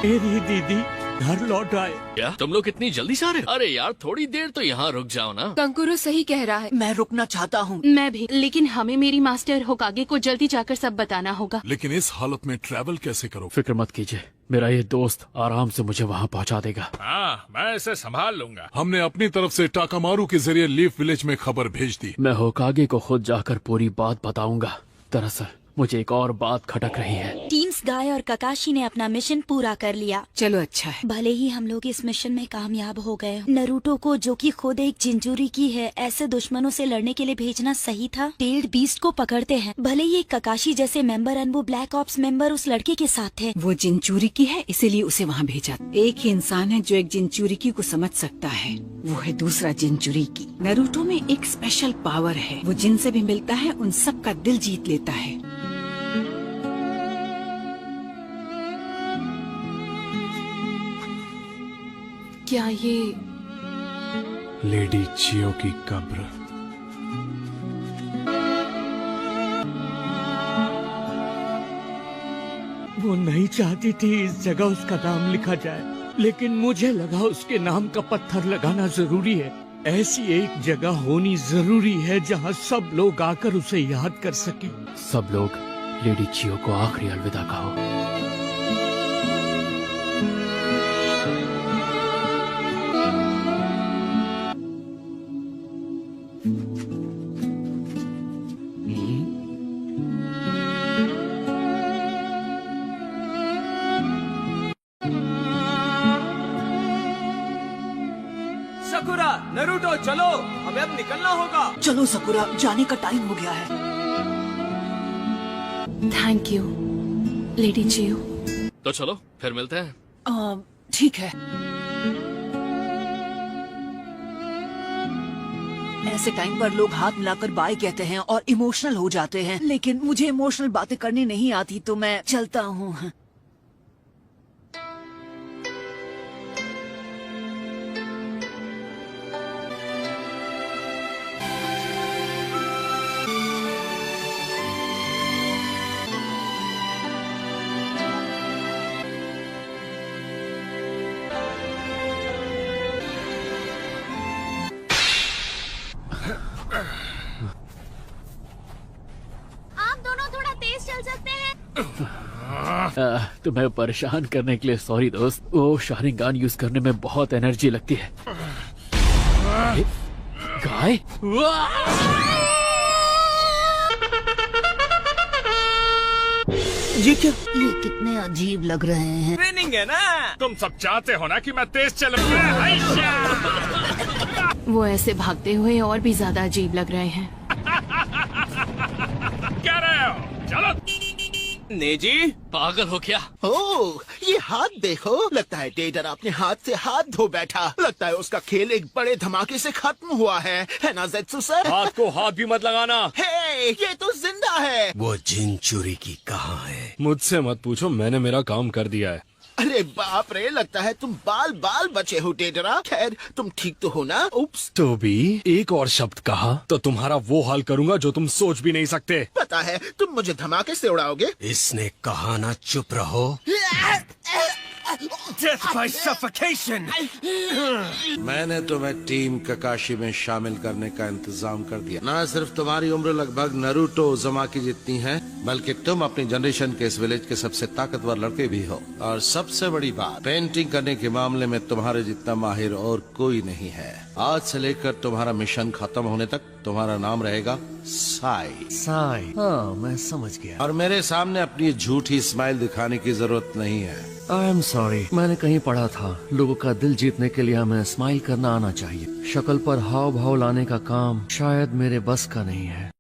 मेरी दीदी घर लौट आए। क्या तुम लोग इतनी जल्दी से आ रहे हो? अरे यार थोड़ी देर तो यहाँ रुक जाओ ना। कंकुरो सही कह रहा है। मैं रुकना चाहता हूँ। मैं भी, लेकिन हमें मेरी मास्टर होकागे को जल्दी जाकर सब बताना होगा। लेकिन इस हालत में ट्रैवल कैसे करो? फिक्र मत कीजिए, मेरा ये दोस्त आराम से मुझे वहाँ पहुँचा देगा। हाँ, मैं इसे संभाल लूंगा। हमने अपनी तरफ से टाकामारू के जरिए लीफ विलेज में खबर भेज दी। मैं होकागे को खुद जाकर पूरी बात बताऊंगा। दरअसल मुझे एक और बात खटक रही है। टीम्स गाय और ककाशी ने अपना मिशन पूरा कर लिया। चलो अच्छा है। भले ही हम लोग इस मिशन में कामयाब हो गए, नरूटो को जो कि खुद एक जिंजुरी की है, ऐसे दुश्मनों से लड़ने के लिए भेजना सही था। टेल्ड बीस्ट को पकड़ते हैं। भले ही एक ककाशी जैसे member Anbu black ops member उस लड़के के साथ थे। वो जिंचूरी की है, इसीलिए उसे वहाँ भेजा। एक ही इंसान है जो एक जिंचूरी की को समझ सकता है, वो है दूसरा जिंचूरी की। नरूटो में एक स्पेशल पावर है, वो जिनसे भी मिलता है उन सब का दिल जीत लेता है। क्या ये लेडी चियो की कब्र? वो नहीं चाहती थी इस जगह उसका नाम लिखा जाए, लेकिन मुझे लगा उसके नाम का पत्थर लगाना जरूरी है। ऐसी एक जगह होनी जरूरी है जहाँ सब लोग आकर उसे याद कर सके। सब लोग लेडी चियो को आखिरी अलविदा कहो। सकुरा, नरूटो चलो, हमें अब निकलना होगा। चलो सकुरा, जाने का टाइम हो गया है। Thank you lady Chiyo. तो चलो फिर मिलते हैं। ठीक है। ऐसे टाइम पर लोग हाथ मिलाकर बाय कहते हैं और इमोशनल हो जाते हैं, लेकिन मुझे इमोशनल बातें करनी नहीं आती, तो मैं चलता हूँ। तुम्हें परेशान करने के लिए सॉरी दोस्त। वो शारिंगान यूज करने में बहुत एनर्जी लगती है। गाय? ये क्या? ये कितने अजीब लग रहे हैं। ट्रेनिंग है ना। तुम सब चाहते हो ना कि मैं तेज चलूं। वो ऐसे भागते हुए और भी ज्यादा अजीब लग रहे हैं। क्या रहे हो? चलो। नेजी, पागल हो क्या? ओह, ये हाथ देखो। लगता है टेडर अपने हाथ से हाथ धो बैठा। लगता है उसका खेल एक बड़े धमाके से खत्म हुआ है ना ज़ेत्सु सर? हाथ को हाथ भी मत लगाना। हे, ये तो जिंदा है। वो जिंचुरी की कहाँ है? मुझसे मत पूछो, मैंने मेरा काम कर दिया है। अरे बाप रे, लगता है तुम बाल बाल बचे हो टेडरा। खैर, तुम ठीक तो हो ना? उप्स। तो भी एक और शब्द कहा तो तुम्हारा वो हाल करूंगा जो तुम सोच भी नहीं सकते। पता है, तुम मुझे धमाके से उड़ाओगे। इसने कहा ना चुप रहो। Death by suffocation। मैंने तुम्हें टीम ककाशी में शामिल करने का इंतजाम कर दिया। न सिर्फ तुम्हारी उम्र लगभग नरूटो उजुमाकी जितनी है, बल्कि तुम अपनी जनरेशन के इस विलेज के सबसे ताकतवर लड़के भी हो। और सबसे बड़ी बात, पेंटिंग करने के मामले में तुम्हारे जितना माहिर और कोई नहीं है। आज से लेकर तुम्हारा मिशन खत्म होने तक तुम्हारा नाम रहेगा साई। साई? हाँ, मैं समझ गया। और मेरे सामने अपनी झूठी स्माइल दिखाने की जरूरत नहीं है। आई एम सॉरी, मैंने कहीं पढ़ा था लोगों का दिल जीतने के लिए हमें स्माइल करना आना चाहिए। शक्ल पर हाव भाव लाने का काम शायद मेरे बस का नहीं है।